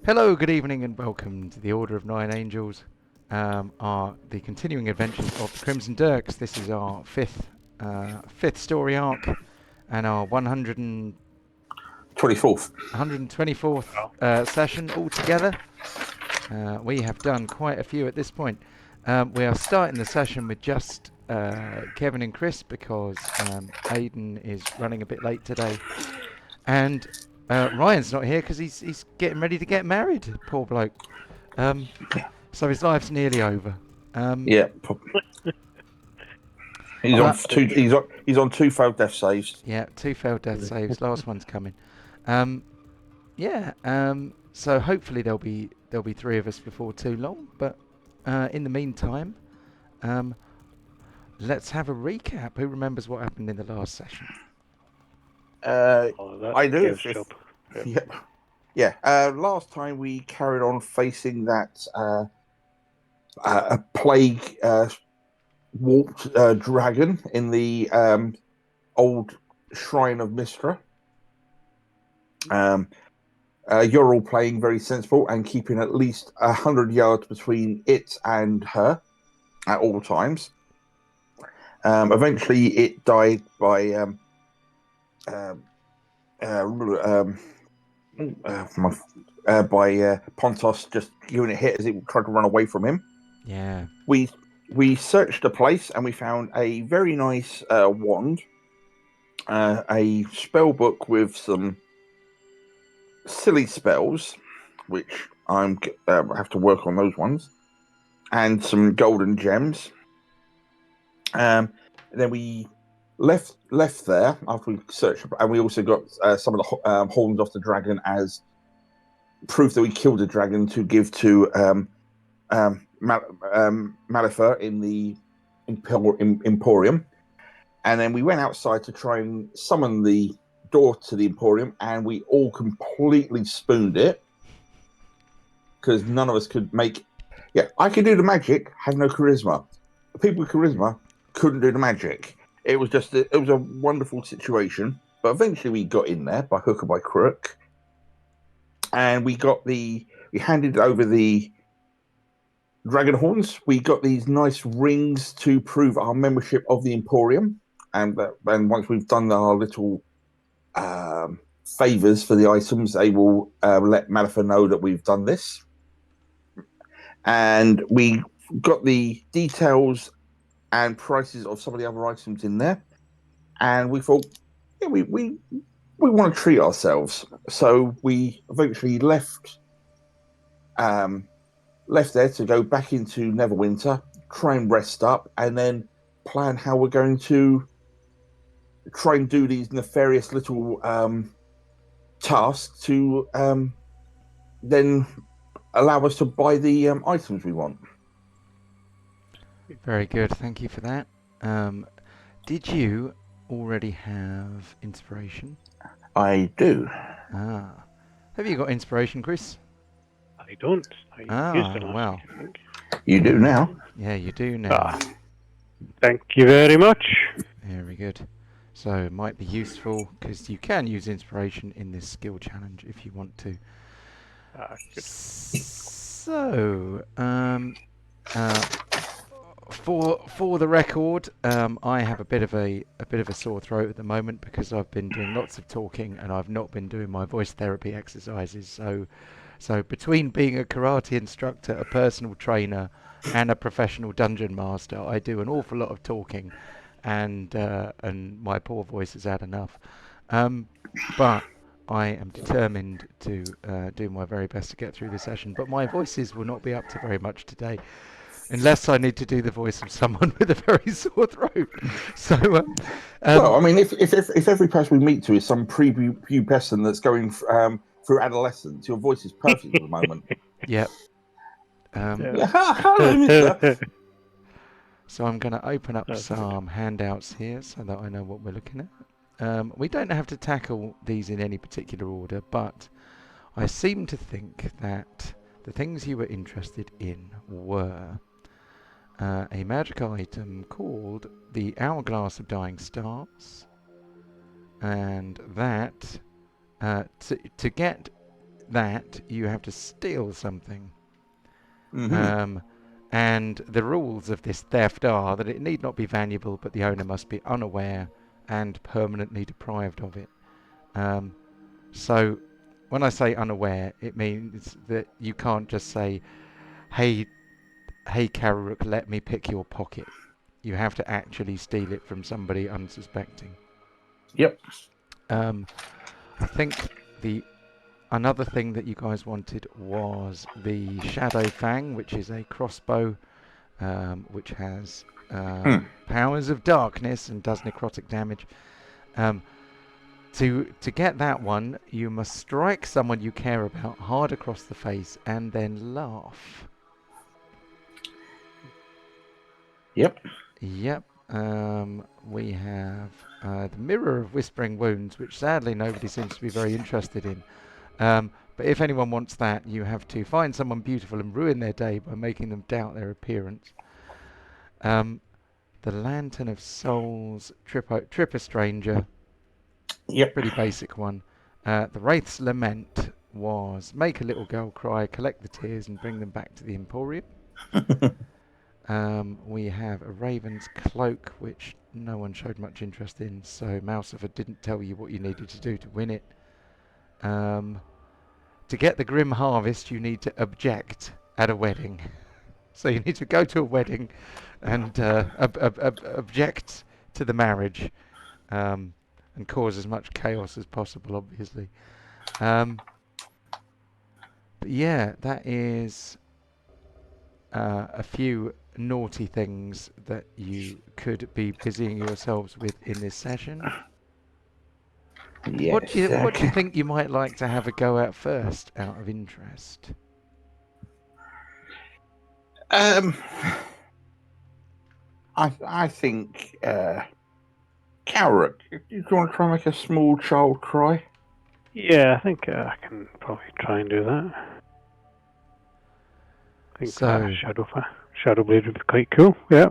Hello, good evening, and welcome to the Order of Nine Angels, the continuing adventures of the Crimson Dirks. This is our fifth story arc, and our 24th. 124th session altogether. We have done quite a few at this point. We are starting the session with just Kevin and Chris because Aidan is running a bit late today, and Ryan's not here because he's getting ready to get married. Poor bloke. So his life's nearly over. Yeah, he's on two. He's on two failed death saves. Yeah, 2 failed death saves. Last one's coming. So hopefully there'll be 3 of us before too long. But in the meantime, let's have a recap. Who remembers what happened in the last session? I do. Yeah. Last time we carried on facing that a plague warped dragon in the old shrine of Mistra. You're all playing very sensible and keeping at least 100 yards between it and her at all times. Eventually, it died by Pontos just giving it a hit as it tried to run away from him. Yeah. We searched the place and we found a very nice wand, a spell book with some silly spells, which I have to work on those ones, and some golden gems. Then we left there after we searched, and we also got some of the horns off the dragon as proof that we killed the dragon to give to Malifer in the Emporium. And then we went outside to try and summon the door to the Emporium, and we all completely spooned it because none of us could make. Yeah, I could do the magic, have no charisma. The people with charisma couldn't do the magic. It was a wonderful situation, but eventually we got in there by hook or by crook, and we handed over the dragon horns. We got these nice rings to prove our membership of the Emporium, and once we've done our little favors for the items, they will let Malifer know that we've done this, and we got the details and prices of some of the other items in there, and we thought, yeah, we want to treat ourselves, so we eventually left there to go back into Neverwinter, try and rest up, and then plan how we're going to try and do these nefarious little tasks to then allow us to buy the items we want. Very good. Thank you for that. Did you already have inspiration? I do. Have you got inspiration, Chris? I don't. I used to last week, I think. You do now. Yeah, you do now. Thank you very much. Very good. So it might be useful because you can use inspiration in this skill challenge if you want to. Good. So, for the record, I have a bit of a sore throat at the moment because I've been doing lots of talking and I've not been doing my voice therapy exercises. So between being a karate instructor, a personal trainer, and a professional dungeon master, I do an awful lot of talking, and my poor voice has had enough. But I am determined to do my very best to get through the session. But my voices will not be up to very much today, unless I need to do the voice of someone with a very sore throat. So, well, I mean, if every person we meet to is some prepubescent that's going through adolescence, your voice is perfect at the moment. Yep. So I'm going to open up some handouts here so that I know what we're looking at. We don't have to tackle these in any particular order, but I seem to think that the things you were interested in were a magic item called the Hourglass of Dying Stars, and that to get that, you have to steal something. Mm-hmm. And the rules of this theft are that it need not be valuable, but the owner must be unaware and permanently deprived of it. So when I say unaware, it means that you can't just say, hey, Kararuk, let me pick your pocket. You have to actually steal it from somebody unsuspecting. Yep. I think another thing that you guys wanted was the Shadow Fang, which is a crossbow, which has powers of darkness and does necrotic damage. To get that one, you must strike someone you care about hard across the face and then laugh. Yep. Yep. We have the Mirror of Whispering Wounds, which sadly nobody seems to be very interested in. But if anyone wants that, you have to find someone beautiful and ruin their day by making them doubt their appearance. The Lantern of Souls, Trip a Stranger. Yep. Pretty basic one. The Wraith's Lament was make a little girl cry, collect the tears, and bring them back to the Emporium. We have a Raven's Cloak, which no one showed much interest in, so Mousifer didn't tell you what you needed to do to win it. To get the Grim Harvest, you need to object at a wedding. So you need to go to a wedding and object to the marriage, and cause as much chaos as possible, obviously. But yeah, that is a few naughty things that you could be busying yourselves with in this session. Yes. What do you think you might like to have a go at first, out of interest? I think Kararuk, you want to try and make a small child cry? Yeah, I think I can probably try and do that. I think Shadowblade would be quite cool. Yeah.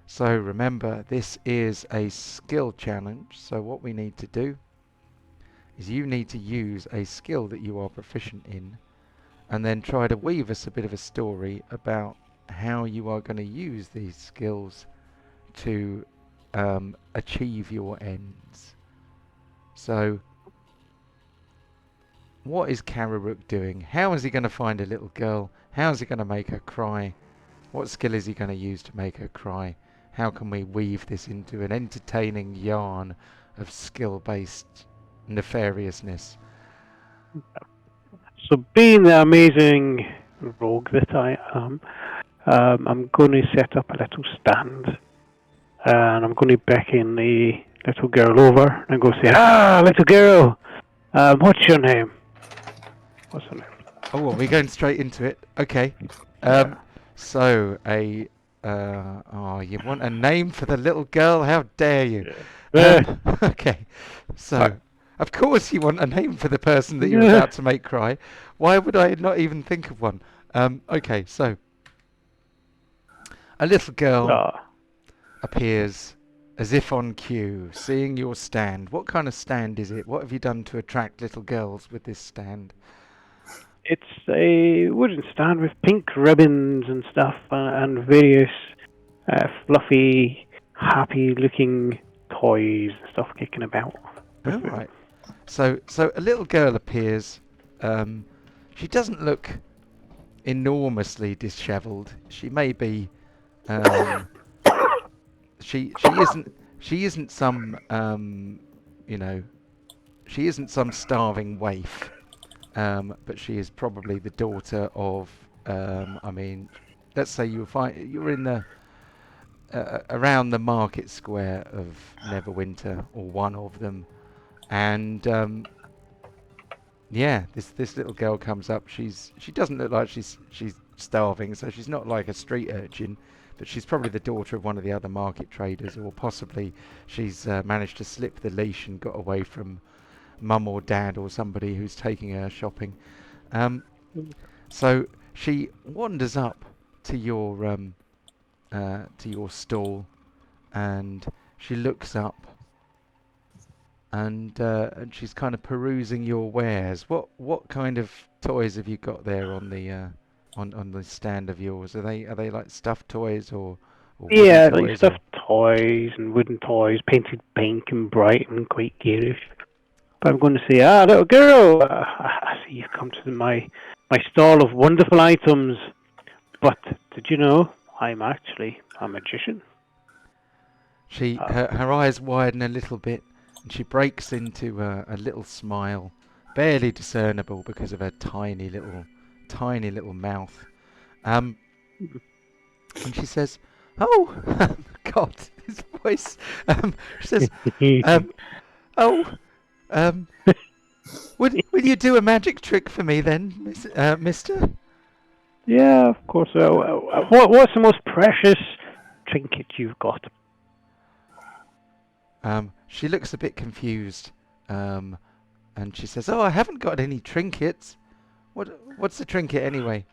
So remember, this is a skill challenge. So what we need to do is you need to use a skill that you are proficient in, and then try to weave us a bit of a story about how you are going to use these skills to achieve your ends. So, what is Kararuk doing? How is he going to find a little girl? How is he going to make her cry? What skill is he going to use to make her cry? How can we weave this into an entertaining yarn of skill-based nefariousness? So, being the amazing rogue that I am, I'm going to set up a little stand, and I'm going to beckon the little girl over and go say, "Ah, little girl, what's your name?" What's her name? Oh, are we going straight into it? Okay. Yeah. So you want a name for the little girl? How dare you? Yeah. Okay. So, of course you want a name for the person that you're about to make cry. Why would I not even think of one? Okay, so a little girl appears as if on cue, seeing your stand. What kind of stand is it? What have you done to attract little girls with this stand? It's a wooden stand with pink ribbons and stuff, and various fluffy, happy-looking toys and stuff kicking about. All right. So a little girl appears. She doesn't look enormously dishevelled. She may be. She isn't some she isn't some starving waif. But she is probably the daughter of. Let's say you're in the around the market square of Neverwinter, or one of them, and this little girl comes up. She doesn't look like she's starving, so she's not like a street urchin, but she's probably the daughter of one of the other market traders, or possibly she's managed to slip the leash and got away from mum or dad or somebody who's taking her shopping. So she wanders up to your stall, and she looks up and she's kind of perusing your wares. What kind of toys have you got there on the on the stand of yours? Are they like stuffed toys or wooden Yeah, like toys or? stuffed toys and wooden toys, painted pink and bright and quite garish. But I'm going to say, little girl, I see you've come to my stall of wonderful items. But did you know I'm actually a magician? Her eyes widen a little bit, and she breaks into a little smile, barely discernible because of her tiny little mouth. And she says, "Oh, God, his voice." She says, "Oh, um, would you do a magic trick for me then, Mister?" Yeah, of course. What's the most precious trinket you've got? She looks a bit confused, and she says, "Oh, I haven't got any trinkets. What's the trinket anyway?"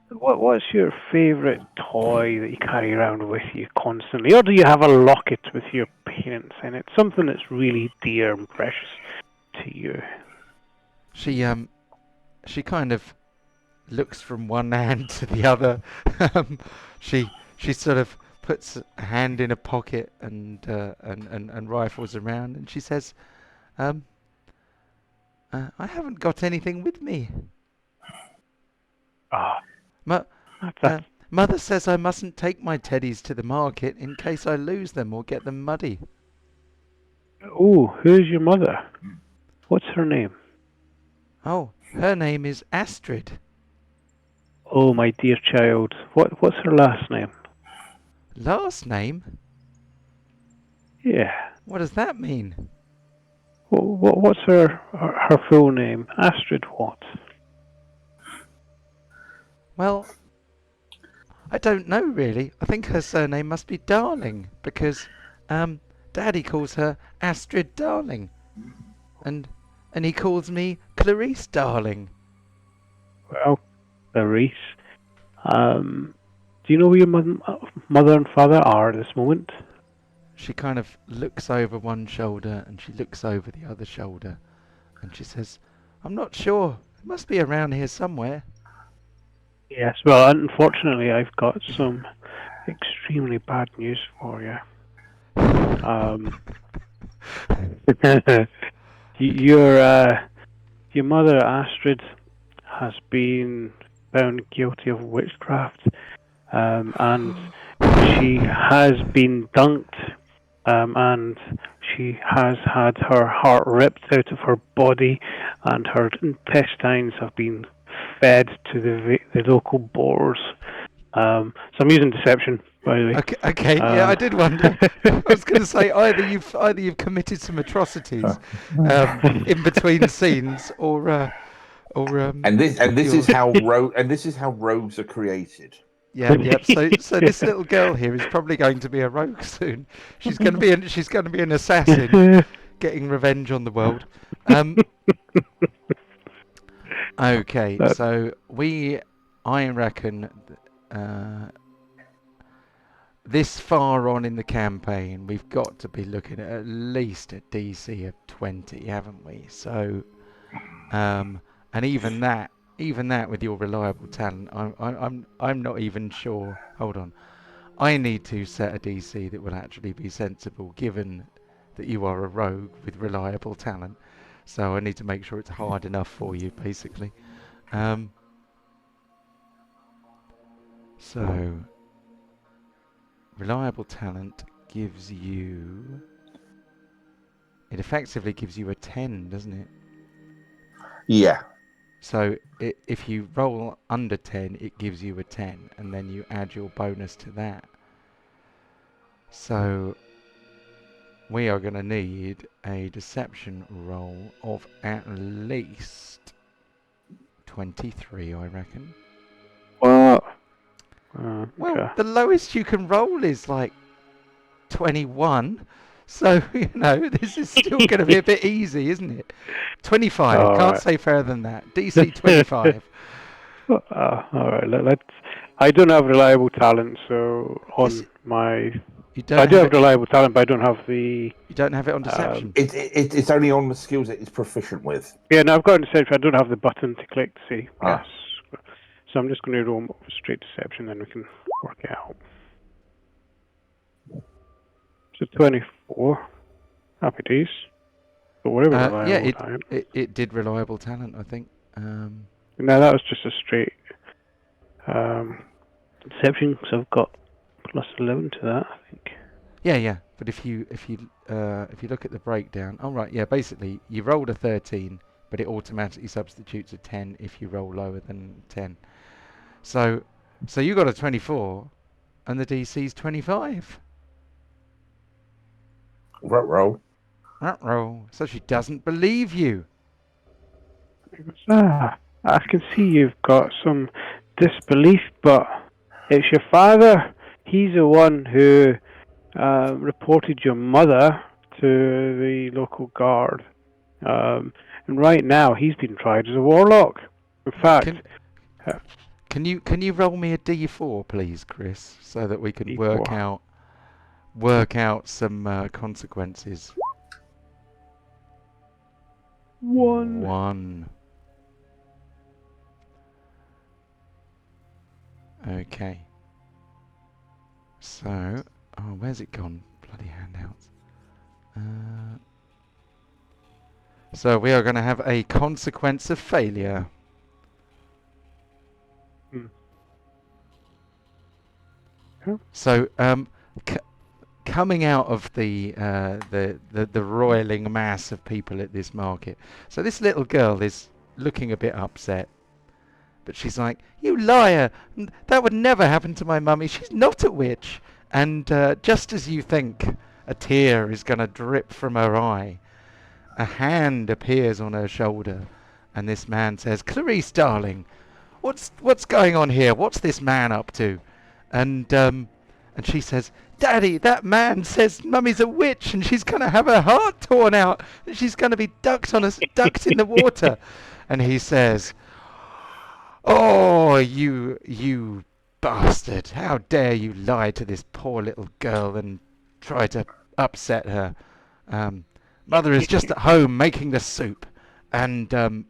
What's your favourite toy that you carry around with you constantly? Or do you have a locket with your parents in it? Something that's really dear and precious to you. She kind of looks from one hand to the other. She sort of puts a hand in a pocket and rifles around, and she says, "I haven't got anything with me. Ah, Mu- that's Mother says I mustn't take my teddies to the market in case I lose them or get them muddy." Oh, who's your mother? What's her name? "Oh, her name is Astrid." Oh, my dear child. What's her last name? "Last name? Yeah. What does that mean?" What's her full name? Astrid what? "Well, I don't know really. I think her surname must be Darling because Daddy calls her Astrid Darling, and he calls me Clarice Darling." Well, Clarice. Do you know where your mother and father are at this moment? She kind of looks over one shoulder and she looks over the other shoulder, and she says, "I'm not sure. It must be around here somewhere." Yes. Well, unfortunately, I've got some extremely bad news for you. Your mother Astrid has been found guilty of witchcraft, and she has been dunked, and she has had her heart ripped out of her body, and her intestines have been fed to the local boars. So I'm using deception, by the way. Okay, yeah, I did wonder. I was going to say either you've committed some atrocities in between scenes, or And this is how rogues are created. yeah. So this little girl here is probably going to be a rogue soon. She's going to be an assassin getting revenge on the world. Okay, so I reckon. This far on in the campaign, we've got to be looking at least a DC of 20, haven't we? So, and even that with your reliable talent, I'm not even sure. Hold on, I need to set a DC that will actually be sensible, given that you are a rogue with reliable talent. So I need to make sure it's hard enough for you, basically. So. Reliable talent gives you... It effectively gives you a 10, doesn't it? Yeah. So if you roll under 10, it gives you a 10, and then you add your bonus to that. So we are going to need a deception roll of at least 23, I reckon. What? Well, the lowest you can roll is like 21. So, this is still going to be a bit easy, isn't it? 25. Can't say fairer than that. DC 25. All right. I don't have reliable talent, so on my You You I don't do have have it. reliable talent, but I don't have the. You don't have it on deception. It's only on the skills that it's proficient with. Yeah, no, I've got deception. I don't have the button to click to see. Ah. Yes. So I'm just going to roll straight deception, then we can work it out. So 24. Happy days. But whatever Yeah, reliable talent. it did reliable talent, I think. No, that was just a straight deception, because I've got plus 11 to that, I think. Yeah. But if you look at the breakdown, oh right, yeah. Basically, you rolled a 13, but it automatically substitutes a 10 if you roll lower than 10. So you got a 24, and the DC's 25. Roll. Ruh-roh. So she doesn't believe you. I can see you've got some disbelief, but it's your father. He's the one who reported your mother to the local guard. And right now, he's been tried as a warlock. In fact, Can you roll me a D4, please, Chris, so that we can D4. work out some consequences. 1. Okay. So, where's it gone? Bloody handouts. So we are going to have a consequence of failure. So, coming out of the roiling mass of people at this market, so this little girl is looking a bit upset, but she's like, "You liar! That would never happen to my mummy. She's not a witch." And just as you think a tear is going to drip from her eye, a hand appears on her shoulder, and this man says, "Clarice, darling, what's going on here? What's this man up to?" And she says, "Daddy, that man says Mummy's a witch and she's going to have her heart torn out and she's going to be ducked in the water." And he says, "Oh, you bastard! How dare you lie to this poor little girl and try to upset her? Mother is just at home making the soup." And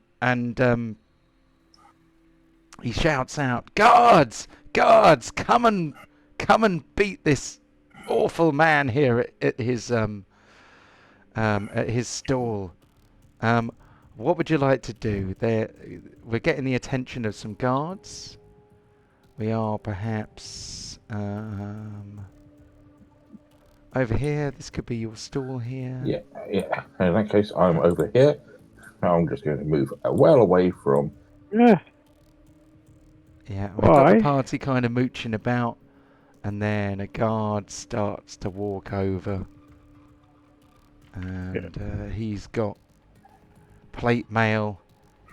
he shouts out, "Guards! Guards! Come and beat this awful man here at his stall." What would you like to do? We're getting the attention of some guards. We are perhaps over here. This could be your stall here. Yeah. In that case, I'm over here. I'm just going to move well away from. Yeah. Yeah, we've got the party kind of mooching about, and then a guard starts to walk over, and he's got plate mail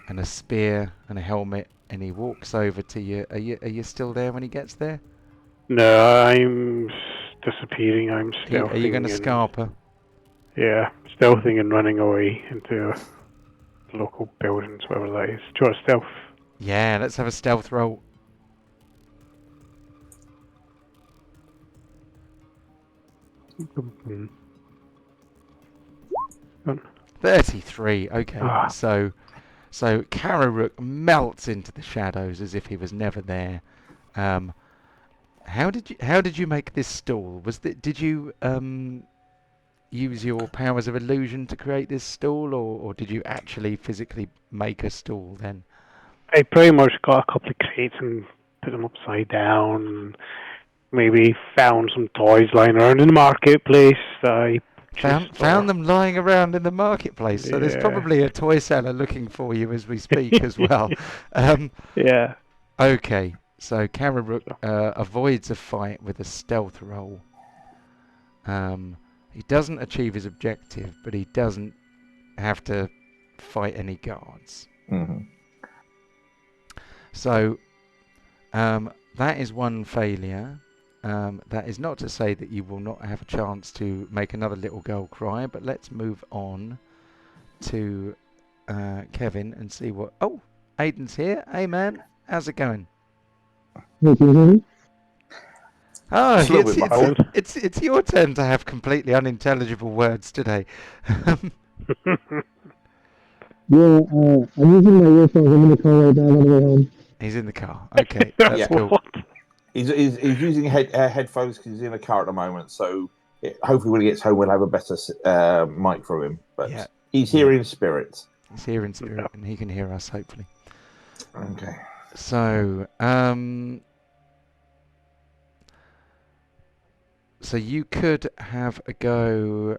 and a spear and a helmet, and he walks over to you. Are you still there when he gets there? No, I'm disappearing. I'm stealthing. Are you going to scarp her? Yeah, stealthing and running away into local buildings, whatever that is. Do you want stealth? Yeah, let's have a stealth roll. 33. Okay, so Kararook melts into the shadows as if he was never there. How did you make this stall? Did you use your powers of illusion to create this stall, or did you actually physically make a stall then? I pretty much got a couple of crates and put them upside down, and maybe found some toys lying around in the marketplace that I found them lying around in the marketplace. So there's probably a toy seller looking for you as we speak as well. Yeah. Okay, so Kararook avoids a fight with a stealth roll. He doesn't achieve his objective, but he doesn't have to fight any guards. Mm-hmm. So that is one failure. That is not to say that you will not have a chance to make another little girl cry, but let's move on to Kevin and see what... Oh, Aiden's here. Hey, man. How's it going? Oh, It's a little bit muffled. it's your turn to have completely unintelligible words today. Yeah, I'm using my earphones. I'm in the car right now on the way home. He's in the car. Okay, that's Yeah. cool. What? He's using headphones because he's in a car at the moment. So hopefully when he gets home, we'll have a better mic for him. But Yeah. he's Yeah. here in spirit. He's here in spirit, and he can hear us, hopefully. Okay. So, so you could have a go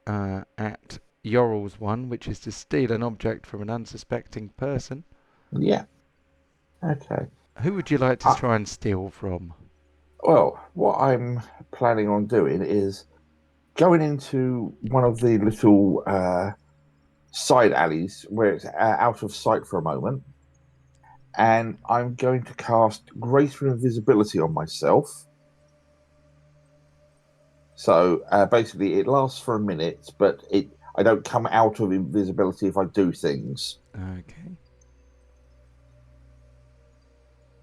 at Yorl's one, which is to steal an object from an unsuspecting person. Yeah. Okay. Who would you like to try and steal from? Well, what I'm planning on doing is going into one of the little side alleys where it's out of sight for a moment, and I'm going to cast Greater Invisibility on myself. So basically, it lasts for a minute, but I don't come out of invisibility if I do things. Okay.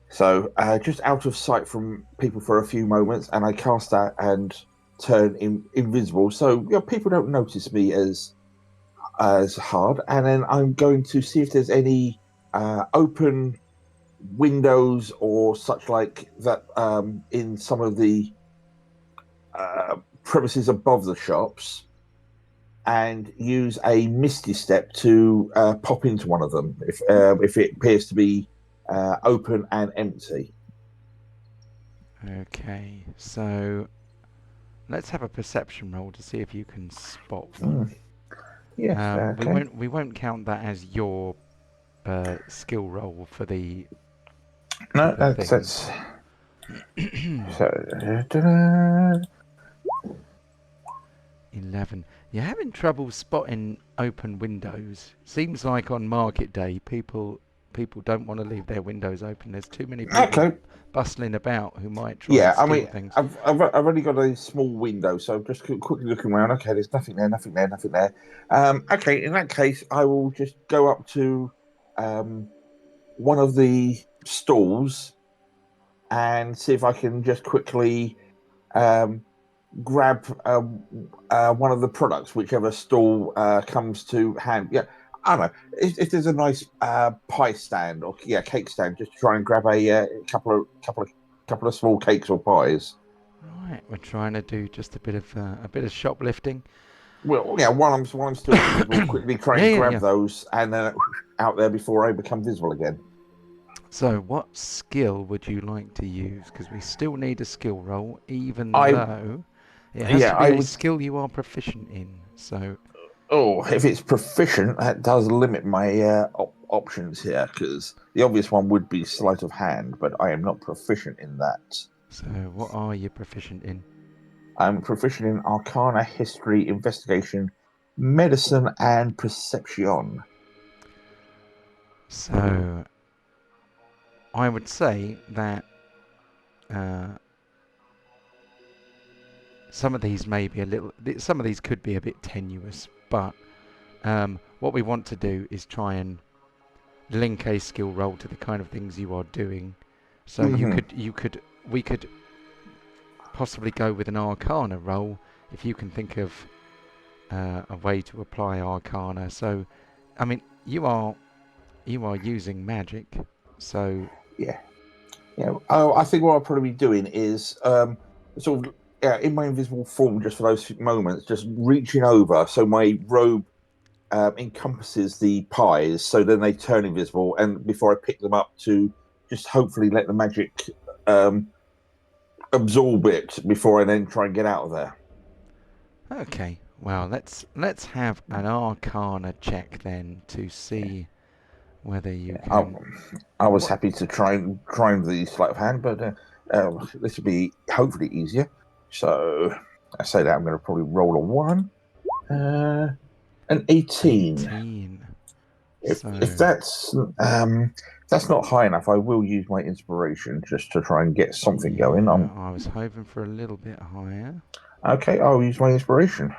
So just out of sight from people for a few moments, and I cast that and turn invisible, so people don't notice me as hard. And then I'm going to see if there's any open windows or such like that in some of the premises above the shops, and use a misty step to pop into one of them if it appears to be open and empty. Okay, so let's have a perception roll to see if you can spot one. Yes. Okay. We won't count that as your skill roll for the. No, for the that's things. so. 11. You're having trouble spotting open windows. Seems like on market day, people don't want to leave their windows open. There's too many people bustling about who might try and steal things. I've only got a small window, so I'm just quickly looking around. Okay, there's nothing there, nothing there, nothing there. Okay, in that case, I will just go up to one of the stalls and see if I can just quickly grab one of the products, whichever stall comes to hand. Yeah, I don't know if there's a nice pie stand or cake stand, just to try and grab a couple of small cakes or pies. Right, we're trying to do just a bit of shoplifting. Well, yeah, while I'm still visible, quickly try and grab those and then out there before I become visible again. So, what skill would you like to use? Because we still need a skill roll, even though it has to be a skill you are proficient in. So, if it's proficient, that does limit my options here, because the obvious one would be sleight of hand, but I am not proficient in that. So, what are you proficient in? I'm proficient in Arcana, History, Investigation, Medicine, and Perception. So, I would say that some of these may be some of these could be a bit tenuous, but what we want to do is try and link a skill roll to the kind of things you are doing. So we could possibly go with an Arcana roll if you can think of a way to apply Arcana. So, I mean, you are using magic, so yeah. I think what I'll probably be doing is sort of in my invisible form, just for those moments, just reaching over so my robe encompasses the pies, so then they turn invisible, and before I pick them up, to just hopefully let the magic absorb it before I then try and get out of there. Okay, well, let's have an Arcana check then to see whether you can. I was happy to try the sleight of hand, but this will be hopefully easier. So I say that I'm going to probably roll a 1, an 18. If that's not high enough, I will use my inspiration just to try and get something going. I was hoping for a little bit higher. Okay, I'll use my inspiration.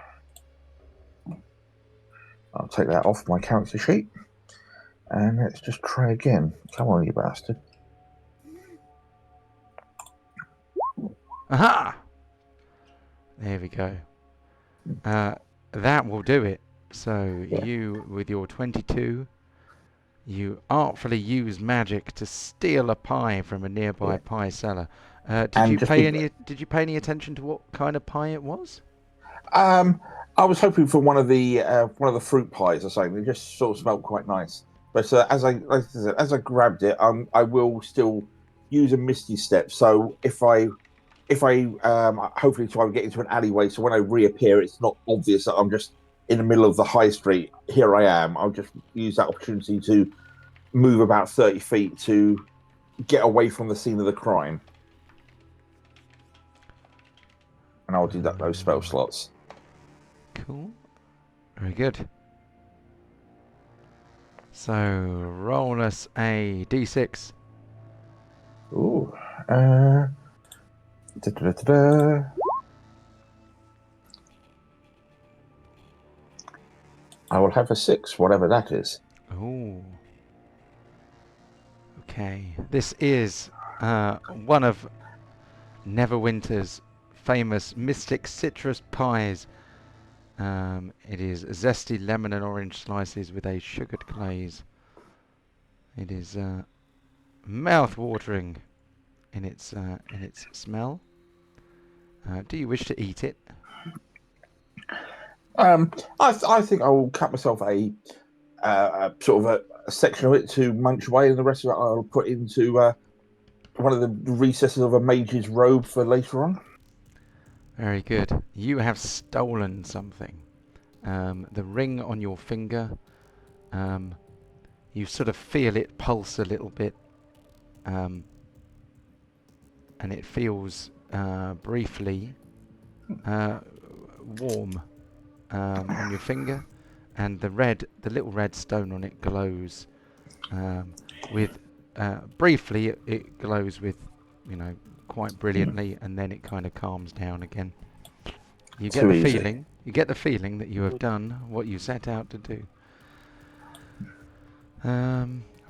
I'll take that off my character sheet. And let's just try again. Come on, you bastard. Aha! There we go. That will do it. So Yeah. you, with your 22, you artfully use magic to steal a pie from a nearby Yeah. pie seller. Did And you just pay be- any? Did you pay any attention to what kind of pie it was? I was hoping for one of the fruit pies or something. It just sort of smelled quite nice. But as I grabbed it, I will still use a misty step. So if I hopefully try and get into an alleyway, so when I reappear, it's not obvious that I'm just in the middle of the high street. Here I am. I'll just use that opportunity to move about 30 feet to get away from the scene of the crime, and I'll deduct those spell slots. Cool. Very good. So roll us a d6. Ooh. Da-da-da-da-da. I will have a 6, whatever that is. Ooh. Okay. This is one of Neverwinter's famous mystic citrus pies. It is zesty lemon and orange slices with a sugared glaze. It is mouth-watering in its smell. Do you wish to eat it? I think I will cut myself a sort of a section of it to munch away, and the rest of it I'll put into one of the recesses of a mage's robe for later on. Very good. You have stolen something. The ring on your finger. You sort of feel it pulse a little bit. And it feels briefly warm on your finger, and the little red stone on it glows with briefly it glows with, quite brilliantly, and then it kind of calms down again. You get Too the easy. feeling. You get the feeling that you have done what you set out to do.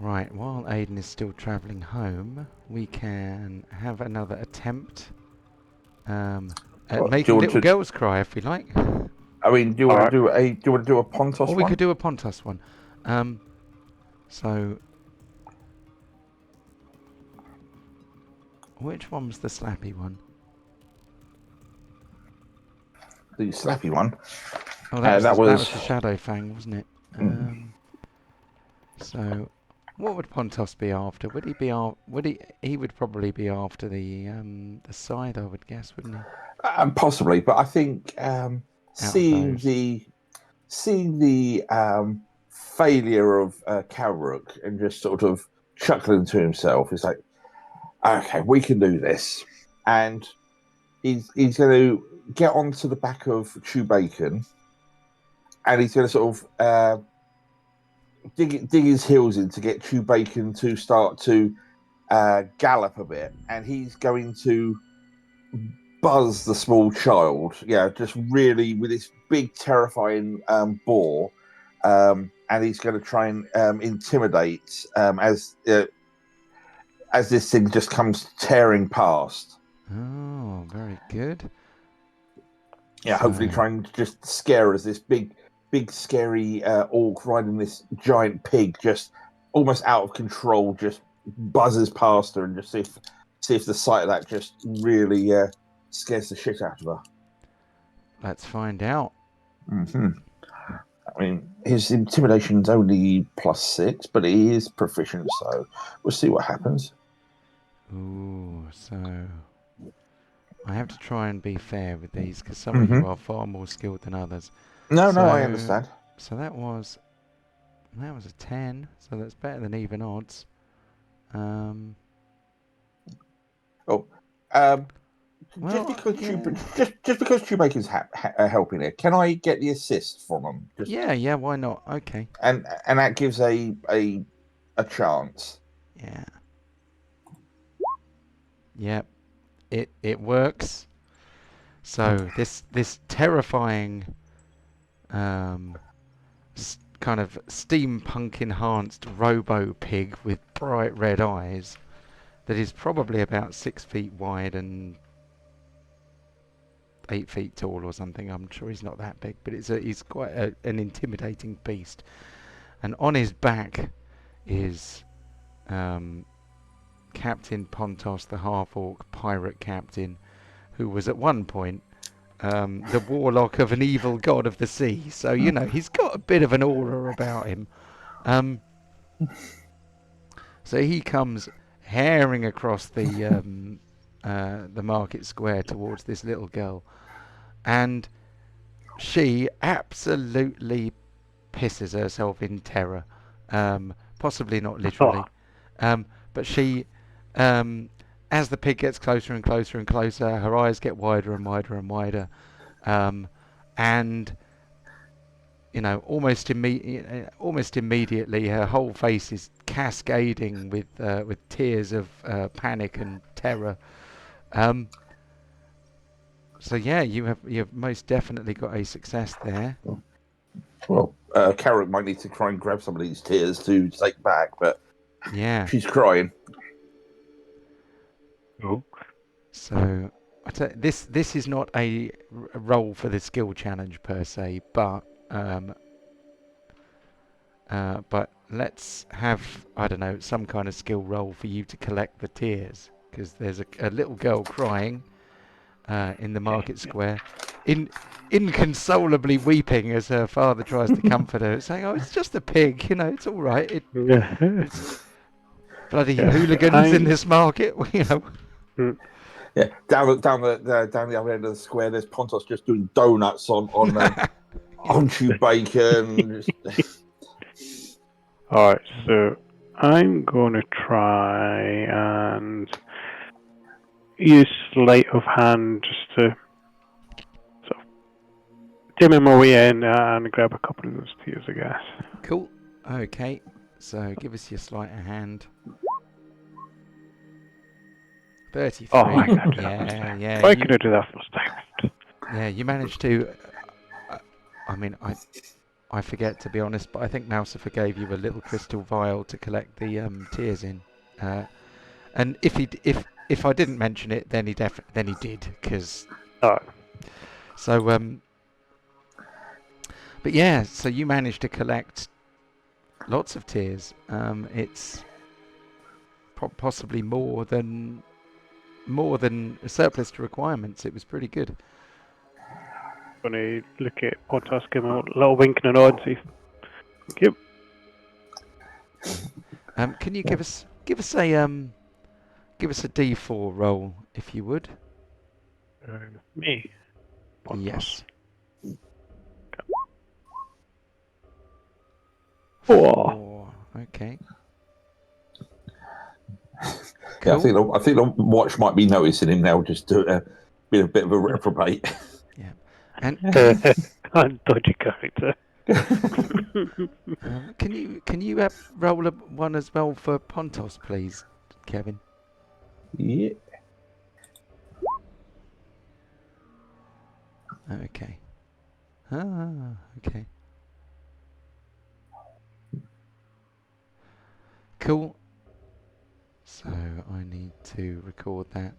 Right, while Aiden is still travelling home, we can have another attempt at What, do making you want little to- girls cry if we like. I mean, do you want to do a Pontos Or we one? could do a Pontus one. So, which one was the slappy one? The slappy one. Oh, that that was was- the Shadow Fang, wasn't it? So, what would Pontos be after? Would he be he would probably be after the scythe, I would guess, wouldn't he? Possibly, but I think seeing those. the failure of Calrook and just sort of chuckling to himself, he's like, "Okay, we can do this," and he's going to get onto the back of Chew Bacon, and he's going to sort of dig his heels in to get Chew Bacon to start to gallop a bit, and he's going to buzz the small child, just really with this big terrifying boar, and he's going to try and intimidate as this thing just comes tearing past. Oh, very good. Hopefully So- try and just scare us. This big scary orc riding this giant pig, just almost out of control, just buzzes past her, and just see if the sight of that just really scares the shit out of her. Let's find out. Mm-hmm. I mean, his intimidation's only +6, but he is proficient, so we'll see what happens. Ooh, so I have to try and be fair with these because some of you are far more skilled than others. No, I So- understand. So that was a 10. So that's better than even odds. Just because Chewbaca's helping it, can I get the assist from him? Just, Yeah, why not? Okay. and that gives a chance. Yeah. Yep. It works. So this terrifying kind of steampunk enhanced robo pig with bright red eyes that is probably about 6 feet wide and 8 feet tall or something. I'm sure he's not that big, but he's quite an intimidating beast. And on his back is Captain Pontos, the half-orc pirate captain, who was at one point the warlock of an evil god of the sea. So, he's got a bit of an aura about him. So he comes herring across the market square towards this little girl. And she absolutely pisses herself in terror. Possibly not literally. But she... as the pig gets closer and closer and closer, her eyes get wider and wider and wider, and almost immediately, her whole face is cascading with tears of panic and terror. So yeah, you've most definitely got a success there. Well, Carrot might need to try and grab some of these tears to take back, but yeah, she's crying. Oh. So this is not a roll for the skill challenge per se, but let's have, I don't know, some kind of skill roll for you to collect the tears, because there's a little girl crying in the market square, inconsolably weeping as her father tries to comfort her, saying, "Oh, it's just a pig, it's all right. It's bloody hooligans in this market, Yeah, down the other end of the square, there's Pontos just doing donuts on chew bacon. All right, so I'm going to try and use sleight of hand just to sort of dim my way in and grab a couple of those tears, I guess. Cool. Okay, so give us your sleight of hand. 33. Oh, I can do that first time. Yeah. Why can I do that first time? Yeah, you managed to. I mean, I forget, to be honest, but I think Mousifer gave you a little crystal vial to collect the tears in. And if I didn't mention it, then he did, because. So but yeah, so you managed to collect lots of tears. It's possibly more than a surplus to requirements. It was pretty good. When I look at Pontos, give him a little wink and a nod and say, "Thank you." Can you give us a D4 roll, if you would? Me? Pontos. Yes. 4. Okay. Yeah, Cool. I think the watch might be noticing him now, just to be a bit of a reprobate. Yeah. And dodgy character. can you roll one as well for Pontos, please, Kevin? Yeah. Okay. Okay. Cool. So I need to record that.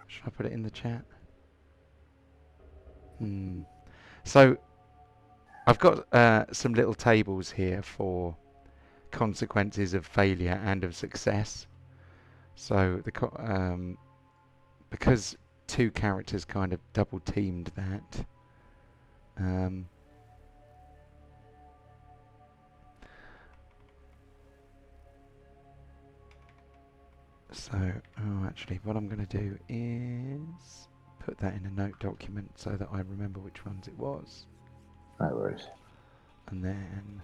Should I put it in the chat? So I've got some little tables here for consequences of failure and of success. So because two characters kind of double teamed that. So, actually, what I'm going to do is put that in a note document so that I remember which ones it was. No worries. And then,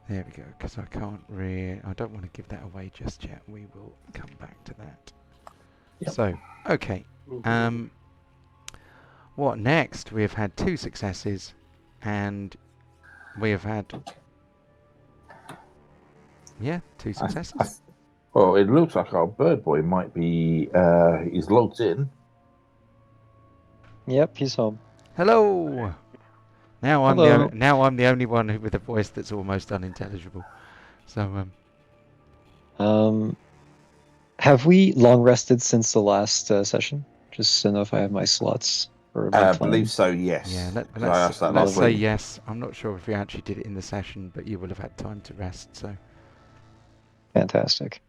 there we go, because I don't want to give that away just yet. We will come back to that. Yep. So, okay. What next? We have had 2 successes, and we have had... Yeah, 2 successes. Well, it looks like our bird boy might be, he's logged in. Yep, he's home. Hello! Now I'm Hello. the only one with a voice that's almost unintelligible. So, Have we long rested since the last session? Just to know if I have my slots for my I plan. believe so, yes. Yeah, So I asked that let's last say week. yes. I'm not sure if we actually did it in the session, but you will have had time to rest. So Fantastic.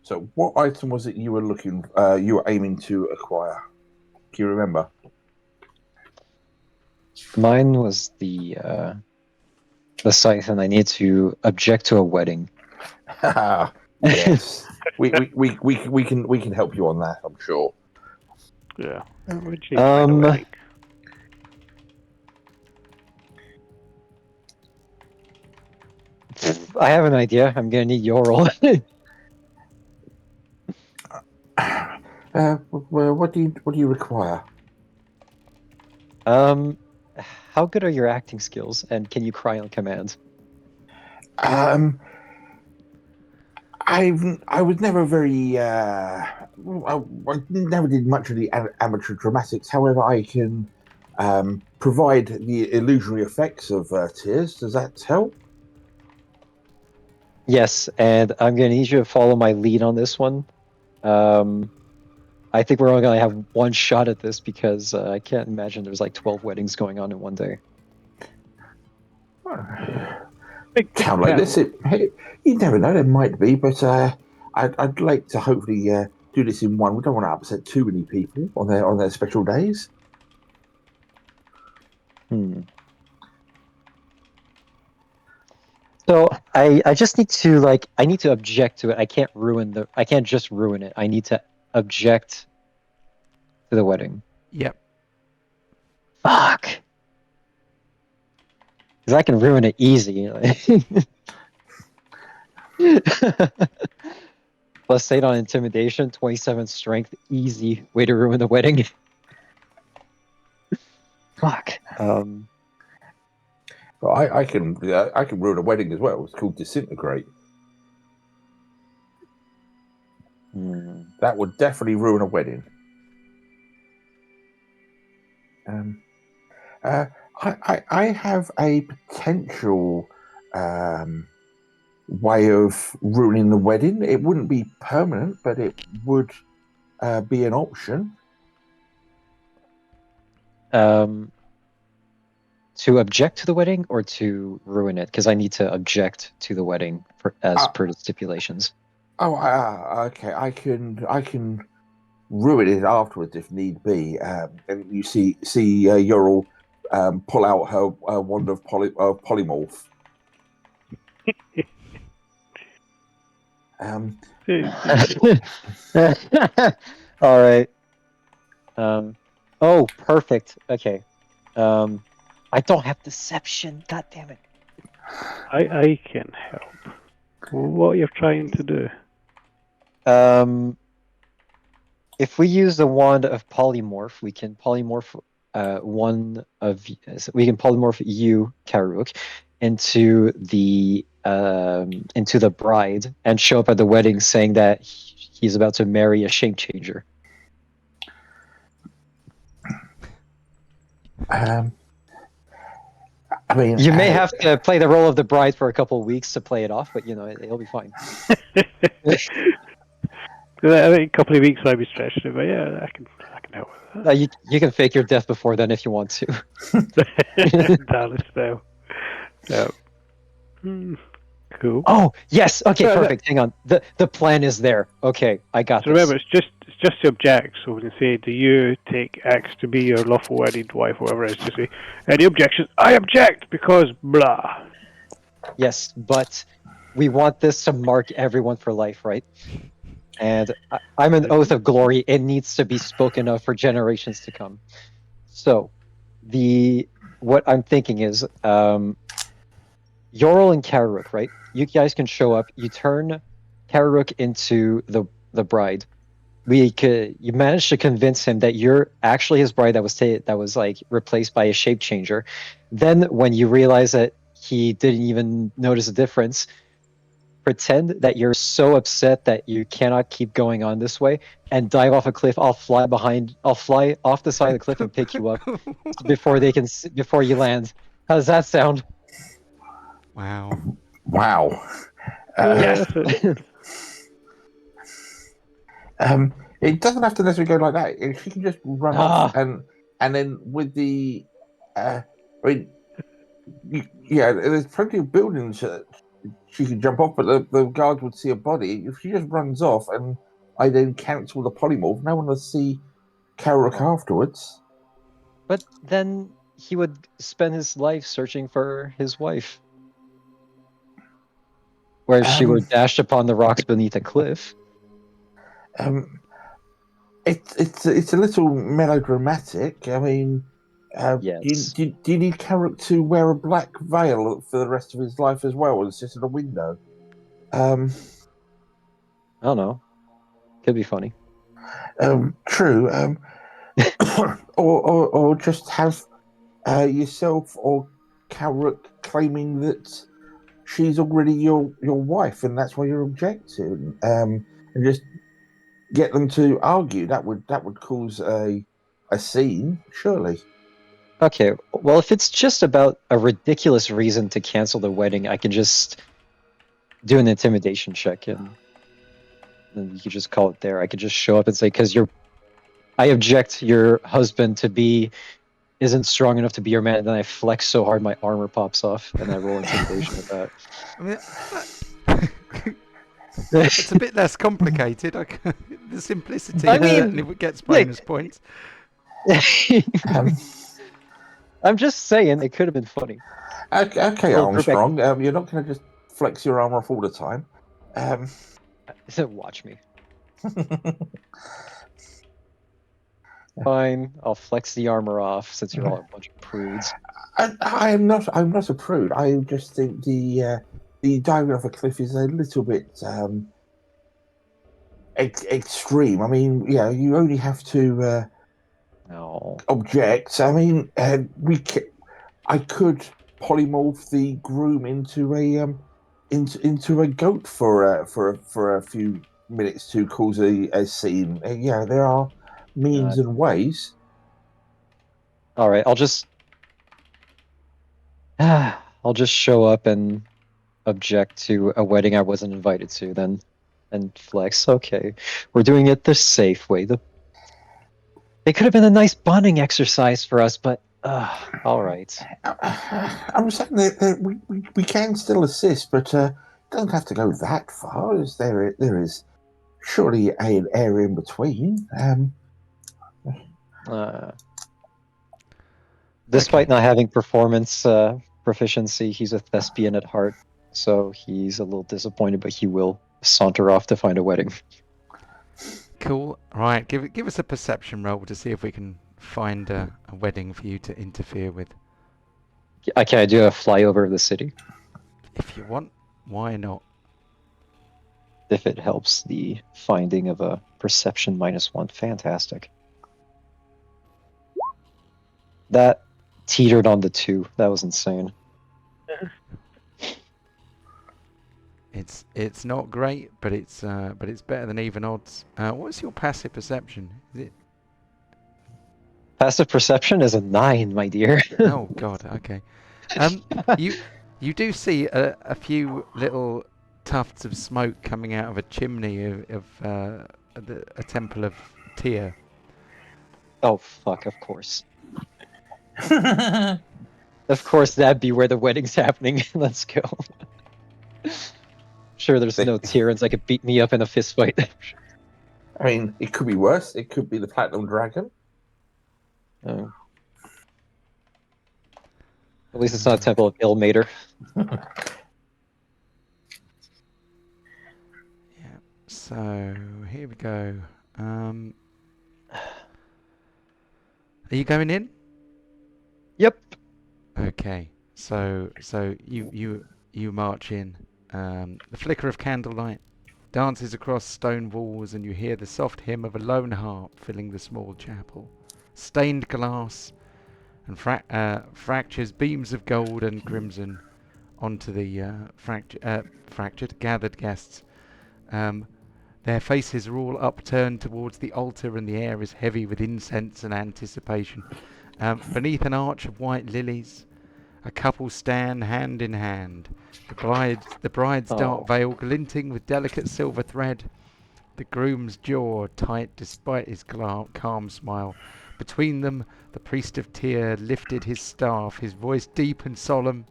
So what item was it you were aiming to acquire? Do you remember? Mine was the scythe, and I need to object to a wedding. Yes. we can help you on that, I'm sure. Yeah. Would you find a wedding? I have an idea. I'm gonna need your roll. Well, what do you require? How good are your acting skills, and can you cry on command? I was never very. I never did much of the amateur dramatics. However, I can provide the illusionary effects of tears. Does that help? Yes, and I'm gonna need you to follow my lead on this one. I think we're only gonna have one shot at this because I can't imagine there's like 12 weddings going on in one day. Town like this, you never know. There might be, but I'd like to hopefully do this in one. We don't want to upset too many people on their special days. So I just need to I need to object to it. I can't just ruin it. I need to object to the wedding. yep. Fuck. Because I can ruin it easy. Plus 8 on intimidation, 27 strength, easy way to ruin the wedding. Fuck. But I can ruin a wedding as well. It's called disintegrate. That would definitely ruin a wedding. I have a potential way of ruining the wedding. It wouldn't be permanent, but it would be an option. To object to the wedding or to ruin it? Because I need to object to the wedding as per the stipulations. Oh, okay. I can ruin it afterwards if need be. And you see Ural pull out her wand of polymorph. All right. Oh, perfect. Okay. I don't have deception. God damn it. I can help. What you're trying to do? If we use the wand of polymorph, we can polymorph you, Karuk, into the bride and show up at the wedding saying that he's about to marry a shape changer. I mean, you may have to play the role of the bride for a couple of weeks to play it off, but it'll be fine. I think a couple of weeks might be stretched, but yeah, I can help with that. You can fake your death before then if you want to. Dallas style. Yeah. Cool. Oh yes. Okay. Perfect. Hang on. The plan is there. Okay, I got this. Remember, it's just to object. So we can say, "Do you take X to be your lawful wedded wife, or whatever it is?" To say, any objections? I object because blah. Yes, but we want this to mark everyone for life, right? And I'm an oath of glory. It needs to be spoken of for generations to come. So, what I'm thinking is, Yoral and Karuk, right? You guys can show up. You turn Karuk into the bride. You managed to convince him that you're actually his bride that was replaced by a shape changer. Then, when you realize that he didn't even notice a difference, pretend that you're so upset that you cannot keep going on this way and dive off a cliff. I'll fly off the side of the cliff and pick you up before you land. How does that sound? Wow. Wow. Yeah, It doesn't have to necessarily go like that. If she can just run off and then with the, I mean, yeah, there's plenty of buildings that she can jump off, but the guards would see a body. If she just runs off and I then cancel the polymorph, no one will see Carrick afterwards. But then he would spend his life searching for his wife. Where if she were dashed upon the rocks beneath a cliff. It's a little melodramatic. I mean, Yes. do you need Carrick to wear a black veil for the rest of his life as well and sit at a window? I don't know. Could be funny. True. Or just have yourself or Carrick claiming that she's already your wife and that's why you're objecting. And just get them to argue. That would cause a scene, surely. Okay, well, if it's just about a ridiculous reason to cancel the wedding, I can just do an intimidation check and then you could just call it there. I could just show up and say, because I object your husband isn't strong enough to be your man, and then I flex so hard my armor pops off, and I roll intimidation with that. I mean, it's a bit less complicated. The simplicity certainly gets bonus points. I'm just saying it could have been funny. Okay, Armstrong. You're not going to just flex your armor off all the time. Watch me. Fine, I'll flex the armor off since you're all a bunch of prudes. I'm not a prude. I just think the diving off a cliff is a little bit extreme. I mean, yeah, you only have to object. I mean, I could polymorph the groom into a goat for a few minutes to cause a scene. Yeah, there are means and ways. All right, I'll just show up and object to a wedding I wasn't invited to then and flex. Okay, we're doing it the safe way. It could have been a nice bonding exercise for us, but all right. I'm saying that we can still assist, but it doesn't have to go that far. There is surely an area in between. Despite not having performance proficiency, he's a thespian at heart, so he's a little disappointed, but he will saunter off to find a wedding. Cool. Right, give us a perception roll to see if we can find a wedding for you to interfere with. Can I do a flyover of the city? If you want, why not? If it helps the finding of a perception -1, fantastic. That teetered on the 2. That was insane. It's not great, but it's better than even odds. What's your passive perception? Is it? Passive perception is a 9, my dear. Oh God. Okay. You do see a few little tufts of smoke coming out of a chimney of a temple of Tyr. Oh fuck! Of course. Of course, that'd be where the wedding's happening. Let's go. Sure, there's no Tyrans that could beat me up in a fist fight. I mean, it could be worse. It could be the Platinum Dragon. Oh. At least it's not a Temple of Ilmater. Yeah. So here we go. Are you going in? Yep. Okay. So you march in. The flicker of candlelight dances across stone walls, and you hear the soft hymn of a lone harp filling the small chapel. Stained glass and fractures beams of gold and crimson onto the fractured gathered guests. Their faces are all upturned towards the altar, and the air is heavy with incense and anticipation. Beneath an arch of white lilies, A couple stand hand in hand. The bride's dark Oh. veil glinting with delicate silver thread. The groom's jaw tight despite his calm smile. Between them, the priest of Tyr lifted his staff, his voice deep and solemn.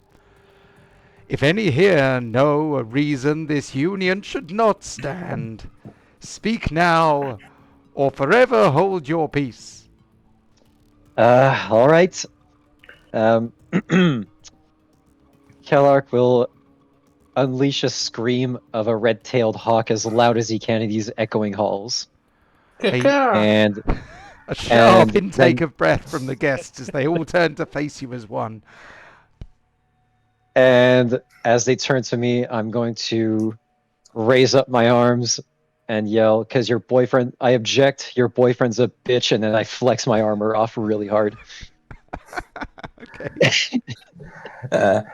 If any here know a reason this union should not stand, speak now, or forever hold your peace. All right. Kellark will unleash a scream of a red-tailed hawk as loud as he can in these echoing halls. And A sharp And intake then- of breath from the guests as they all turn to face you as one. and as they turn to me, I'm going to raise up my arms and yell, "Because your boyfriend, I object, your boyfriend's a bitch," and then I flex my armor off really hard. Okay. An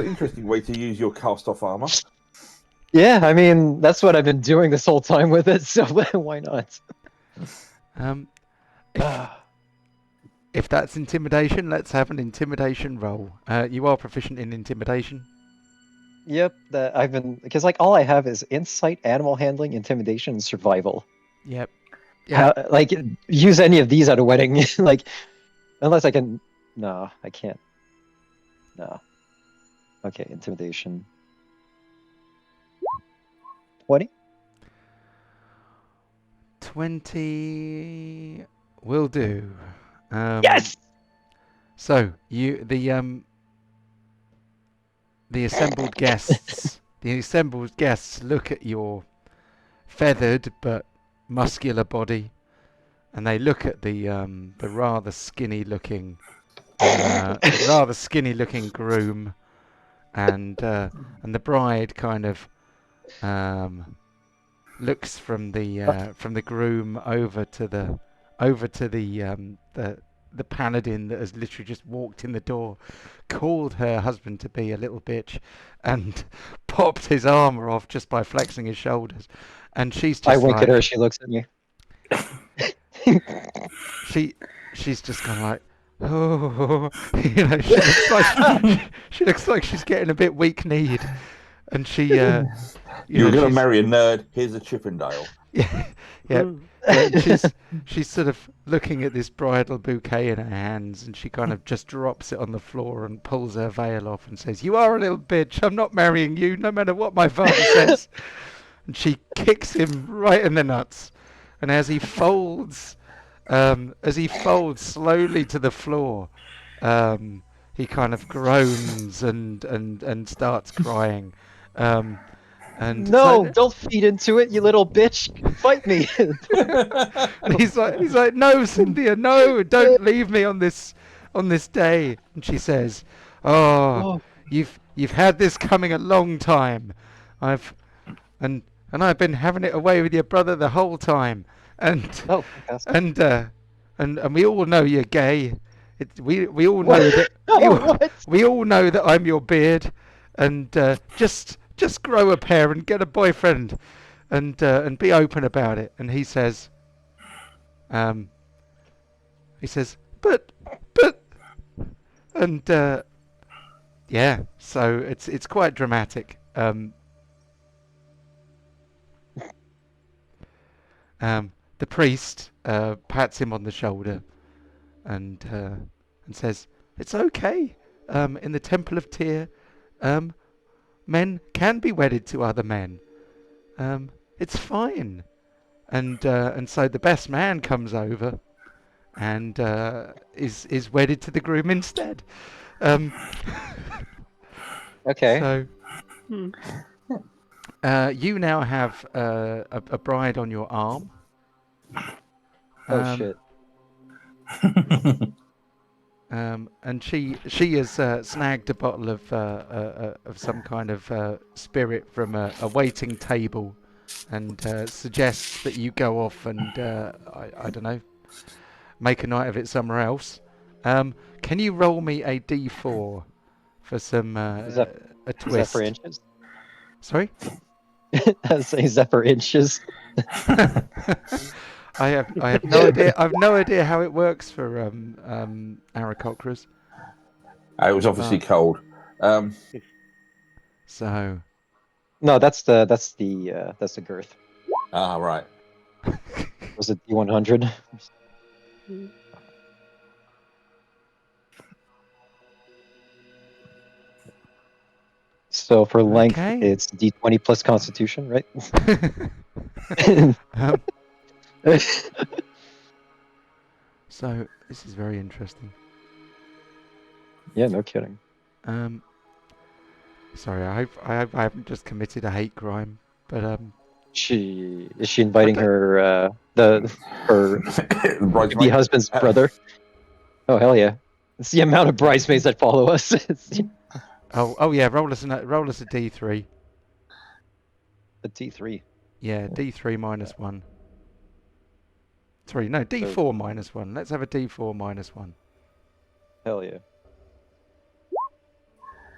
interesting way to use your cast-off armor. Yeah, I mean, that's what I've been doing this whole time with it, so why not? If that's intimidation, let's have an intimidation roll. You are proficient in intimidation. Yep, that I've been, because like all I have is insight, animal handling, intimidation, and survival. Yep. Yeah. Like use any of these at a wedding, like unless I can. No, I can't. No. Okay, intimidation. 20. 20 will do. Yes. So the assembled guests look at your feathered but muscular body, and they look at the rather skinny looking groom, and the bride kind of looks from the groom over to the paladin that has literally just walked in the door, called her husband to be a little bitch, and popped his armor off just by flexing his shoulders. And she's just I wink at her. She looks at me. she's just kind of like, oh, she looks like she's getting a bit weak-kneed, and she You're going to marry a nerd. Here's a Chippendale. yeah. Yeah, she's sort of looking at this bridal bouquet in her hands, and she kind of just drops it on the floor and pulls her veil off and says, "You are a little bitch. I'm not marrying you, no matter what my father says." And she kicks him right in the nuts. And as he folds slowly to the floor, he kind of groans and starts crying. And No, so, don't feed into it, you little bitch. Fight me. and he's like, "No, Cynthia, no, don't leave me on this day." And she says, "Oh, you've had this coming a long time. I've been having it away with your brother the whole time. And fantastic. and we all know you're gay. We all know that we all know that I'm your beard. And just grow a pair and get a boyfriend, and be open about it." And he says, but, and yeah. So it's quite dramatic. The priest pats him on the shoulder and says, "It's okay. In the Temple of Tyr, men can be wedded to other men. It's fine." And so the best man comes over and is wedded to the groom instead. Okay. So you now have a bride on your arm. Oh shit. And she has snagged a bottle of some kind of spirit from a waiting table, and suggests that you go off and I don't know, make a night of it somewhere else. Can you roll me a d4 for some a twist? Is that for inches? Sorry? I was saying, is that for inches? I have no idea. I've no idea how it works for Aarakocras. It was obviously cold. So, No, that's the girth. Right. Was it D100? So for length, Okay. it's D20 plus Constitution, right? um, so this is very interesting. Yeah, no kidding. Sorry, I hope I haven't just committed a hate crime, but Is she inviting her her the husband's brother? Oh hell yeah! It's the amount of bridesmaids that follow us. Oh yeah, roll us a D3. A D3. Yeah, D3 minus 1. Sorry, no, D4 minus 1. Let's have a D4 minus 1. Hell yeah.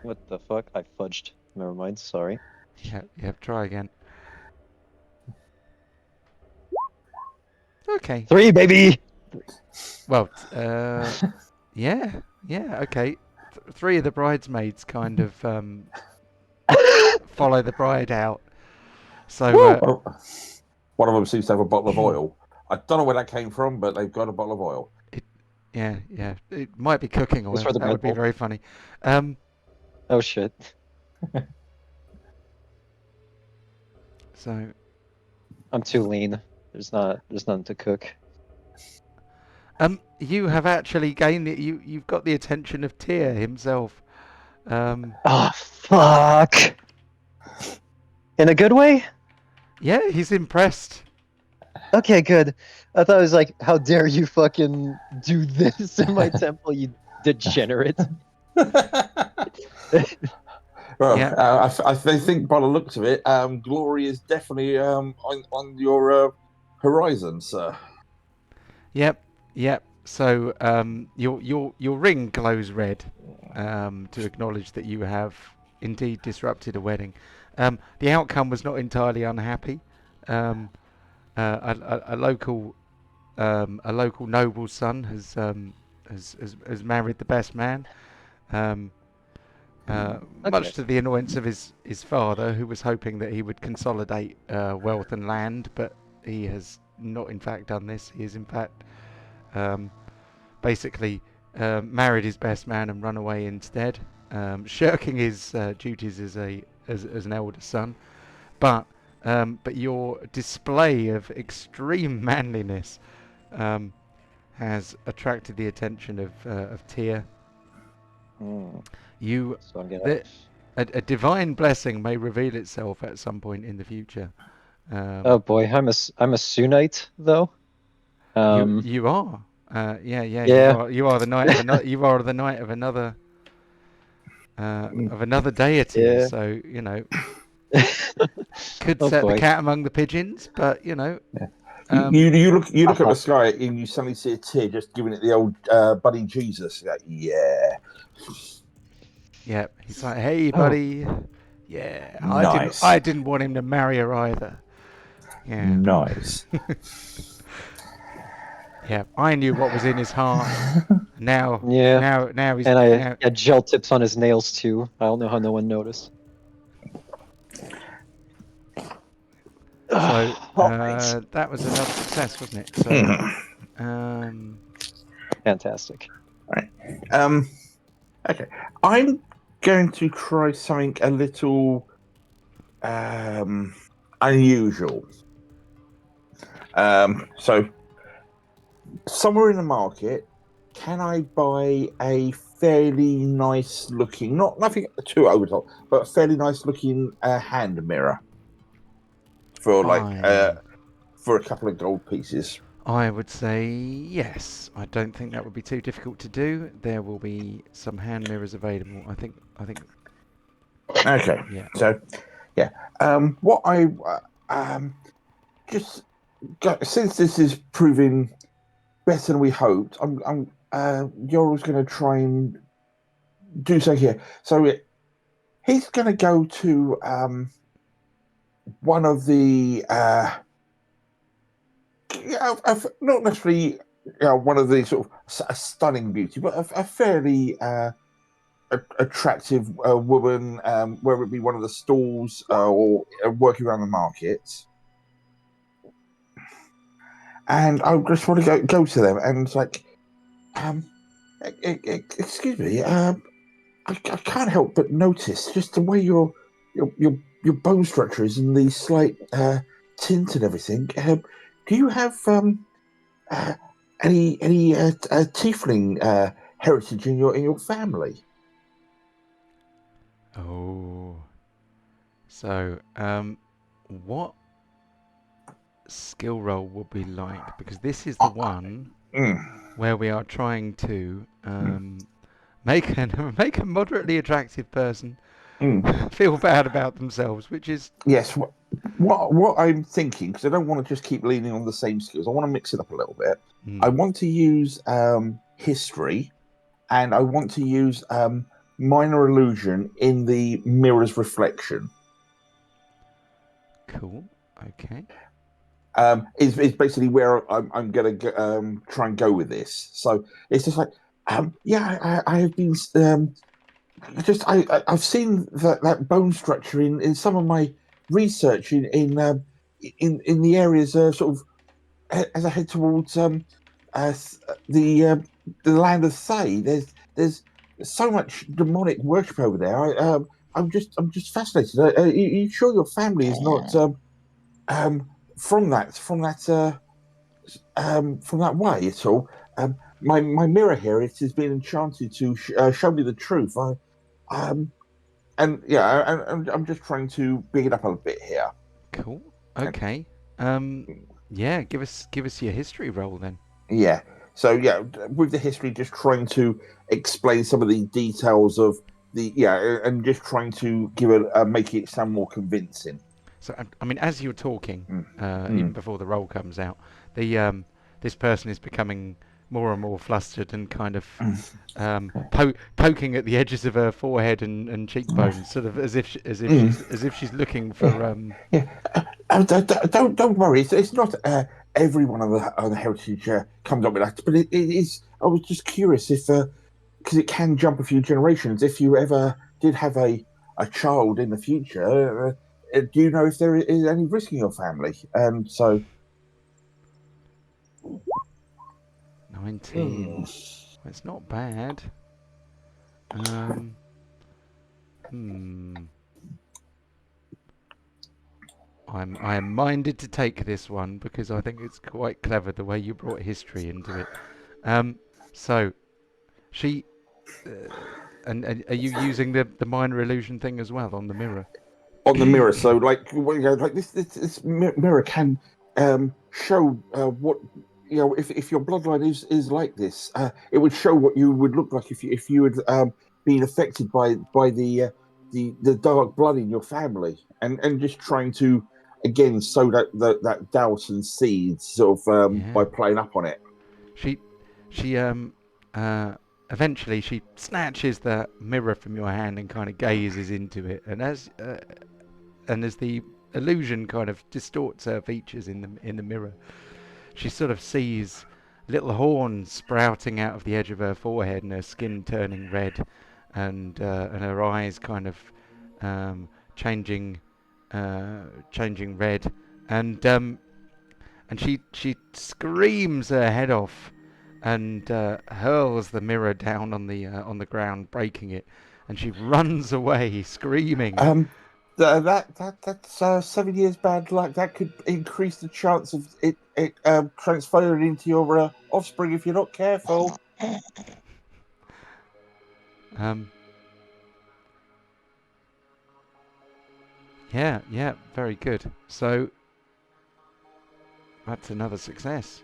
What the fuck? I fudged. Never mind, sorry. Yeah, try again. Okay. 3, baby! Well, yeah, okay. 3 of the bridesmaids kind of follow the bride out. So one of them seems to have a bottle of oil. I don't know where that came from, but they've got a bottle of oil. Yeah. It might be cooking oil. That would be very funny. Oh shit. So I'm too lean. There's nothing to cook. You have actually gained it. You've got the attention of Tyr himself. Oh fuck. In a good way? Yeah, he's impressed. Okay, good. I thought it was like, how dare you fucking do this in my temple, you degenerate. Well, Yeah. I think by the looks of it, glory is definitely on your horizon, sir. Yep. So your ring glows red to acknowledge that you have indeed disrupted a wedding. The outcome was not entirely unhappy. A local noble's son has married the best man. Much to the annoyance of his father, who was hoping that he would consolidate wealth and land, but he has not in fact done this. He has in fact basically married his best man and run away instead, shirking his duties as an elder son. But your display of extreme manliness has attracted the attention of Tyr. A divine blessing may reveal itself at some point in the future. Oh boy, I'm a Sunite though. You are. Yeah. You are the knight of another. You are the knight of another deity. Yeah. So could set the cat among the pigeons, but you look at the sky and you suddenly see a tear just giving it the old buddy Jesus. Like, yeah. Yeah, he's like, hey buddy. Yeah, nice. I didn't want him to marry her either. Yeah. Nice. Yeah, I knew what was in his heart. Now he's and I had gel tips on his nails too. I don't know how no one noticed. So that was another success, wasn't it? So, fantastic. Right. Okay. I'm going to try something a little unusual. So somewhere in the market, can I buy a fairly nice looking, nothing too over top, but a fairly nice looking hand mirror for for a couple of gold pieces? I would say yes. I don't think that would be too difficult to do. There will be some hand mirrors available. I think. Okay. Yeah. So, yeah. What I just got, since this is proving better than we hoped, I'm Yorul's going to try and do so here. So he's going to go to one of the not necessarily one of the sort of a stunning beauty, but a fairly attractive woman, whether it be one of the stalls or working around the market. And I just want to go to them, and it's like, excuse me, I can't help but notice just the way your bone structure is and the slight tint and everything. Do you have any tiefling heritage in your family? Oh. So, what skill roll will be like? Because this is the one where we are trying to make make a moderately attractive person feel bad about themselves, which is Yes. What I'm thinking, because I don't want to just keep leaning on the same skills. I want to mix it up a little bit. I want to use history, and I want to use minor illusion in the mirror's reflection. cool. Okay. Is basically where I'm going to try and go with this. So it's just like, I have been I've seen that bone structure in some of my research in the areas sort of as I head towards the land of Thay. There's so much demonic worship over there. I'm just fascinated. You sure your family is not from that way at all? My mirror here, it has been enchanted to show me the truth. And yeah, I'm just trying to big it up a bit here. Cool. Okay. Yeah. Give us your history roll then. Yeah. So yeah, with the history, just trying to explain some of the details of and just trying to give it make it sound more convincing. So I mean, as you're talking, even before the roll comes out, the this person is becoming more and more flustered and kind of poking at the edges of her forehead and cheekbones, sort of as if she's looking for. Don't worry. It's not every one of the heritage comes up with that, but it is. I was just curious if because it can jump a few generations. If you ever did have a child in the future, do you know if there is any risk in your family? So 19. It's not bad. I am minded to take this one because I think it's quite clever the way you brought history into it. So she and are you using the minor illusion thing as well on the mirror? On the mirror, so like this mirror can show what if your bloodline is like this, it would show what you would look like if you had been affected by the dark blood in your family, and just trying to again sow that doubt and seeds sort of by playing up on it. She eventually she snatches the mirror from your hand and kind of gazes into it, and as the illusion kind of distorts her features in the mirror, she sort of sees little horns sprouting out of the edge of her forehead and her skin turning red, and her eyes kind of changing red, and she screams her head off and hurls the mirror down on the ground, breaking it, and she runs away screaming. That's 7 years bad luck. That could increase the chance of it transferring into your offspring if you're not careful. Yeah, very good. So that's another success.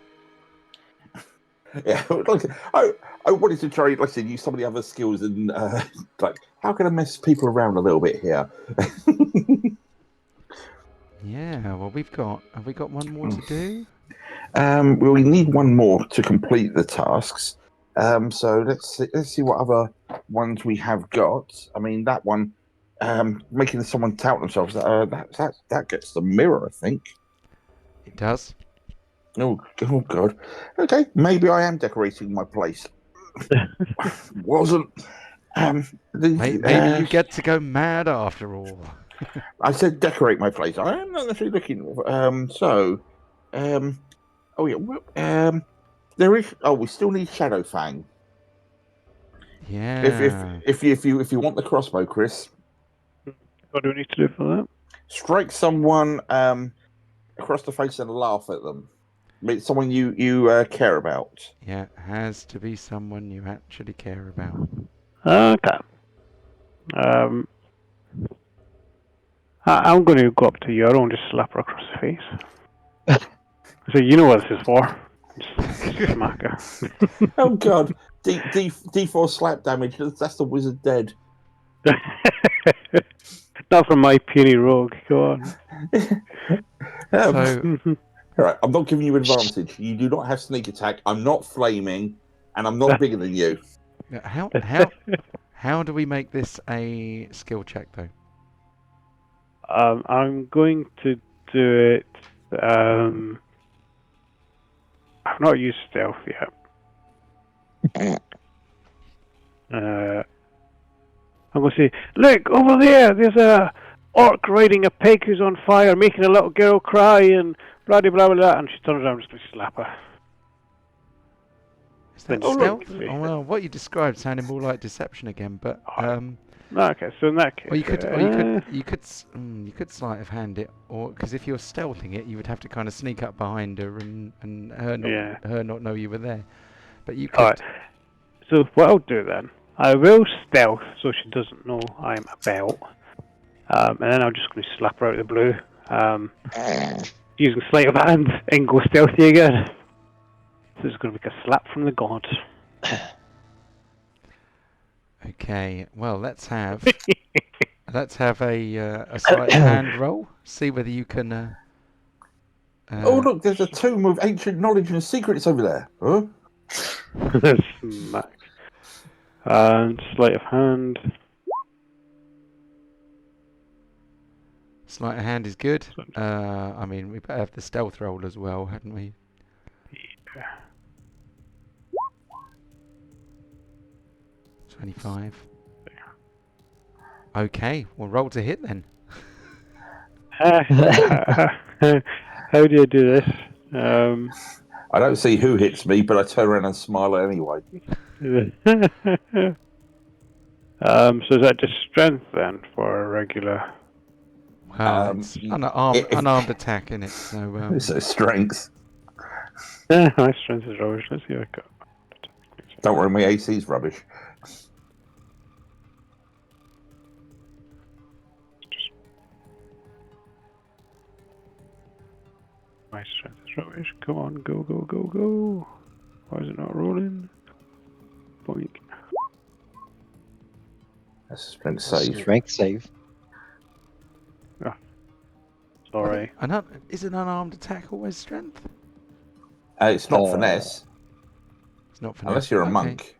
Yeah, I wanted to try, like I said, use some of the other skills and like how can I mess people around a little bit here? Yeah, well, have we got one more to do? Well, we need one more to complete the tasks. So let's see what other ones we have got. I mean, that one, making someone tout themselves, that gets the mirror, I think. It does. Oh God. Okay, maybe I am decorating my place. Wasn't. Maybe you get to go mad after all. I said decorate my place. I am not necessarily looking. Oh yeah. There is. Oh, we still need Shadowfang. Yeah. If you want the crossbow, Chris, What do we need to do for that? strike someone across the face and laugh at them. I mean, someone you care about. Yeah, has to be someone you actually care about. Okay. I'm going to go up to Euro and just slap her across the face. So you know what this is for. Just smack her. Oh God, D4 slap damage. That's the wizard dead. Not from my puny rogue. Go on. So, All right, I'm not giving you advantage. You do not have sneak attack. I'm not flaming, and I'm not bigger than you. how do we make this a skill check though? I'm going to do it. I've not used stealth yet. I'm going to say, look, over there, there's a orc riding a pig who's on fire, making a little girl cry, and blah, blah, blah, blah, and she turns around and just going to slap her. Is that Oh, stealth? look. Oh, well, what you described sounded more like deception again, but Okay, so in that case... or you could sleight of hand it, or because if you're stealthing it, you would have to kind of sneak up behind her and her not know you were there. But you could. Alright, so what I'll do then, I will stealth so she doesn't know I'm about, and then I'm just going to slap her out of the blue, using sleight of hand and go stealthy again. So it's going to be a slap from the gods. Okay, well let's have a sleight of hand roll. See whether you can. Oh look, there's a tomb of ancient knowledge and secrets over there. Huh? Smack. And sleight of hand. Sleight of hand is good. I mean, we better have the stealth roll as well, hadn't we? Yeah. 25. Okay, well roll to hit then. How do you do this? I don't see who hits me, but I turn around and smile anyway. So is that just strength then for a regular? It's unarmed attack in it, so So strength. My strength is rubbish. Let's see what I got. Don't worry, my AC's rubbish. My strength is rubbish. Come on, go, go, go, go. Why is it not rolling? Boink. That's a strength save. Strength save. Sorry. is an unarmed attack always strength? It's not finesse, It's not finesse. unless you're a Okay. monk.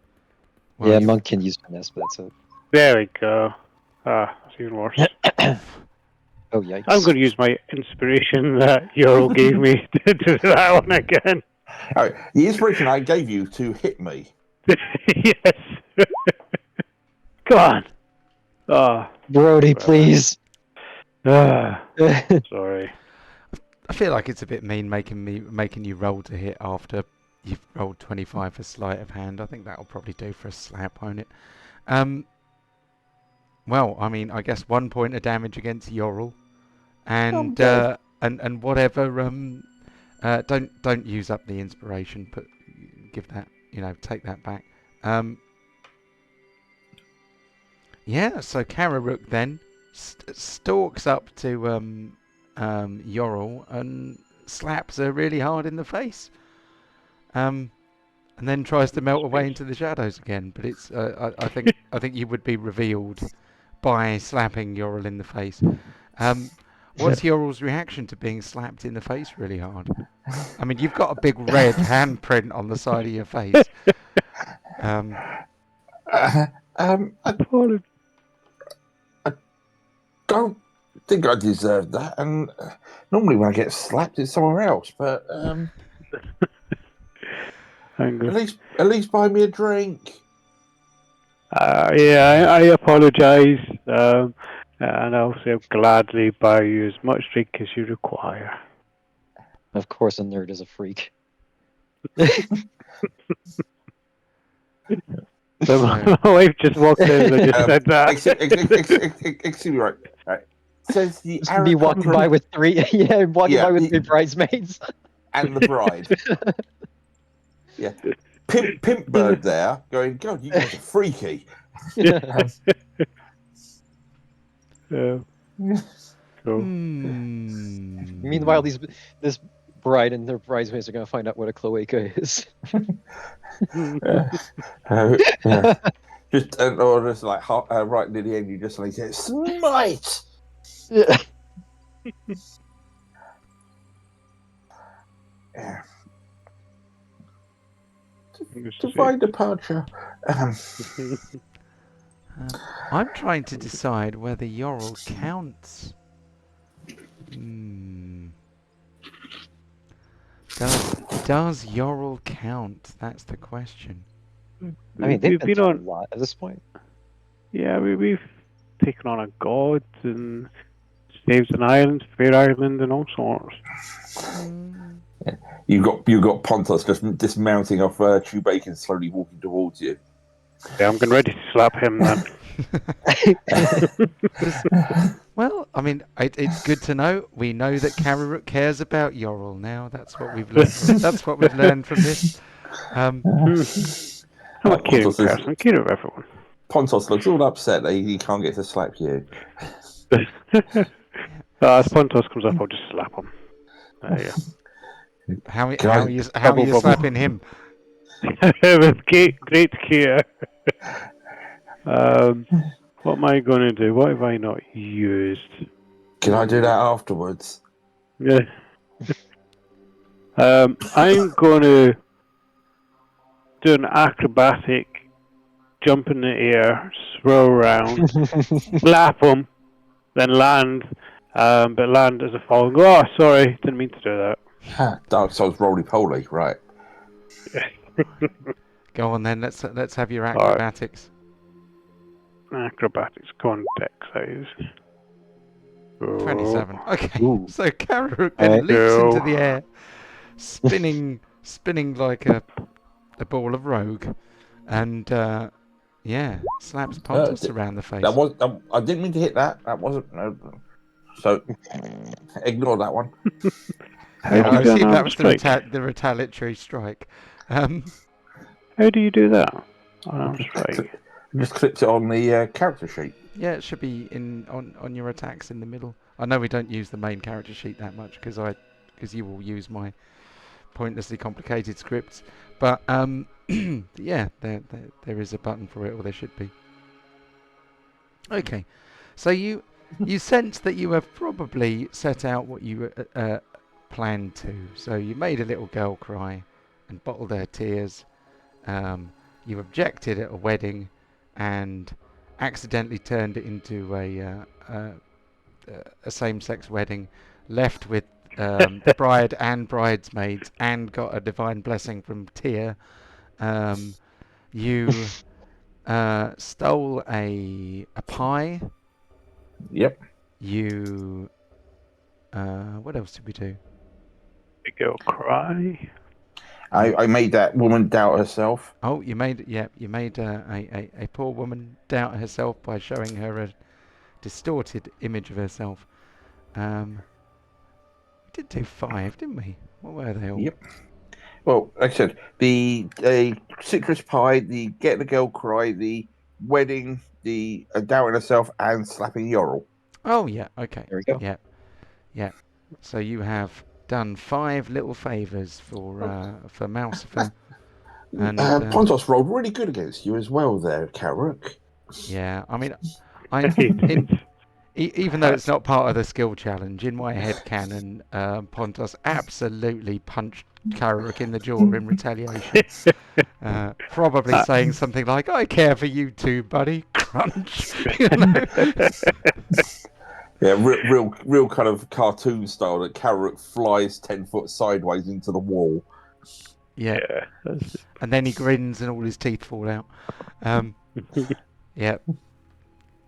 Well, Yeah, you've- monk can use finesse, but that's it. There we go. That's even worse. Oh, yikes. I'm going to use my inspiration that Euro gave me to do that one again. Oh, the inspiration I gave you to hit me. Yes. Come on. Oh, Brody, please. sorry. I feel like it's a bit mean making you roll to hit after you've rolled 25 for sleight of hand. I think that'll probably do for a slap, won't it? Well, I mean, I guess 1 point of damage against Yorl, and and whatever. Don't use up the inspiration, but give that, take that back. Yeah. So Kararook then stalks up to Yorl and slaps her really hard in the face. And then tries to melt away into the shadows again. But it's I think you would be revealed by slapping Yorl in the face. What's Yorl's reaction to being slapped in the face really hard? I mean, you've got a big red handprint on the side of your face. I don't think I deserve that. And normally when I get slapped, it's somewhere else. But Hang on. at least buy me a drink. I apologise, and I'll say gladly buy you as much drink as you require. Of course, a nerd is a freak. So my wife just walked in and I just said that. Excuse me, right. Says the Just me walking by with three, by with three bridesmaids. and the bride. Yeah, pimp bird there going. God, you guys are freaky. Cool. Meanwhile, this bride and their bridesmaids are going to find out what a cloaca is. Just like right near the end, you just like say, "Smite." Yeah. Yeah. Divine departure. I'm trying to decide whether Yorl counts. Does Yorl count? That's the question. I mean, they've been on a lot at this point. Yeah, we've taken on a god and saved an island, Fair Island, and all sorts. Yeah. You've got Pontos just dismounting off Chewbacca and slowly walking towards you. Yeah, I'm getting ready to slap him then. Well, I mean, it's good to know. We know that Kararuk cares about Yorl now. That's what we've learned. That's what we've learned from this. I'm a caring person. I care of everyone. Pontos looks all upset that he can't get to slap you. As Pontos comes up, I'll just slap him. Yeah. How are you slapping him? With great care. What am I going to do? What have I not used? Can I do that afterwards? Yeah. I'm going to do an acrobatic jump in the air, swirl around, slap him, then land, but land as a fall and go, oh, sorry, didn't mean to do that. Dark Souls roly-poly, right. Go on then, let's have your acrobatics. Acrobatics, context size. 27. Okay, Ooh. so Kararuk then leaps go. into the air, spinning like a ball of rogue, and slaps Pontos around the face. That was I didn't mean to hit that. That wasn't. So ignore that one. I assume that was the retaliatory strike. How do you do that? Strike. Just clipped it on the character sheet. Yeah, it should be on your attacks in the middle. I know we don't use the main character sheet that much because you will use my pointlessly complicated scripts. But yeah, there is a button for it, or there should be. Okay, so you sense that you have probably set out what you planned to. So you made a little girl cry and bottled her tears. You objected at a wedding and accidentally turned it into a same-sex wedding, left with the bride and bridesmaids, and got a divine blessing from Tyr. You stole a pie. Yep. You what else did we do? The girl cry. I made that woman doubt herself. Oh, you made a poor woman doubt herself by showing her a distorted image of herself. We did do 5, didn't we? What were they all? Yep. Well, like I said, the citrus pie, the get the girl cry, the wedding, the doubting herself, and slapping Yorl. Oh yeah, okay. There we go. Yeah. So you have done 5 little favours for Mousifer. And Pontos rolled really good against you as well there, Kararuk. Yeah, I mean, even though it's not part of the skill challenge, in my head canon, Pontos absolutely punched Kararuk in the jaw in retaliation. Probably saying something like, I care for you too, buddy. Crunch. You know? Yeah, real kind of cartoon style that Kararuk flies 10 foot sideways into the wall. Yeah. And then he grins and all his teeth fall out. Yep.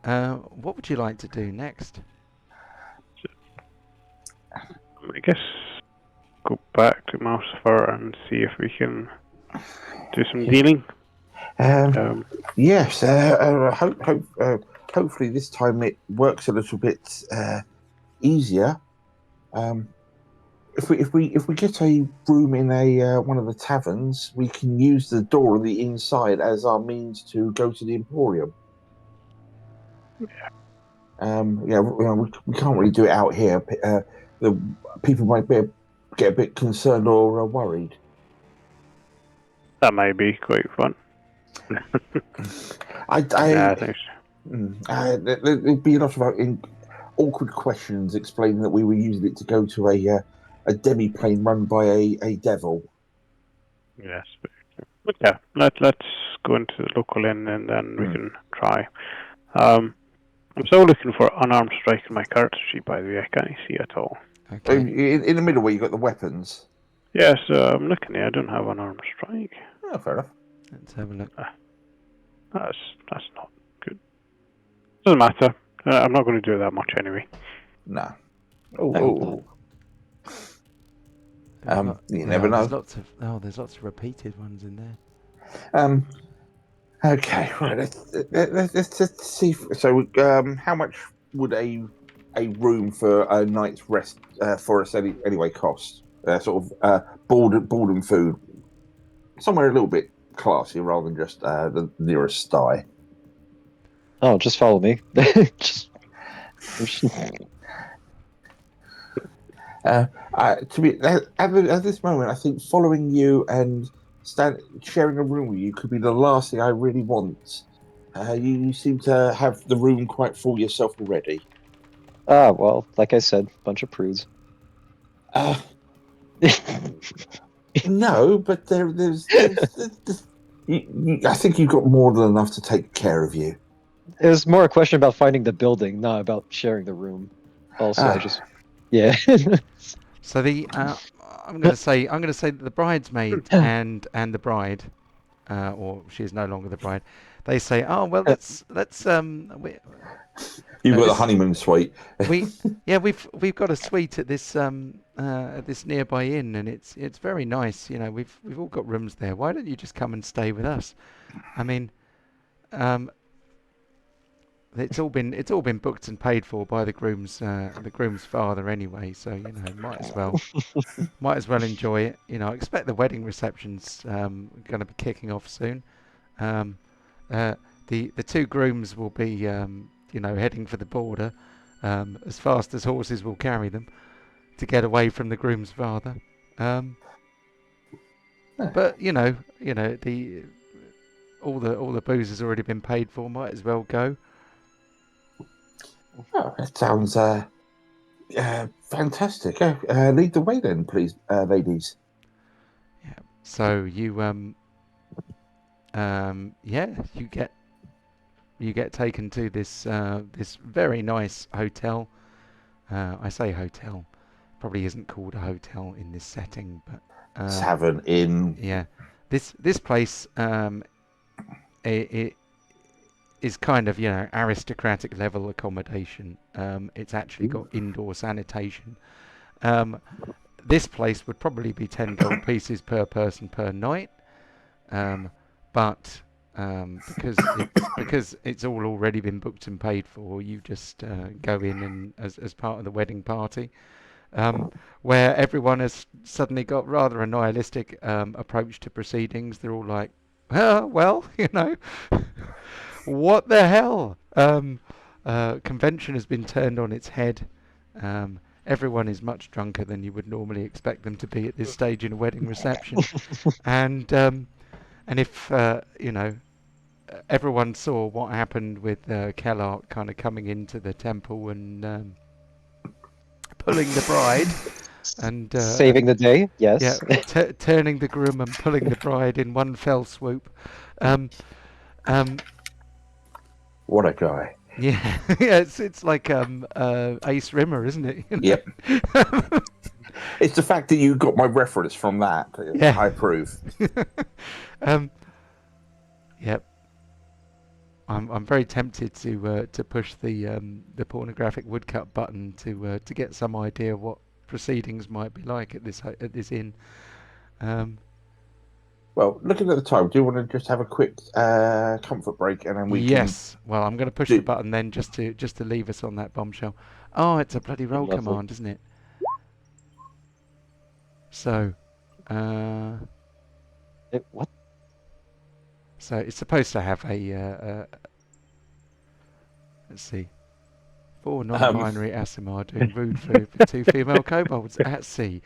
What would you like to do next? I guess go back to Mousefer and see if we can do some dealing. Yes. Hopefully this time it works a little bit easier. If we get a room in a one of the taverns, we can use the door on the inside as our means to go to the Emporium. We can't really do it out here. The people might get a bit concerned or worried. That might be quite fun. There'd be a lot of awkward questions explaining that we were using it to go to a demi-plane run by a devil. Yes, but yeah, let's go into the local inn and then we can try. I'm still looking for unarmed strike in my character sheet, by the way. I can't see at all. Okay. In the middle where you got the weapons. Yes, I'm looking here. I don't have unarmed strike. Oh, fair enough. Let's have a look. That's not good. Doesn't matter. I'm not going to do that much anyway. Nah. You never know. There's lots of repeated ones in there. Okay, right. Let's see. So, how much would a room for a night's rest for us anyway cost? Sort of board and food, somewhere a little bit classy rather than just the nearest sty. Oh, just follow me. To be at this moment, I think following you and sharing a room with you could be the last thing I really want. You seem to have the room quite full yourself already. Well, like I said, bunch of prudes. No, but there's I think you've got more than enough to take care of you. It was more a question about finding the building, not about sharing the room. Also, yeah. So I'm going to say that the bridesmaid and the bride, or she is no longer the bride. They say, "Oh well, let's You've got the honeymoon suite. we've got a suite at this nearby inn, and it's very nice. You know, we've all got rooms there. Why don't you just come and stay with us? I mean, it's all been booked and paid for by the groom's father anyway. So you know, might as well enjoy it. You know, I expect the wedding reception's going to be kicking off soon. The two grooms will be heading for the border as fast as horses will carry them to get away from the groom's father. But all the booze has already been paid for. Might as well go. Oh, that sounds fantastic. Lead the way then, please, ladies. Yeah. So you you get taken to this very nice hotel. I say hotel, probably isn't called a hotel in this setting, but tavern, inn. Yeah, this place it is kind of aristocratic level accommodation. It's actually got indoor sanitation. This place would probably be 10 gold pieces per person per night, but because it's all already been booked and paid for, you just go in and as part of the wedding party, where everyone has suddenly got rather a nihilistic approach to proceedings. They're all like, well, what the hell? Convention has been turned on its head. Everyone is much drunker than you would normally expect them to be at this stage in a wedding reception, and if everyone saw what happened with Kellark kind of coming into the temple and pulling the bride and saving the day. Yes. Yeah, turning the groom and pulling the bride in one fell swoop. What a guy. Yeah, yeah, it's like Ace Rimmer, isn't it? Yep. It's the fact that you got my reference from that. Yeah. I approve. Yep. I'm very tempted to push the pornographic woodcut button to get some idea of what proceedings might be like at this inn. Um, Well, looking at the time, do you want to just have a quick comfort break, and then we can yes. Well, I'm going to push the do. button then just to leave us on that bombshell. Oh, it's a bloody roll Lovely. command, isn't it? So, uh, What? so it's supposed to have let's see. 4 non-binary Asimar doing rude food for 2 female kobolds at sea.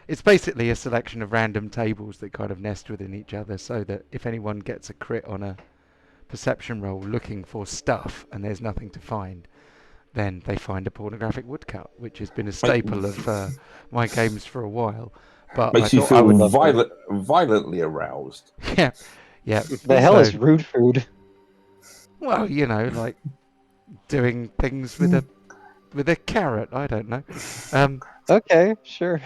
It's basically a selection of random tables that kind of nest within each other, so that if anyone gets a crit on a perception roll looking for stuff and there's nothing to find, then they find a pornographic woodcut, which has been a staple of my games for a while. But I Makes you thought I would, feel violently aroused. yeah, yeah. The hell is So, rude food? well, like doing things with a carrot. I don't know. Okay, sure.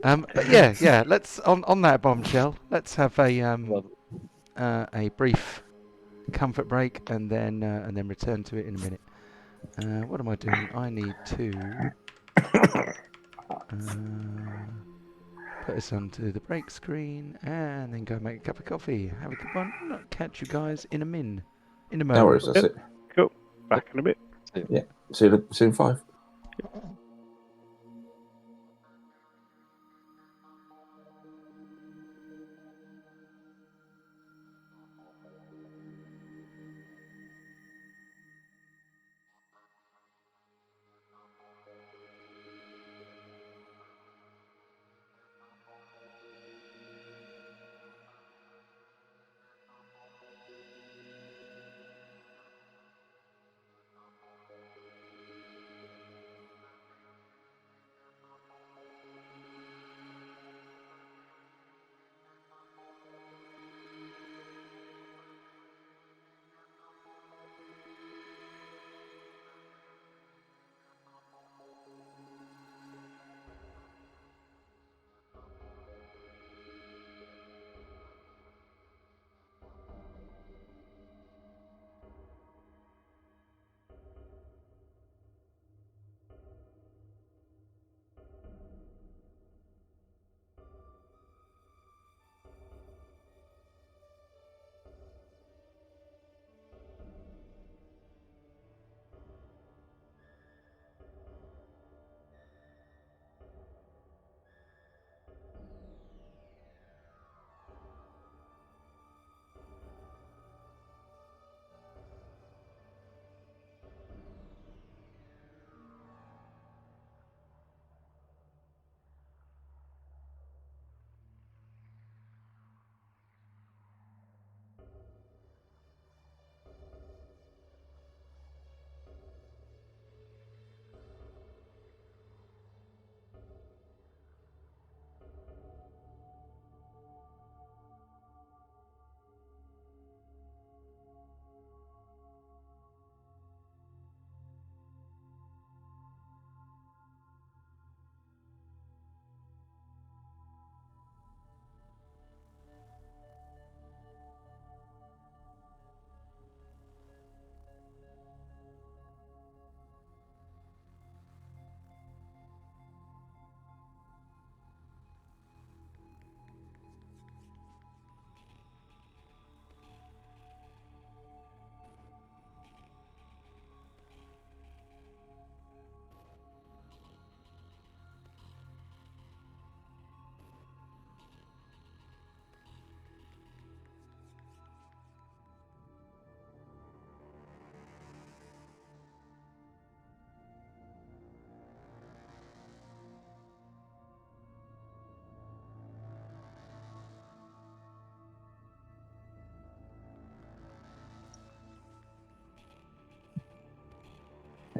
But yeah. Let's on that bombshell. Let's have Love a brief comfort break and then return to it in a minute. What am I doing? I need to put us onto the break screen and then go make a cup of coffee. Have a good one. I'll catch you guys in a moment. No worries, that's it. Cool. Back in a bit. See you in 5.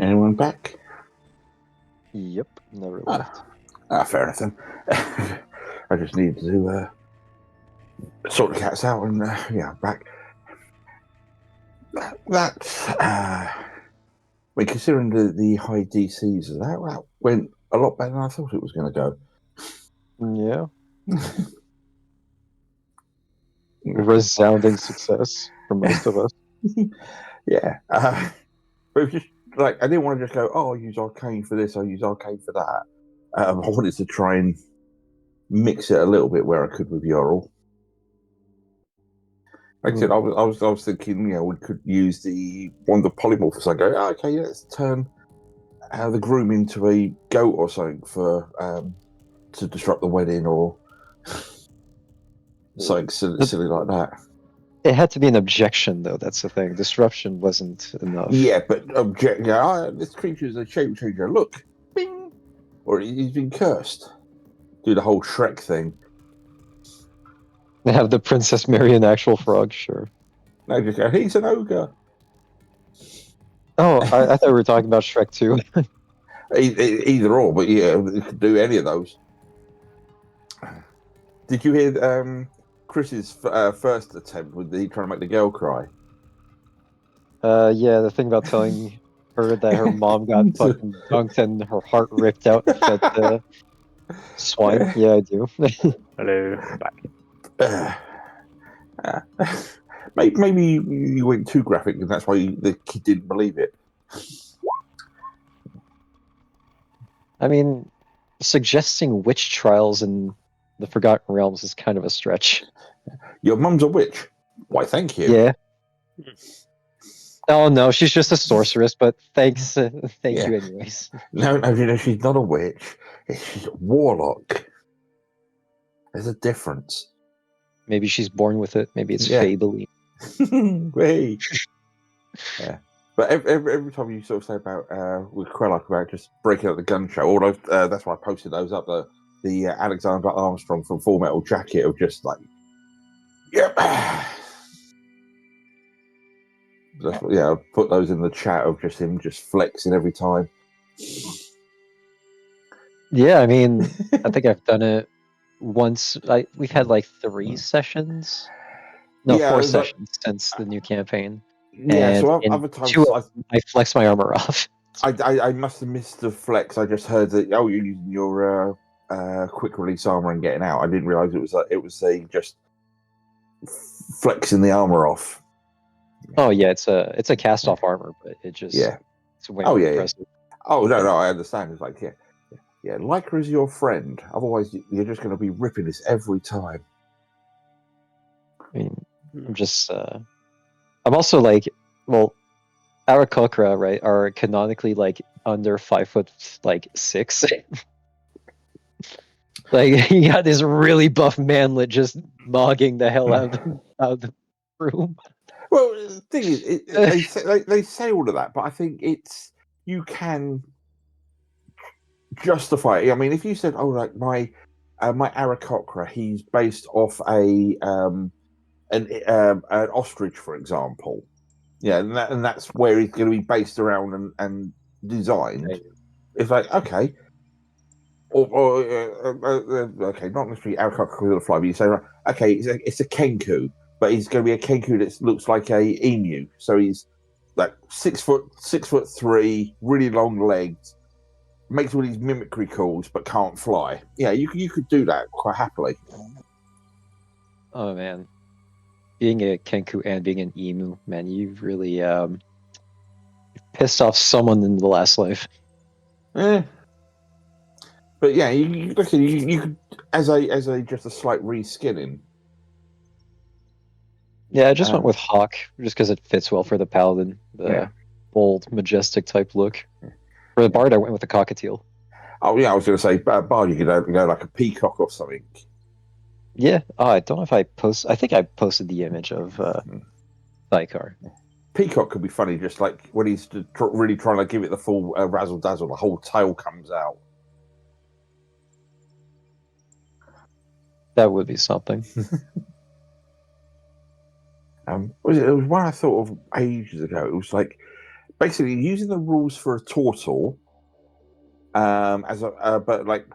Anyone back? Yep, never Ah. left. Fair enough then. I just need to sort the cats out and I'm back. Considering the high DCs, that went a lot better than I thought it was going to go. Yeah. Resounding success for most of us. Yeah. But it was just like, I didn't want to just go, oh, I'll use arcane for this, I'll use arcane for that. I wanted to try and mix it a little bit where I could with Yorl. Like I said, I was thinking, we could use one of the polymorphs. I go, okay, yeah, let's turn the groom into a goat or something to disrupt the wedding or something silly like that. It had to be an objection, though. That's the thing. Disruption wasn't enough. Yeah, but this creature is a shape changer. Look, bing, or he's been cursed. Do the whole Shrek thing. Have the princess marry an actual frog, sure. No, just go, he's an ogre. Oh, I thought we were talking about Shrek too. Either or, but yeah, you could do any of those. Did you hear Chris's first attempt with trying to make the girl cry? Yeah, the thing about telling her that her mom got fucking dunked and her heart ripped out and fed the swine. Yeah, I do. Hello, I'm back. Maybe you went too graphic, and that's why the kid didn't believe it. I mean, suggesting witch trials in the Forgotten Realms is kind of a stretch. Your mum's a witch. Why, thank you. Yeah. Oh no, she's just a sorceress, but thanks, thank you anyways. No, she's not a witch. She's a warlock. There's a difference. Maybe she's born with it. Maybe it's Fably. Hey. Yeah. But every time you sort of say about with Krellock about just breaking up the gun show, although that's why I posted those up, the Alexander Armstrong from Full Metal Jacket of just like, yep. I put those in the chat of just him just flexing every time. Yeah, I mean, I think I've done it once. We've had like 3 sessions. No, 4 sessions since the new campaign. Yeah, and so other times I flex my armor off. I must have missed the flex. I just heard that you're using your quick release armor and getting out. I didn't realize it was just flexing the armor off. Oh yeah, it's a cast off armor, but it just it's way more impressive. Yeah. Oh no, I understand. It's like Lycra is your friend. Otherwise, you're just going to be ripping this every time. I mean, I'm also like, well, Aarakocra, right, are canonically like under 5'6". Like you got this really buff manlet just mogging the hell out of the room. Well, the thing is, they say all of that, but I think you can justify it. I mean, if you said, "Oh, like my Aarakocra, he's based off an ostrich, for example," and that's where he's going to be based around and designed. Right. It's like okay, okay, not necessarily Aarakocra with a fly, but you say, right, okay, it's a Kenku. But he's going to be a Kenku that looks like a emu. So he's like 6'3", really long legs, makes all these mimicry calls, but can't fly. Yeah, you could do that quite happily. Oh man, being a Kenku and being an emu, man, you've really pissed off someone in the last life. Yeah. But yeah, you could as a just a slight reskinning. Yeah, I just went with Hawk, just because it fits well for the Paladin, the bold, majestic type look. For the Bard, I went with the Cockatiel. Oh yeah, I was going to say, Bard, you could go like a peacock or something. Yeah, I don't know if I think I posted the image of Thykar. Peacock could be funny, just like when he's really trying to give it the full razzle dazzle, the whole tail comes out. That would be something. It was one I thought of ages ago. It was like basically using the rules for a Tortle, but like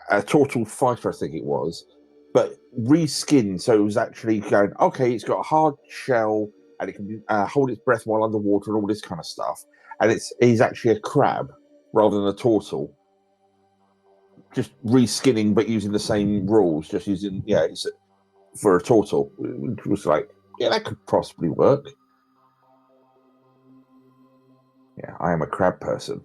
a Tortle fighter, I think it was, but reskin. So it was actually going, okay, it's got a hard shell and it can hold its breath while underwater and all this kind of stuff. And he's actually a crab rather than a Tortle. Just reskinning, but using the same rules. Just using for a turtle, which was like, yeah, that could possibly work. Yeah, I am a crab person.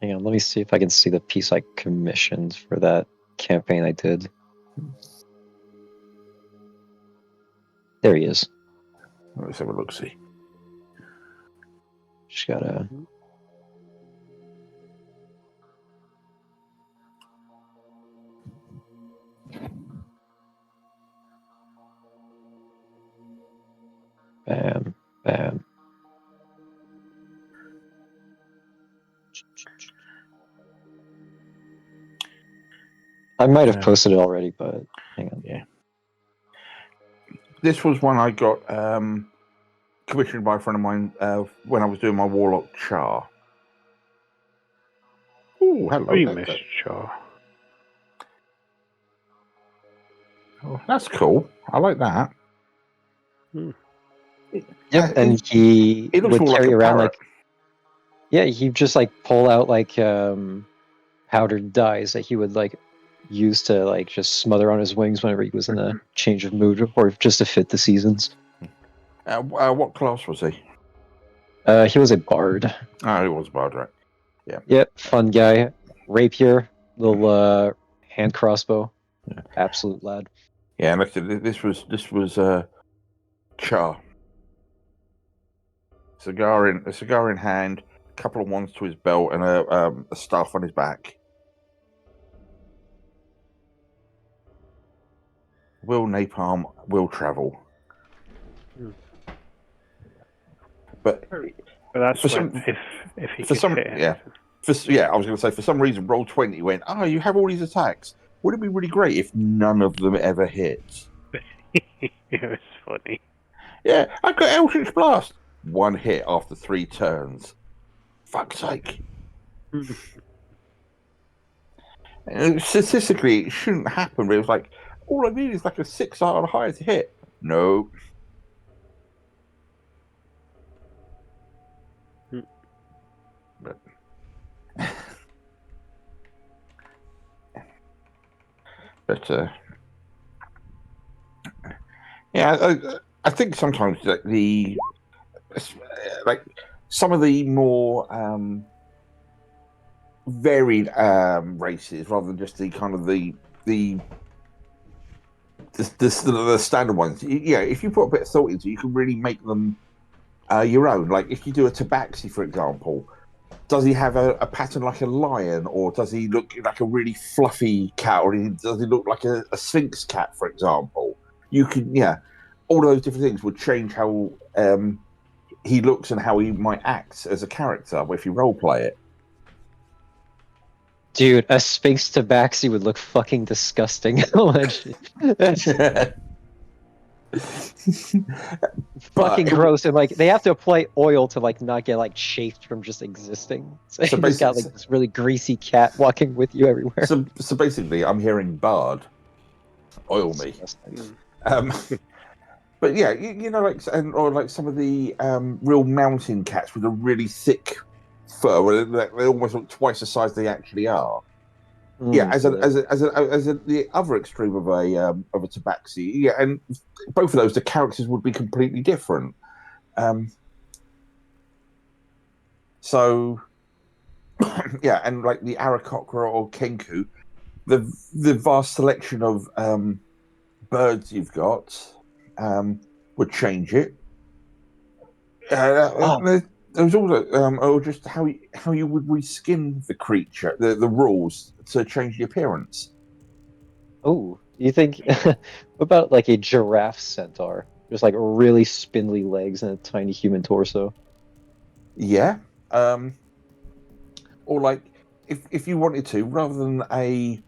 Hang on, let me see if I can see the piece I commissioned for that campaign I did. There he is. Let's have a look. See. Just gotta. Bam, bam. I might have posted it already, but hang on. Yeah. This was one I got commissioned by a friend of mine when I was doing my Warlock Char. Oh, hello. Remiss Shaw. Oh, that's cool. I like that. Yep, and he It looks would more like carry a around parrot. like, yeah, he'd just like pull out like powdered dyes that he would like use to like just smother on his wings whenever he was in a change of mood or just to fit the seasons. What class was he? He was a bard. Oh, he was bard, right? Yeah. Yep, fun guy. Rapier, little hand crossbow. Yeah. Absolute lad. Yeah, and like I said, this was Char. A cigar in hand, a couple of wands to his belt, and a staff on his back. Will napalm, will travel. But that's for when, some, if he for could some, fit yeah, I was going to say, for some reason, Roll20 went, oh, you have all these attacks. Would it be really great if none of them ever hit? It was funny. Yeah, I've got Eldritch Blast. 1 hit after 3 turns. Fuck's sake. Statistically, it shouldn't happen, but it was like, all I need is like a 6 or higher to hit. No. But, yeah, I think sometimes like some of the more varied races, rather than just the kind of the standard ones. Yeah, if you put a bit of thought into it, you can really make them your own. Like if you do a Tabaxi, for example, does he have a pattern like a lion, or does he look like a really fluffy cat, or does he look like a Sphinx cat, for example? You can, yeah, all of those different things would change how he looks and how he might act as a character if you role play it. Dude, a Sphinx Tabaxi would look fucking disgusting. Fucking gross, and like they have to apply oil to like not get like chafed from just existing. So you just got like this really greasy cat walking with you everywhere. So basically, I'm hearing Bard, oil me. But yeah, you know, like or like some of the real mountain cats with a really thick fur, where they almost look twice the size they actually are. Yeah, as the other extreme of a Tabaxi, yeah, and both of those, the characters would be completely different. So, yeah, and like the Arakocra or Kenku, the vast selection of birds you've got would change it. There was also, or just how you would reskin the creature, the rules to change the appearance. Oh, you think? What about like a giraffe centaur? Just like really spindly legs and a tiny human torso. Yeah, or like if you wanted to, rather than a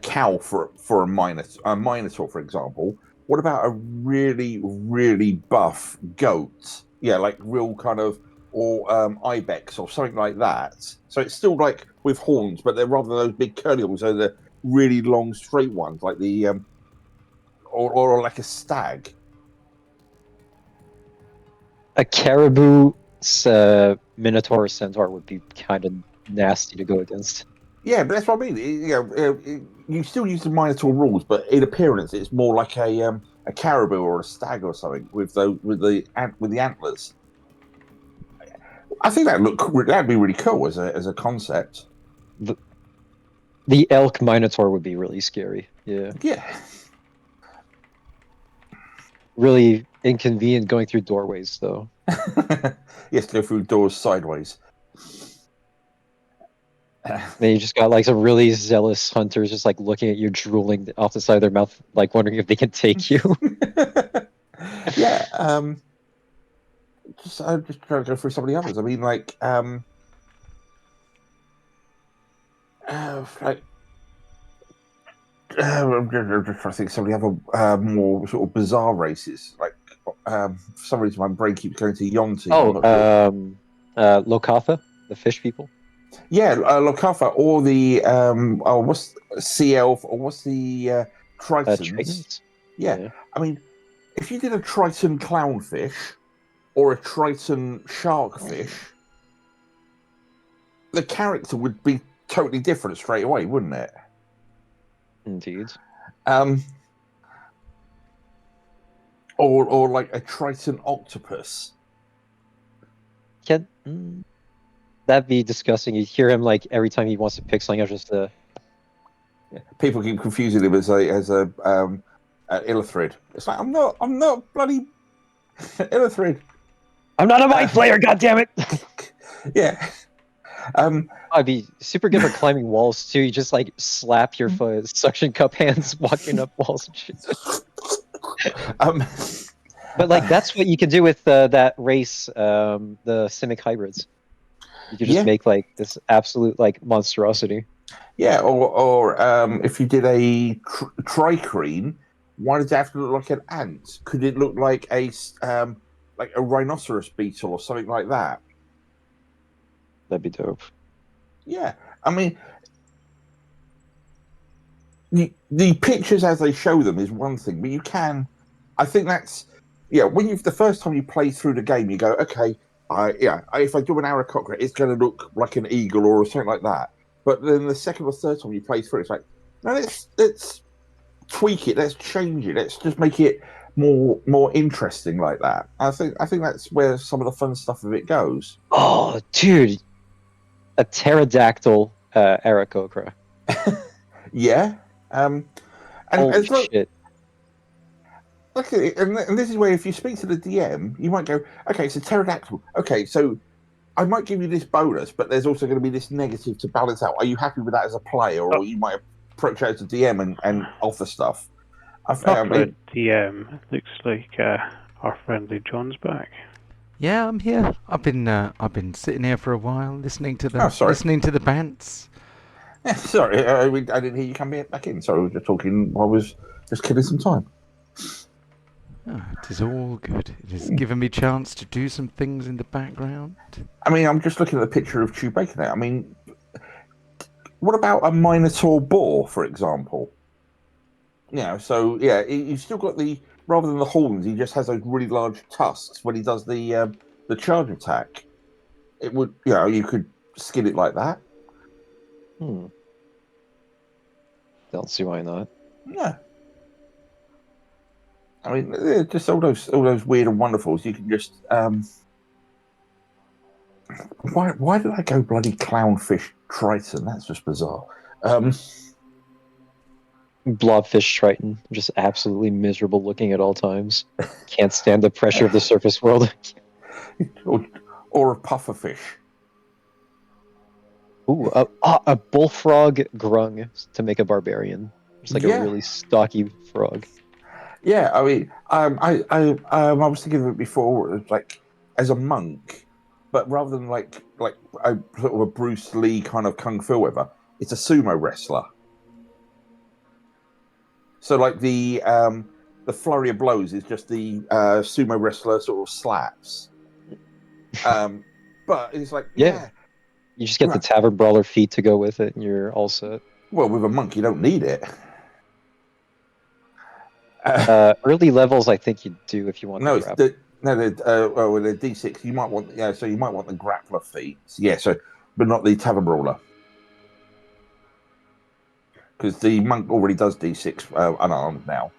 cow for a minotaur, for example. What about a really buff goat? Yeah, like real kind of, or ibex or something like that. So it's still like with horns, but they're rather those big curly ones. So they're really long, straight ones, like the or like a stag. A caribou minotaur centaur would be kind of nasty to go against. Yeah, but that's what I mean. You still use the Minotaur rules, but in appearance, it's more like a caribou or a stag or something with the antlers. I think that'd be really cool as a concept. The elk minotaur would be really scary. Yeah. Yeah. Really inconvenient going through doorways, though. Yes, go through doors sideways. Then you just got like some really zealous hunters just like looking at you, drooling off the side of their mouth, like wondering if they can take you. Yeah. I'm just trying to go through some of the others. I mean, like I'm just trying to think of some of the other more sort of bizarre races. Like, for some reason, my brain keeps going to Yonti. Lokatha, the fish people. Yeah, Lokafa or the what's Sea Elf or what's the Tritons? Tritons. Yeah. I mean, if you did a Triton clownfish or a Triton sharkfish, the character would be totally different straight away, wouldn't it? Indeed. Or like a Triton octopus. That'd be disgusting. You hear him like every time he wants to pick something up, just Yeah. People keep confusing him as a Illithrid. It's like I'm not bloody Illithrid. I'm not a mind flayer, goddammit! Yeah. I'd be super good for climbing walls too. You just like slap your foot, suction cup hands, walking up walls and shit. But like that's what you can do with that race, the Simic hybrids. You could just make like this absolute like monstrosity. Yeah, or if you did a tricrene, why does it have to look like an ant? Could it look like a rhinoceros beetle or something like that? That'd be dope. Yeah, I mean, the pictures as they show them is one thing, but you can. I think that's when the first time you play through the game, you go, okay, if I do an Aarakocra, it's going to look like an eagle or something like that. But then the second or third time you play through, it's like, no, let's tweak it, let's change it, let's just make it more interesting like that. I think that's where some of the fun stuff of it goes. Oh, dude, a pterodactyl Aarakocra. Yeah. Holy shit. Look at it, and this is where if you speak to the DM, you might go, okay, it's a pterodactyl. Okay, so I might give you this bonus, but there's also going to be this negative to balance out. Are you happy with that as a player, or you might approach out as a DM and offer stuff? DM, looks like our friendly John's back. Yeah, I'm here. I've been sitting here for a while, listening to the bants. Yeah, sorry, I didn't hear you come back in. Sorry, we were just talking. I was just killing some time. Oh, it is all good. It has given me chance to do some things in the background. I mean, I'm just looking at the picture of Chewbacca now. I mean, what about a Minotaur boar, for example? So you've still got rather than the horns, he just has those really large tusks when he does the charge attack. It would, you could skin it like that. Don't see why not. Yeah. I mean, just all those weird and wonderfuls. You can just why did I go bloody clownfish Triton? That's just bizarre. Blobfish Triton, just absolutely miserable looking at all times. Can't stand the pressure of the surface world. or a pufferfish. Ooh, a bullfrog grung to make a barbarian. It's like a really stocky frog. Yeah, I mean, I was thinking of it before, like as a monk, but rather than like a sort of a Bruce Lee kind of kung fu whatever, it's a sumo wrestler. So like the flurry of blows is just the sumo wrestler sort of slaps. But it's like you just get the tavern brawler feat to go with it, and you're all set. Well, with a monk, you don't need it. Early levels, I think you do if you want. They're D6. You might want so you might want the grappler feat. Yeah, but not the tavern brawler. because the monk already does D6 unarmed now.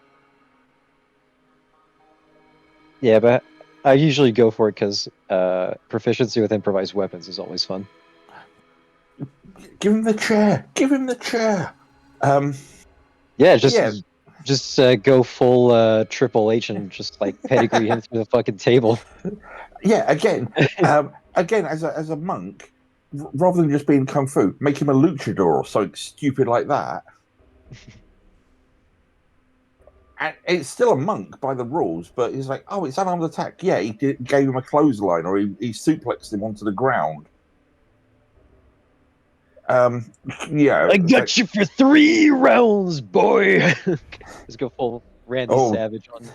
Yeah, but I usually go for it because proficiency with improvised weapons is always fun. Give him the chair. Give him the chair. Yeah, Yeah. just go full Triple H and just like pedigree him through the fucking table. Yeah. Again, as a monk, rather than just being kung fu, make him a luchador or something stupid like that. And it's still a monk by the rules, but he's like, oh, it's unarmed attack. Yeah, gave him a clothesline, or he suplexed him onto the ground. Yeah. I got you for 3 rounds, boy. Just go full Randy Savage on.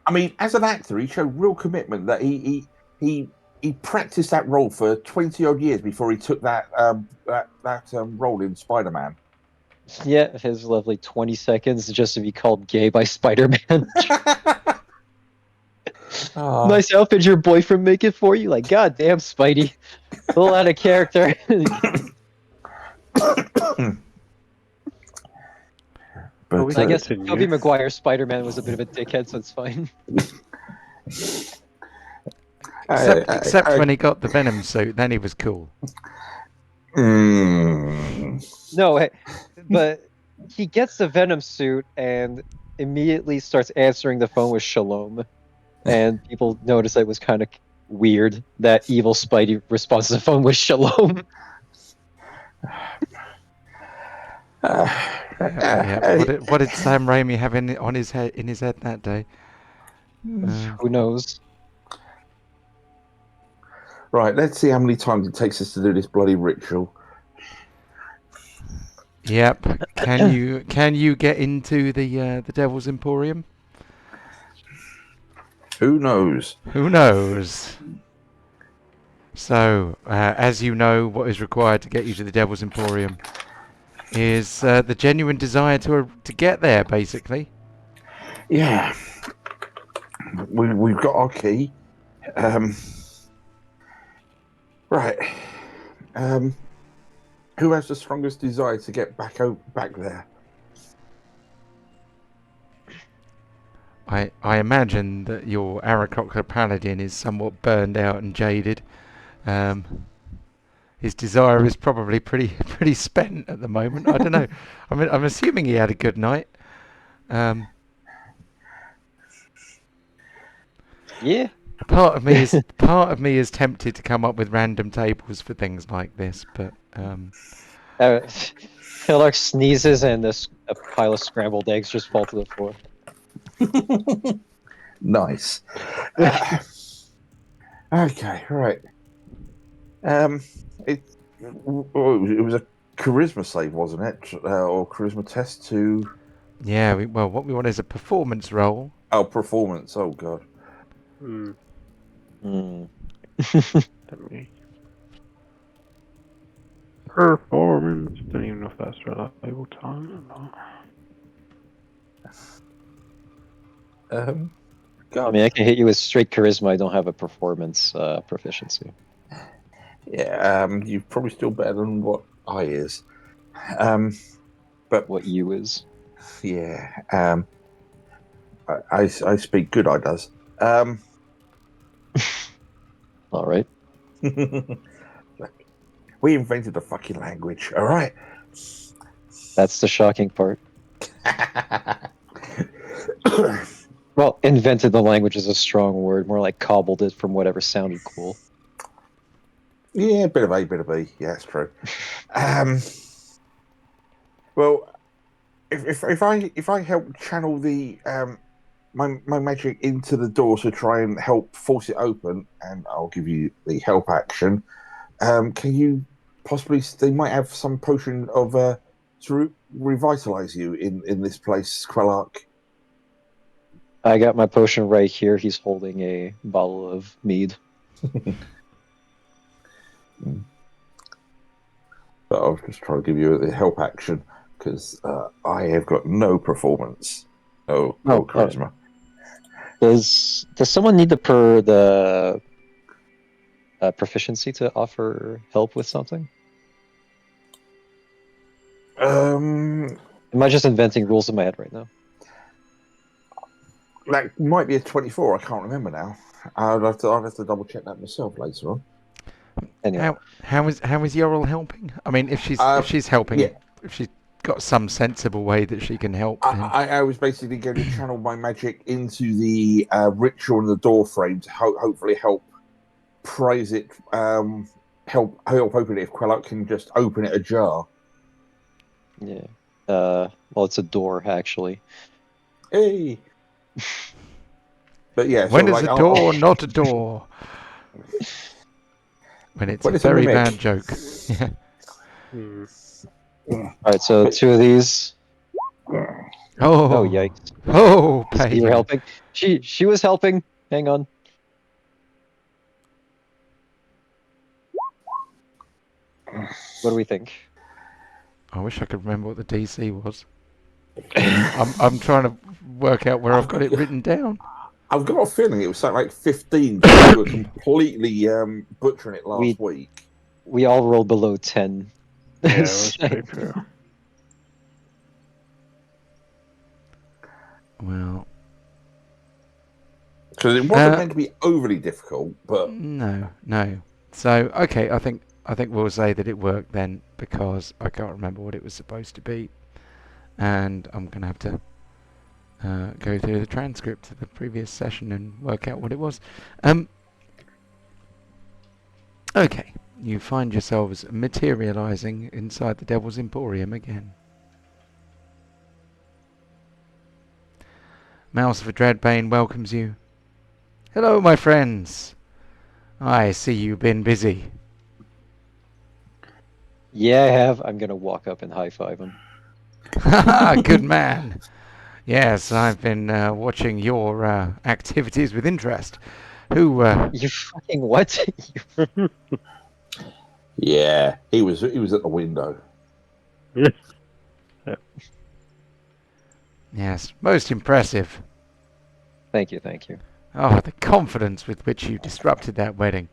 I mean, as an actor, he showed real commitment that he practiced that role for 20 odd years before he took that role in Spider-Man. Yeah, his lovely 20 seconds just to be called gay by Spider-Man. Nice outfit your boyfriend make it for you. Like, goddamn, Spidey, a little out of character. But I guess Tobey Maguire Spider-Man was a bit of a dickhead, so it's fine. Except when he got the Venom suit, then he was cool. No, but he gets the Venom suit and immediately starts answering the phone with Shalom. And people notice it was kind of weird that evil Spidey responds to the phone with Shalom. What did Sam Raimi have in his head that day? Who knows? Right, let's see how many times it takes us to do this bloody ritual. Yep. Can you get into the Devil's Emporium? Who knows? Who knows? So, as you know, what is required to get you to the Devil's Emporium is the genuine desire to get there, basically. Yeah. We've got our key. Right. Who has the strongest desire to get back there? I imagine that your Aarakocra Paladin is somewhat burned out and jaded. His desire is probably pretty spent at the moment. I don't know. I'm assuming he had a good night. Yeah. Part of me is tempted to come up with random tables for things like this, but Hillark sneezes and a pile of scrambled eggs just fall to the floor. Nice. Okay, right. It was a charisma save, wasn't it? Or charisma test to... Yeah, what we want is a performance roll. Oh, performance. Oh, God. Performance. Don't even know if that's reliable time or not. I mean, I can hit you with straight charisma. I don't have a performance proficiency. Yeah, you're probably still better than what I is. But what you is? Yeah. I speak good. I does. All right. We invented the fucking language. All right. That's the shocking part. Well, invented the language is a strong word. More like cobbled it from whatever sounded cool. Yeah, bit of A, bit of B. Yeah, that's true. Well, if I help channel the my magic into the door to try and help force it open, and I'll give you the help action. Can you possibly? They might have some potion of to revitalize you in this place, Quellark. I got my potion right here. He's holding a bottle of mead. But I was just trying to give you the help action because I have got no performance, no charisma. Does someone need the proficiency to offer help with something? Um, Am I just inventing rules in my head right now? that might be a 24. I can't remember now. I'll have to double check that myself later on. Anyway, How is Yorl helping? I mean, if she's helping, yeah. if she's got some sensible way that she can help, then I was basically going to channel my magic into the ritual in the door frame to hopefully help praise it, help open it if Quelloc can just open it ajar. yeah. Well, it's a door actually. Hey. But yeah, when so is like, a door not a door? When it's When a it's a very mimic. bad joke. Yeah. Hmm. All right, so 2 of these. Oh, Oh yikes! Oh, You pain. were helping. She was helping. Hang on. What do we think? I wish I could remember what the DC was. I'm trying to work out where I've got it written down. I've got a feeling it was something like 15 because we were completely butchering it last week. We all rolled below 10. Yeah, that's pretty true. Well, Because it wasn't meant to be overly difficult, but no. So okay, I think we'll say that it worked then because I can't remember what it was supposed to be, and I'm gonna have to go through the transcript of the previous session and work out what it was. Okay, you find yourselves materializing inside the Devil's Emporium again. Mouse of Dreadbane welcomes you. Hello, my friends. I see you've been busy. Yeah, I have. I'm gonna walk up and high five him. Good man. Yes, I've been watching your activities with interest. Who? You fucking what? yeah, he was at the window. Yes, most impressive. Thank you. Oh, the confidence with which you disrupted that wedding,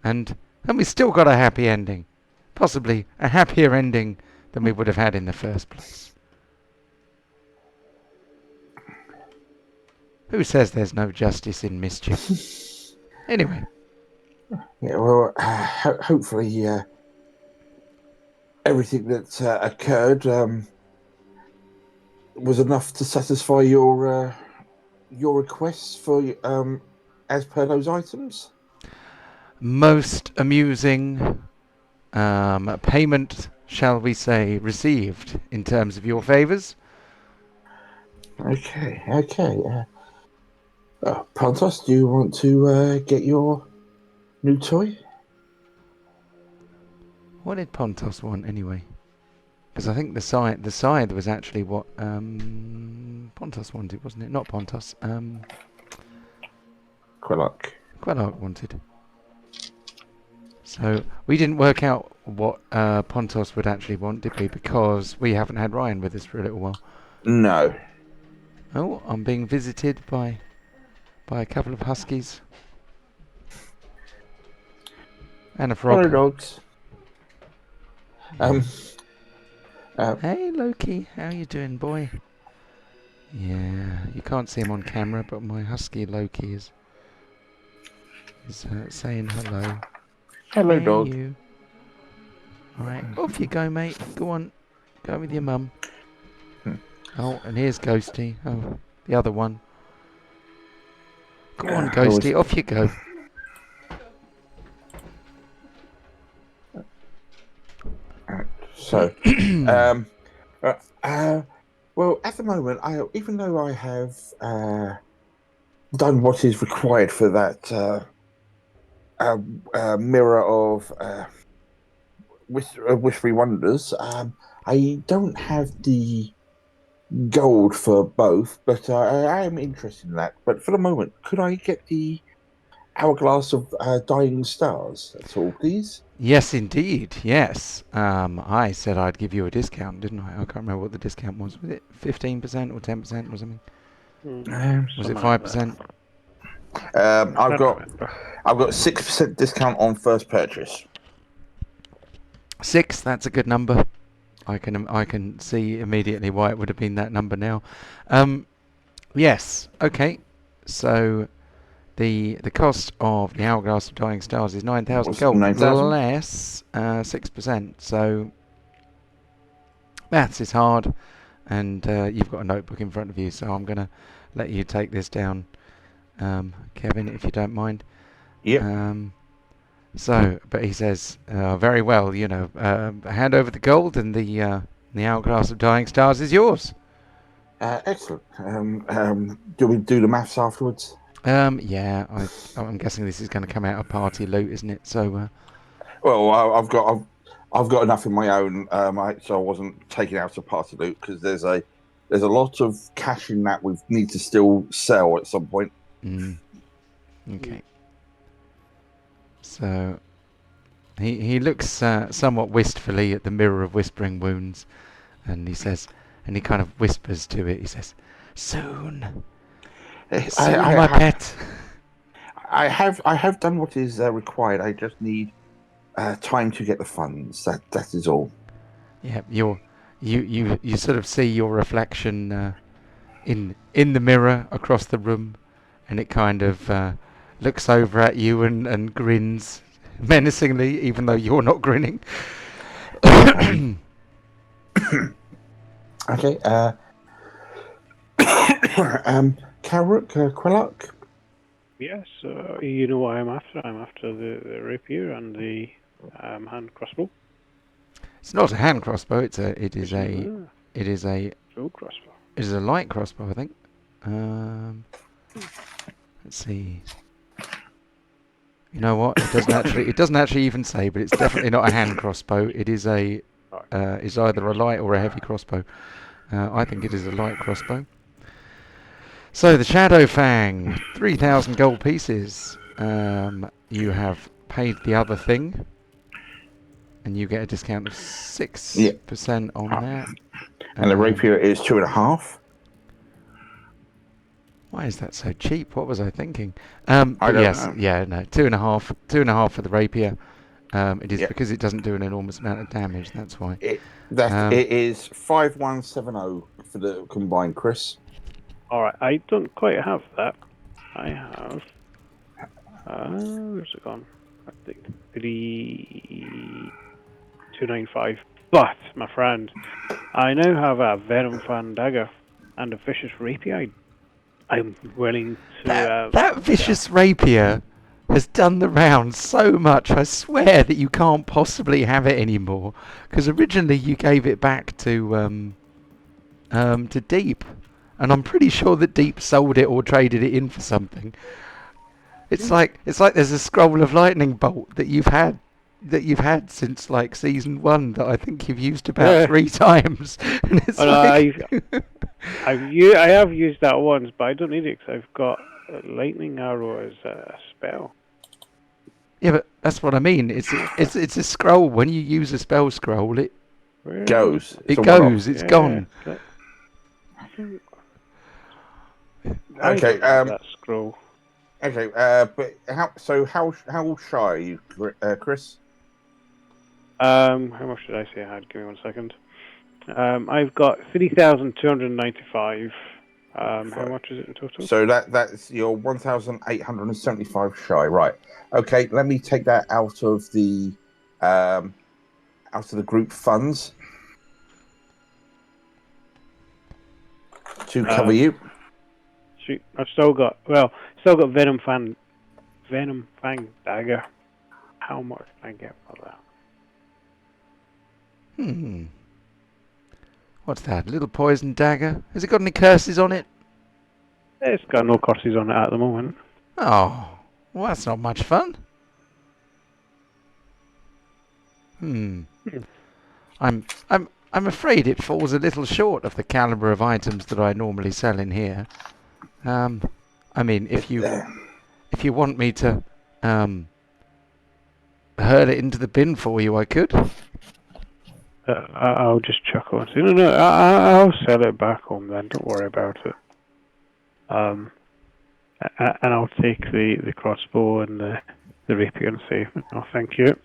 and we still got a happy ending, possibly a happier ending than we would have had in the first place. Who says there's no justice in mischief? Anyway. Yeah, well, hopefully everything that occurred was enough to satisfy your requests for as per those items. Most amusing payment, shall we say, received in terms of your favours. Okay. Pontos, do you want to get your new toy? What did Pontos want anyway? Because I think the scythe was actually what Pontos wanted, wasn't it? Not Pontos. Quelloc wanted. So we didn't work out what Pontos would actually want, did we? Because we haven't had Ryan with us for a little while. No. Oh, I'm being visited by a couple of huskies and a frog. Hello, dogs. Hey Loki, how you doing, boy? Yeah, you can't see him on camera, but my husky Loki is saying hello. Hello, Hey, dog. you. Alright, off you go, mate. Go on. Go with your mum. Oh, and here's Ghosty. Oh, the other one. Go on, Ghosty. Off you go. So, well, at the moment, even though I have done what is required for that mirror of Whispery Wonders, I don't have the gold for both, but I am interested in that. But for the moment, could I get the Hourglass of Dying Stars? That's all, please. Yes, indeed. Yes. I said I'd give you a discount, didn't I? I can't remember what the discount was. Was it 15% or 10% or something? Was it 5%? I've got 6% discount on first purchase. 6. That's a good number. I can see immediately why it would have been that number now. Yes. Okay. So the cost of the Hourglass of Dying Stars is 9,000 What's gold 9,000? less 6%. So maths is hard, and you've got a notebook in front of you. So I'm gonna let you take this down, Kevin, if you don't mind. Yep. But he says, very well, hand over the gold and the Hourglass of Dying Stars is yours. Excellent. Do we do the maths afterwards? Yeah, I'm guessing this is going to come out of party loot, isn't it? So, Well, I've got enough in my own, so I wasn't taking out a party loot because there's a lot of cash in that we need to still sell at some point. Okay. So he looks somewhat wistfully at the mirror of whispering wounds, and he says, and he kind of whispers to it. He says, "Soon, my pet." I have done what is required. I just need time to get the funds. That is all. Yeah, you sort of see your reflection in the mirror across the room, and it kind of looks over at you and grins menacingly, even though you're not grinning. Okay. Karuk, Quillock. Yes, you know what I'm after. I'm after the rapier and the hand crossbow. It's not a hand crossbow. It is a Full crossbow. It is a light crossbow, I think. Let's see. You know what? It doesn't actually even say, but it's definitely not a hand crossbow. It is is either a light or a heavy crossbow. I think it is a light crossbow. So the Shadow Fang, 3,000 gold pieces. You have paid the other thing, and you get a discount of 6% on that. And the rapier is 2.5. Why is that so cheap? What was I thinking? I don't know. 2.5 for the rapier. It is because it doesn't do an enormous amount of damage. That's why. It is 5170 for the combined, Chris. All right, I don't quite have that. I have. Where's it gone? I think 3295. But my friend, I now have a Venom Fan dagger and a vicious rapier. I'm willing to. That vicious rapier has done the rounds so much. I swear that you can't possibly have it anymore. Because originally you gave it back to Deep, and I'm pretty sure that Deep sold it or traded it in for something. It's like there's a scroll of lightning bolt that you've had since like season 1 that I think you've used about 3 times. And it's I have used that once, but I don't need it because I've got a lightning arrow as a spell. Yeah, but that's what I mean. It's a scroll. When you use a spell scroll, it goes. It goes. It's gone. Okay. That scroll. Okay. But how shy are you, Chris? How much did I say I had? Give me 1 second. I've got 3,295. How much is it in total? So that's your 1,875 shy, right? Okay, let me take that out of the group funds to cover you. Shoot, I've still got Venom Fang dagger. How much can I get for that? What's that? A little poison dagger? Has it got any curses on it? It's got no curses on it at the moment. Oh, well, that's not much fun. I'm afraid it falls a little short of the caliber of items that I normally sell in here. I mean, if you want me to hurl it into the bin for you, I could. I'll just chuckle and say, no, I'll sell it back home then. Don't worry about it. And I'll take the crossbow and the rapier and say, no, thank you.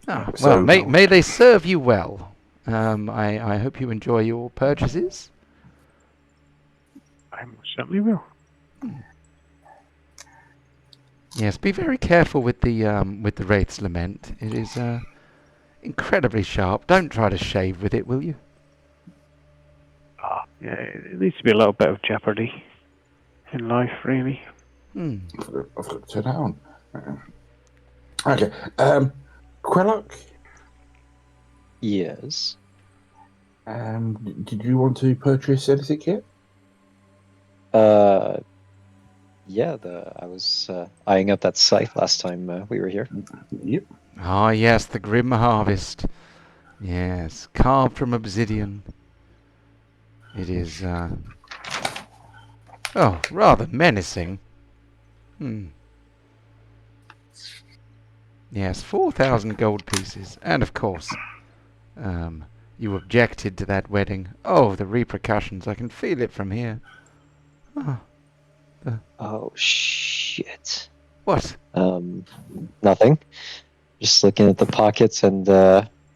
Oh, well, may they serve you well. I hope you enjoy your purchases. I most certainly will. Yes, be very careful with the Wraith's Lament. It is incredibly sharp. Don't try to shave with it, will you? Yeah, it needs to be a little bit of jeopardy in life, really. I've got to turn that on. Okay. Quelloc, Yes. did you want to purchase anything yet? Yeah, I was eyeing up that scythe last time we were here. Yep. Ah, yes, the Grim Harvest. Yes, carved from obsidian. It is, rather menacing. Yes, 4,000 gold pieces. And of course, you objected to that wedding. Oh, the repercussions. I can feel it from here. Oh shit. What? Nothing. Just looking at the pockets and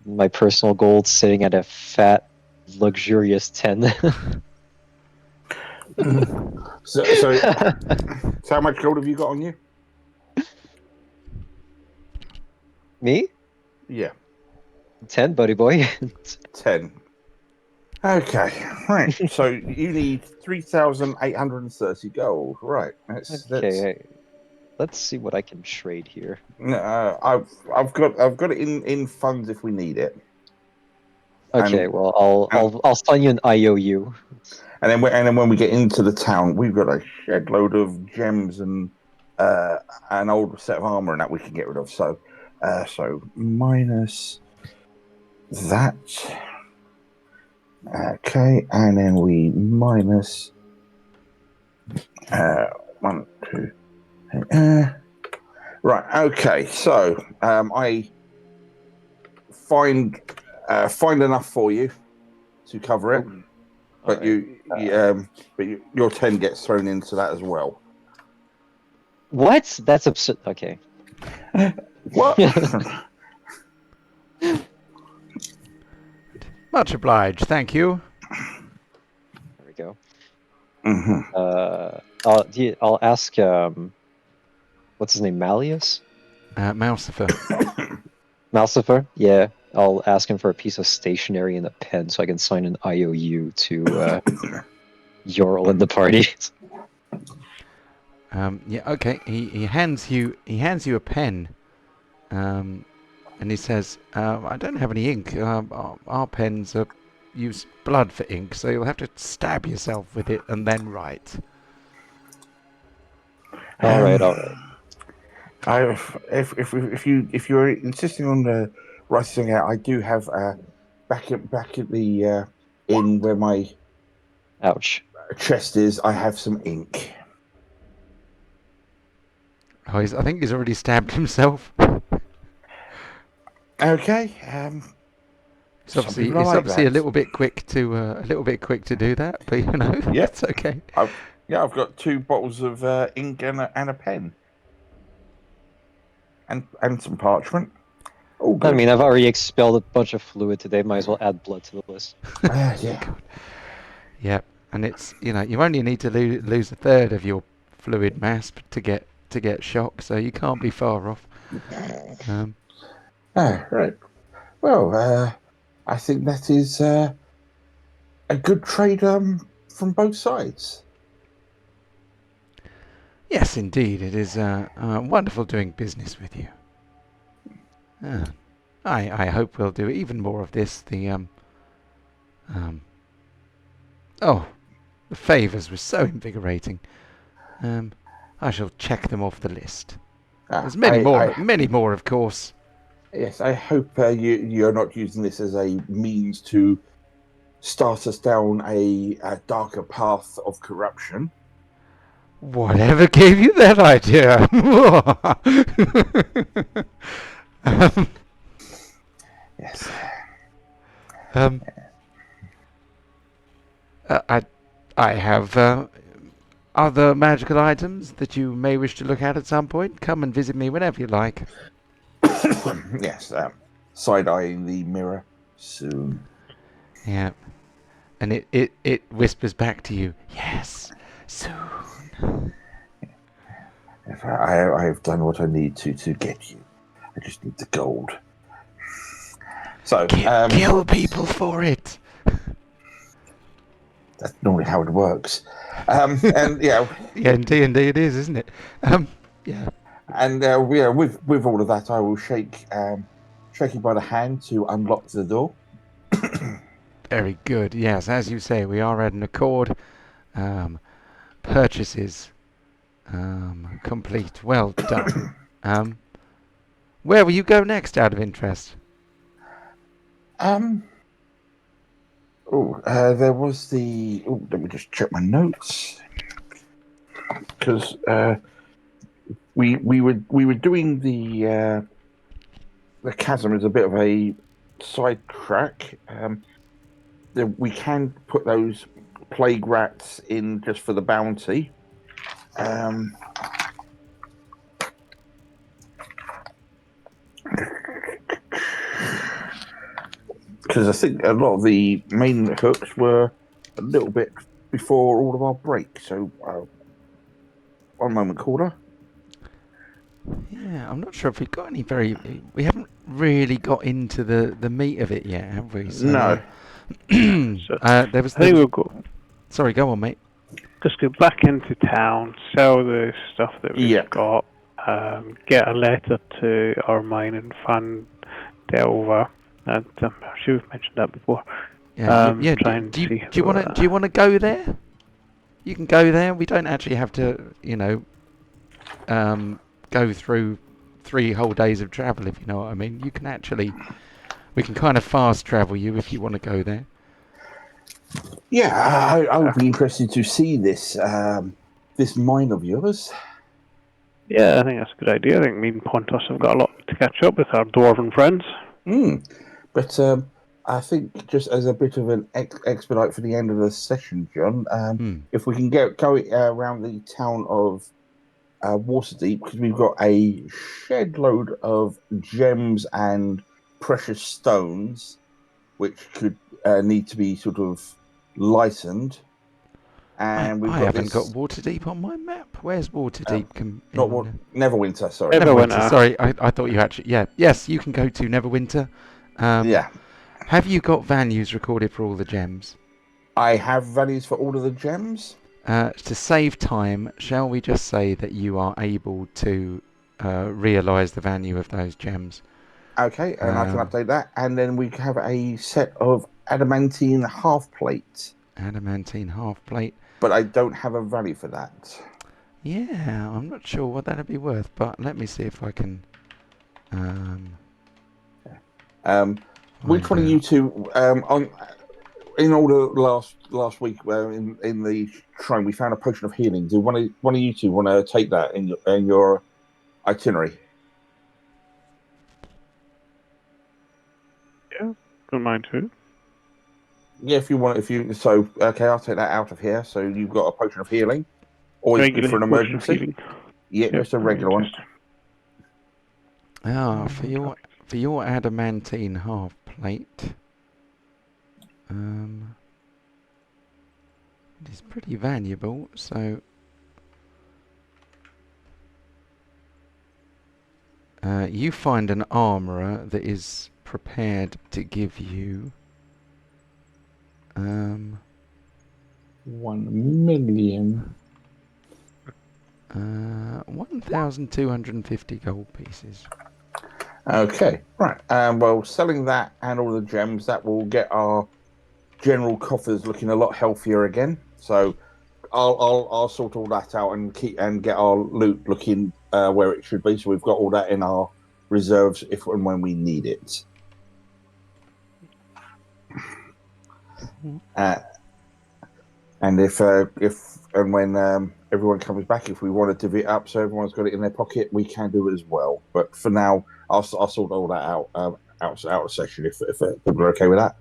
my personal gold sitting at a fat, luxurious 10. So how much gold have you got on you? Me? Yeah. 10, buddy boy. 10. Okay, right. So you need 3,830 gold. Right. Okay, let's see what I can trade here. I've got it in funds if we need it. Okay, well I'll send you an IOU. And then when we get into the town, we've got a shed load of gems and an old set of armor and that we can get rid of. So minus that. Okay, and then we minus 1, 2. Right. Okay. So I find enough for you to cover it, but right. Your 10 gets thrown into that as well. What? That's absurd. Okay. What? Much obliged, thank you. There we go. Mm-hmm. I'll ask. What's his name? Malleus? Mousifer. Malsifer? Yeah. I'll ask him for a piece of stationery and a pen so I can sign an IOU to Yorl and the party. Yeah. Okay. He hands you a pen. And he says, I don't have any ink. Our pens use blood for ink, so you'll have to stab yourself with it and then write. All right. If you're insisting on writing something out, I do have back at the inn where my chest is. I have some ink. Oh, I think he's already stabbed himself. Okay. It's obviously a little bit quick to do that, but you know, yeah, it's okay. I've got 2 bottles of ink and a pen, and some parchment. Oh, good. I mean, I've already expelled a bunch of fluid today. Might as well add blood to the list. Yeah. Yep, and it's you only need to lose a third of your fluid mass to get shock, so you can't be far off. Right. Well, I think that is a good trade from both sides. Yes, indeed. It is wonderful doing business with you. I hope we'll do even more of this. The favours were so invigorating. I shall check them off the list. There's many more, of course. Yes, I hope you're not using this as a means to start us down a darker path of corruption. Whatever gave you that idea? Yes. I have other magical items that you may wish to look at some point. Come and visit me whenever you like. Yes, side-eyeing the mirror soon. Yeah. And it whispers back to you, yes, soon. If I have done what I need to get you. I just need the gold. So, Kill people for it. that's normally how it works. And yeah, Yeah, in D&D it is, isn't it? Yeah. and yeah, with all of that, I will shake you by the hand to unlock the door. Very good. Yes, as you say, we are at an accord. Purchases complete. Well done. Where will you go next, out of interest? There was the. Oh, let me just check my notes because we were doing the chasm as a bit of a side track. We can put those plague rats in just for the bounty. Because I think a lot of the main hooks were a little bit before all of our break. So, one moment, caller. Yeah, I'm not sure if we've got any we haven't really got into the meat of it yet, have we? So, No. So there was. I think we'll go. Sorry, go on, mate. Just go back into town, sell the stuff that we've got, get a letter to our mine and fund Delver. And I'm sure we've mentioned that before. Yeah. Try and Do see. you want to go there? You can go there. We don't actually have to, go through 3 whole days of travel, if you know what I mean. We can kind of fast travel you if you want to go there. Yeah, I would be interested to see this this mine of yours. Yeah, I think that's a good idea. I think me and Pontus have got a lot to catch up with our dwarven friends. But I think just as a bit of an expedite for the end of the session, John, if we can go around the town of Waterdeep, because we've got a shed load of gems and precious stones, which could need to be sort of lightened. And I haven't got Waterdeep on my map. Where's Waterdeep? Neverwinter, sorry. Neverwinter. Sorry, I thought you actually. Yeah, yes, you can go to Neverwinter. Yeah. Have you got values recorded for all the gems? I have values for all of the gems. To save time, shall we just say that you are able to realise the value of those gems? Okay, and I can update that. And then we have a set of adamantine half plate. Adamantine half plate. But I don't have a value for that. Yeah, I'm not sure what that'd be worth, but let me see if I can. Which one of you two in all the last week in the shrine we found a potion of healing. Do one of you two want to take that in your itinerary? Yeah, don't mind too. Yeah, if you want, okay, I'll take that out of here. So you've got a potion of healing, always good for an emergency. Yeah, just a regular one. For your adamantine half plate, it is pretty valuable. So you find an armourer that is prepared to give you 1 million. 1,250 gold pieces. Okay, right. Well, selling that and all the gems, that will get our general coffers looking a lot healthier again. So I'll sort all that out and get our loot looking where it should be. So we've got all that in our reserves if and when we need it. And if and when everyone comes back, if we want to divvy it up so everyone's got it in their pocket, we can do it as well. But for now, I'll sort all that out out of session if people are okay with that.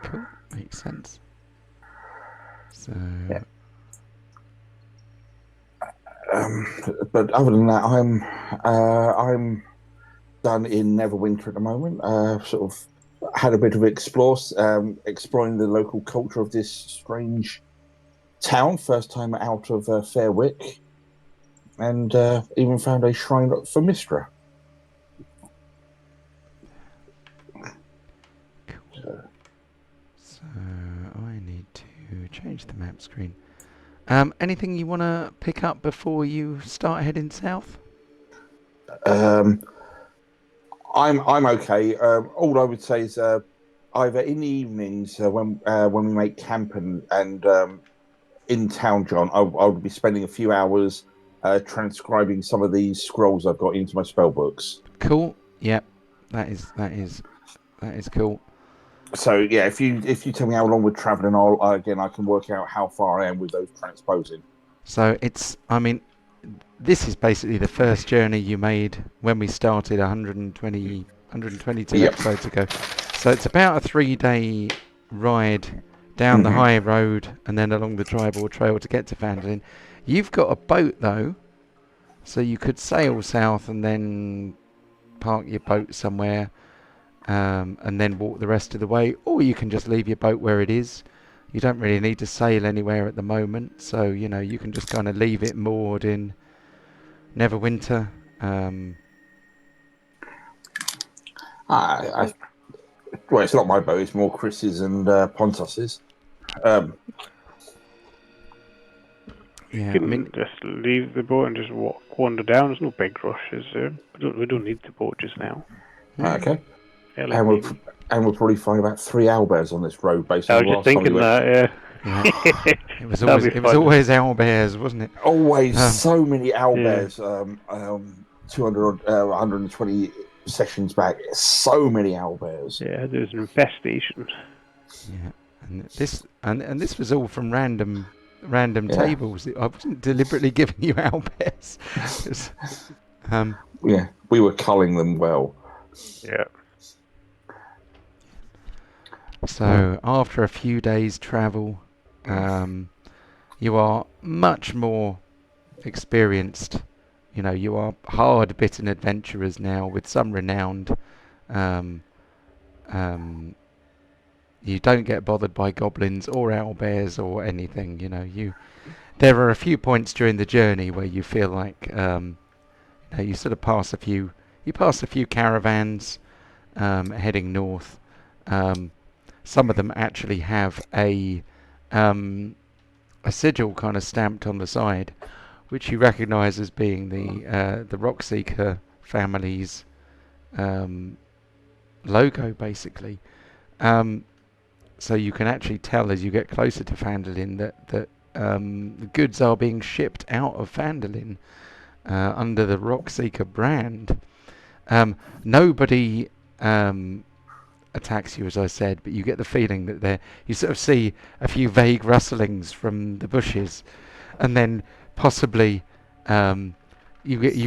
Cool, makes sense. So. Yeah. But other than that, I'm done in Neverwinter at the moment. had a bit of exploring the local culture of this strange town. First time out of Fairwick, and even found a shrine for Mistra. So I need to change the map screen. Anything you want to pick up before you start heading south? I'm okay. All I would say is either in the evenings when we make camp and in town, John, I'll be spending a few hours transcribing some of these scrolls I've got into my spell books. Cool. Yep. That is cool. So yeah, if you tell me how long we're traveling, I can work out how far I am with those transposing. So this is basically the first journey you made when we started 122 Yep. episodes ago. So it's about a 3-day ride down the high road and then along the tribal trail to get to Phandalin. You've got a boat though, so you could sail south and then park your boat somewhere and then walk the rest of the way, or you can just leave your boat where it is. You don't really need to sail anywhere at the moment, so you can just kind of leave it moored in Neverwinter. Well, it's not my boat; it's more Chris's and Pontos's. Yeah, You can just leave the boat and just wander down. There's no big rush, is there? We don't need the boat just now. Okay. Yeah, And we'll probably find about 3 owlbears on this road based I on was the just last time we thinking went. that, yeah. It was always owlbears, wasn't it? Always so many owlbears. 120 sessions back, so many owlbears. Yeah, there's an infestation. Yeah, and this was all from random tables. I wasn't deliberately giving you owlbears. Yeah, we were culling them well. Yeah. So after a few days' travel, you are much more experienced. You are hard-bitten adventurers now with some renowned. You don't get bothered by goblins or owlbears or anything. There are a few points during the journey where you feel like you sort of pass a few caravans heading north. Some of them actually have a sigil kind of stamped on the side, which you recognise as being the Rockseeker family's logo, basically. So you can actually tell as you get closer to Phandalin that the goods are being shipped out of Phandalin under the Rockseeker brand. Nobody attacks you, as I said, but you get the feeling that you sort of see a few vague rustlings from the bushes, and then possibly you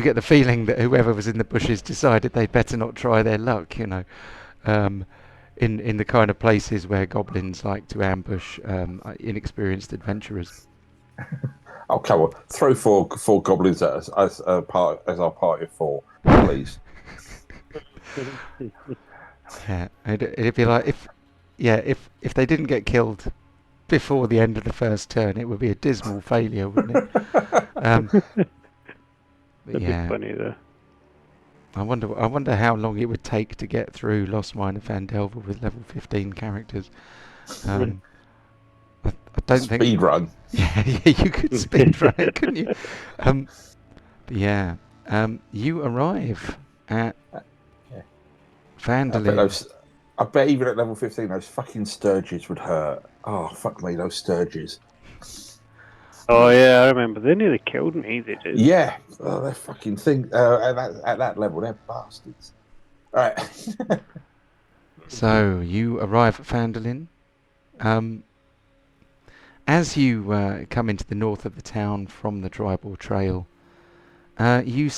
get the feeling that whoever was in the bushes decided they'd better not try their luck, in the kind of places where goblins like to ambush inexperienced adventurers. Oh, come on, throw four goblins as our party of 4, please. Yeah, it'd be like if they didn't get killed before the end of the first turn, it would be a dismal failure, wouldn't it? That'd be funny though. I wonder how long it would take to get through Lost Mine of Phandelver with level 15 characters. I don't think speed run. Yeah, you could speed run it, couldn't you? You arrive at Phandalin. I bet even at level 15, those fucking Sturges would hurt. Oh, fuck me, those Sturges. Oh yeah, I remember. They nearly killed me. They did. Yeah, they're fucking thing. At that level, they're bastards. All right. So you arrive at Phandalin. As you come into the north of the town from the tribal trail, you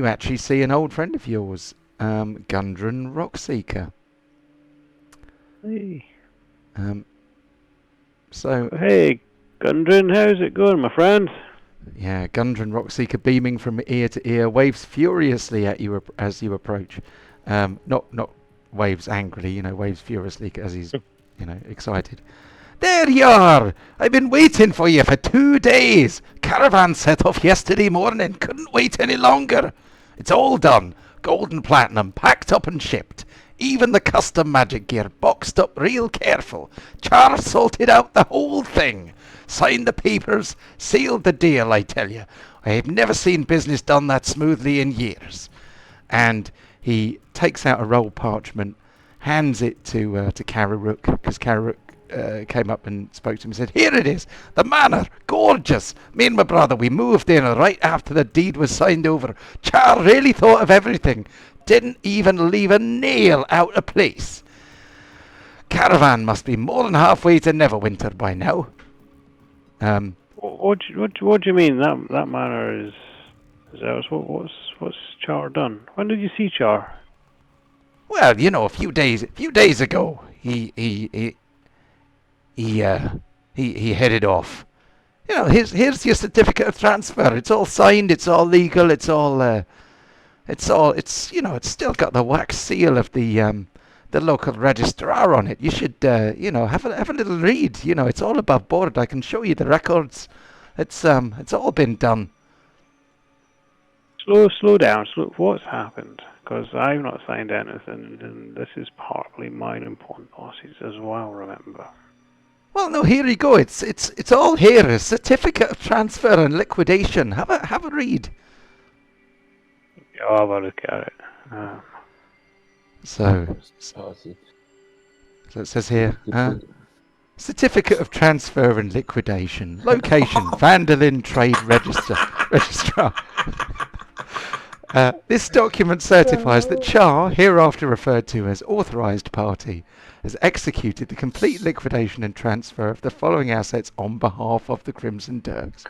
actually see an old friend of yours, Gundren Rockseeker. Hey. Hey, Gundren, how's it going, my friend? Yeah, Gundren Rockseeker, beaming from ear to ear, waves furiously at you as you approach. Not waves angrily, waves furiously as he's, excited. There you are! I've been waiting for you for 2 days. Caravan set off yesterday morning. Couldn't wait any longer. It's all done. Gold and platinum, packed up and shipped. Even the custom magic gear, boxed up real careful. Char sorted out the whole thing. Signed the papers, sealed the deal, I tell you. I have never seen business done that smoothly in years. And he takes out a roll parchment, hands it to Kararuk, because Kararuk came up and spoke to him and said, "Here it is, the manor, gorgeous. Me and my brother, we moved in right after the deed was signed over. Char really thought of everything. Didn't even leave a nail out of place. Caravan must be more than halfway to Neverwinter by now." What do you mean that manor is ours? What's Char done? When did you see Char? Well, a few days ago, he headed off. Here's your certificate of transfer. It's all signed. It's all legal. It's still got the wax seal of the local registrar on it. You should, have a little read. It's all above board. I can show you the records. It's all been done. Slow down. What's happened? Because I've not signed anything, and this is partly mine and Pontos' as well. Remember. Well, no, here you go. It's all here. A certificate of transfer and liquidation. Have a read. Yeah, I'll have a look at it. So it says here, certificate of transfer and liquidation. Location, Phandalin Trade Registrar. This document certifies that Char, hereafter referred to as authorized party, has executed the complete liquidation and transfer of the following assets on behalf of the Crimson Dirks.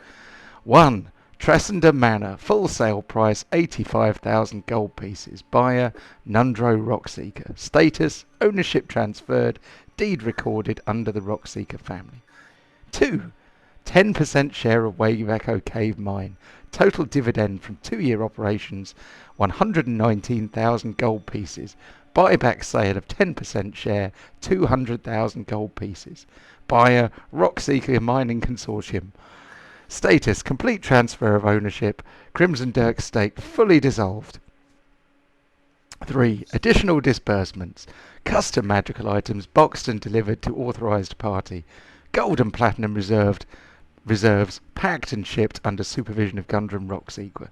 1. Tressender Manor, full sale price 85,000 gold pieces. Buyer, Nundro Rockseeker. Status, ownership transferred, deed recorded under the Rockseeker family. 2. 10% share of Wave Echo Cave Mine. Total dividend from 2-year operations, 119,000 gold pieces. Buyback sale of 10% share, 200,000 gold pieces. Buyer, Rockseeker Mining Consortium. Status, complete transfer of ownership. Crimson Dirk stake fully dissolved. 3. Additional disbursements. Custom magical items boxed and delivered to authorized party. Gold and platinum reserves packed and shipped under supervision of Gundren Rockseeker.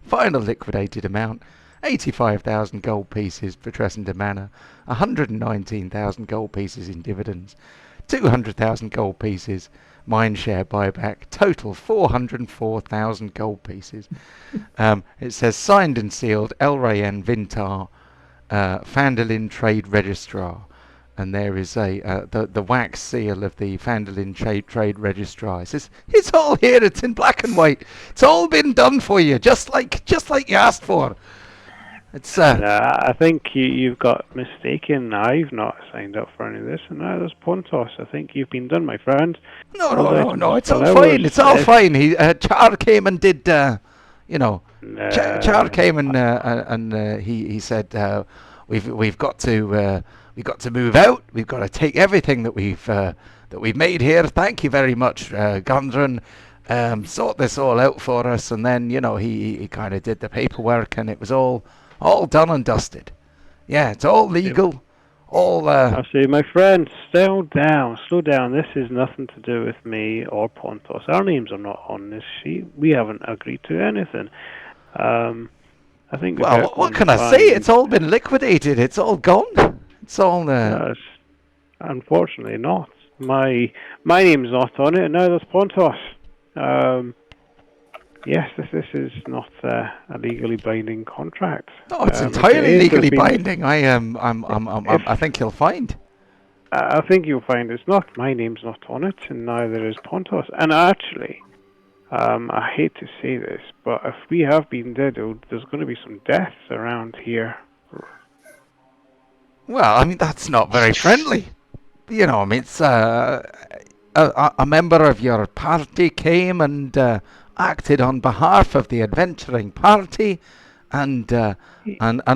Final liquidated amount, 85,000 gold pieces for Tressender Manor, 119,000 gold pieces in dividends, 200,000 gold pieces mine share buyback, total 404,000 gold pieces. It says signed and sealed Elrayan Vintar, Phandalin Trade Registrar, and there is the wax seal of the Phandalin Trade Registrar. It says it's all here. It's in black and white. It's all been done for you, just like you asked for. It's I think you've got mistaken. I've not signed up for any of this, and neither's Pontos. I think you've been done, my friend. No. It's all fine. It's all fine. Char came and did. Char came and he said we've got to move out. We've got to take everything that we've made here. Thank you very much, Gundren. Sort this all out for us, and then he kind of did the paperwork, and it was all done and dusted. Yeah, it's all legal. All. I say, my friend, slow down. This is nothing to do with me or Pontos. Our names are not on this sheet. We haven't agreed to anything. I think. Well, what can I say? It's all been liquidated. It's all gone. It's all. Unfortunately, not. My name's not on it, and neither's Pontos. Yes, this is not a legally binding contract. No, it's entirely legally binding. I think you'll find. I think you'll find it's not. My name's not on it, and neither is Pontos. And actually, I hate to say this, but if we have been diddled, there's going to be some deaths around here. Well, I mean, that's not very friendly. It's a member of your party came and acted on behalf of the adventuring party, and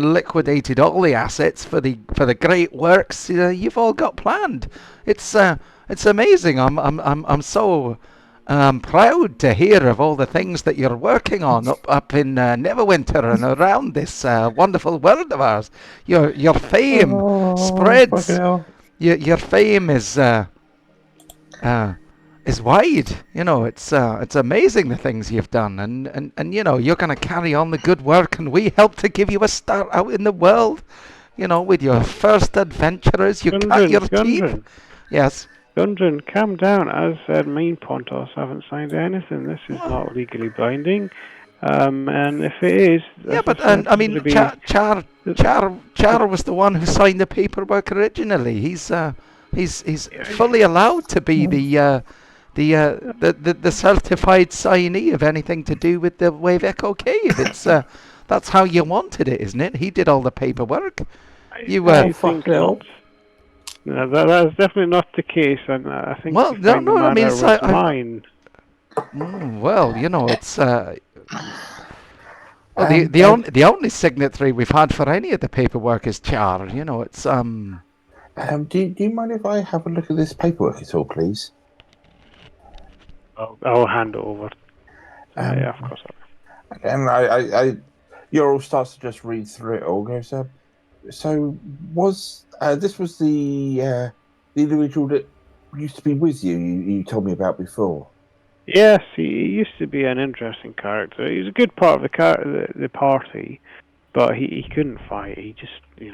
liquidated all the assets for the great works you've all got planned. It's amazing. I'm so proud to hear of all the things that you're working on up in Neverwinter and around this wonderful world of ours. Your fame spreads. Fucking hell. Your fame is wide. It's amazing the things you've done, and you're going to carry on the good work, and we help to give you a start out in the world. With your first adventurers, you cut your teeth. Yes. Gundren, calm down. As said, me and Pontos haven't signed anything. This is not legally binding. And if it is... Yeah, but I mean, Char was the one who signed the paperwork originally. He's fully allowed to be the certified signee of anything to do with the Wave Echo Cave. That's how you wanted it, isn't it? He did all the paperwork. I think not. No, that's definitely not the case, and I think well, no, I mean, was mine. Well, it's the only signatory we've had for any of the paperwork is Char. It's Do you mind if I have a look at this paperwork at all, please? I'll hand it over. Yeah, of course. And I Earl starts to just read through it all. Goes, so was this was the individual that used to be with you? You told me about before. Yes, he used to be an interesting character. He was a good part of the party, but he couldn't fight. He just he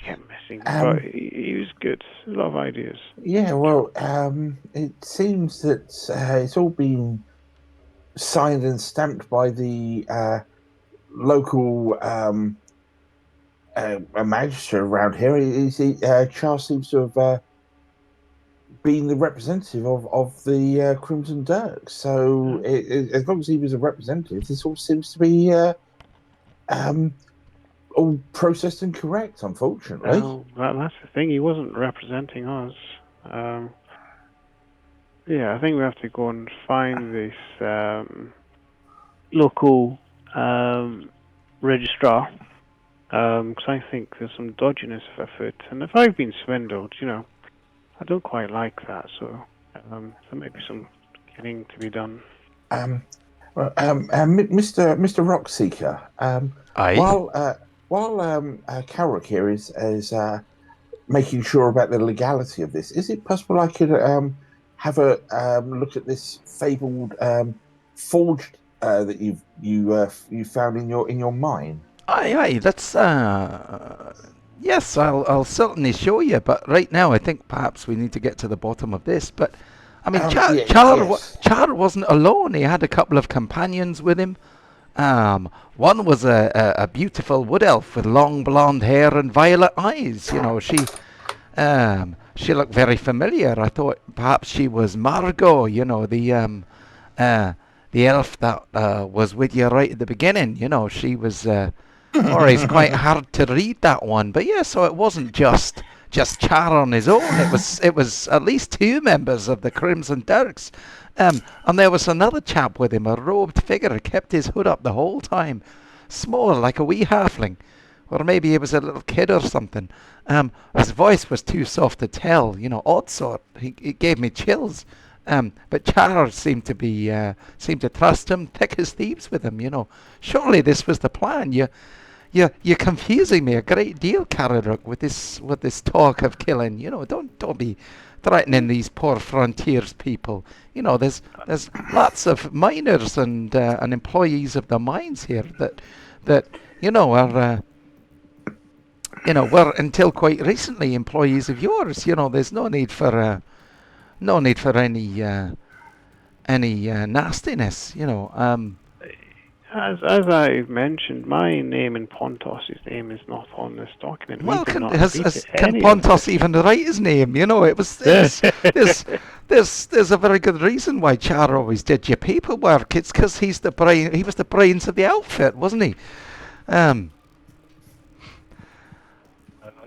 kept missing. But he was good. A lot of ideas. Yeah, well, it seems that it's all been signed and stamped by the local a magistrate around here. Charles seems to have been the representative of the Crimson Dirks. So as long as he was a representative, this all seems to be all processed and correct, unfortunately. Well, that's the thing. He wasn't representing us. Yeah, I think we have to go and find this local registrar. Because I think there's some dodginess afoot, and if I've been swindled, I don't quite like that. So there may be some getting to be done. Mr. Rockseeker, while Carrick here is making sure about the legality of this, is it possible I could have a look at this fabled forged that you found in your mine? Aye, that's yes, I'll certainly show you. But right now, I think perhaps we need to get to the bottom of this. But I mean, Char wasn't alone. He had a couple of companions with him. One was a beautiful wood elf with long blonde hair and violet eyes. She looked very familiar. I thought perhaps she was Margot. The elf that was with you right at the beginning. She was. Or it's quite hard to read that one, but yeah. So it wasn't just Char on his own. It was at least two members of the Crimson Dirks, and there was another chap with him, a robed figure who kept his hood up the whole time, small like a wee halfling, or maybe he was a little kid or something. His voice was too soft to tell, odd sort. It gave me chills. But Char seemed to trust him, thick as thieves with him. Surely this was the plan. You're confusing me a great deal, Carradrook, with this talk of killing. Don't be threatening these poor frontiers people. There's lots of miners and employees of the mines here that are were until quite recently employees of yours. There's no need for any nastiness. As I've mentioned, my name and Pontos' name is not on this document. Well, can Pontos even write his name? There's a very good reason why Char always did your paperwork. It's because he's the brain. He was the brains of the outfit, wasn't he?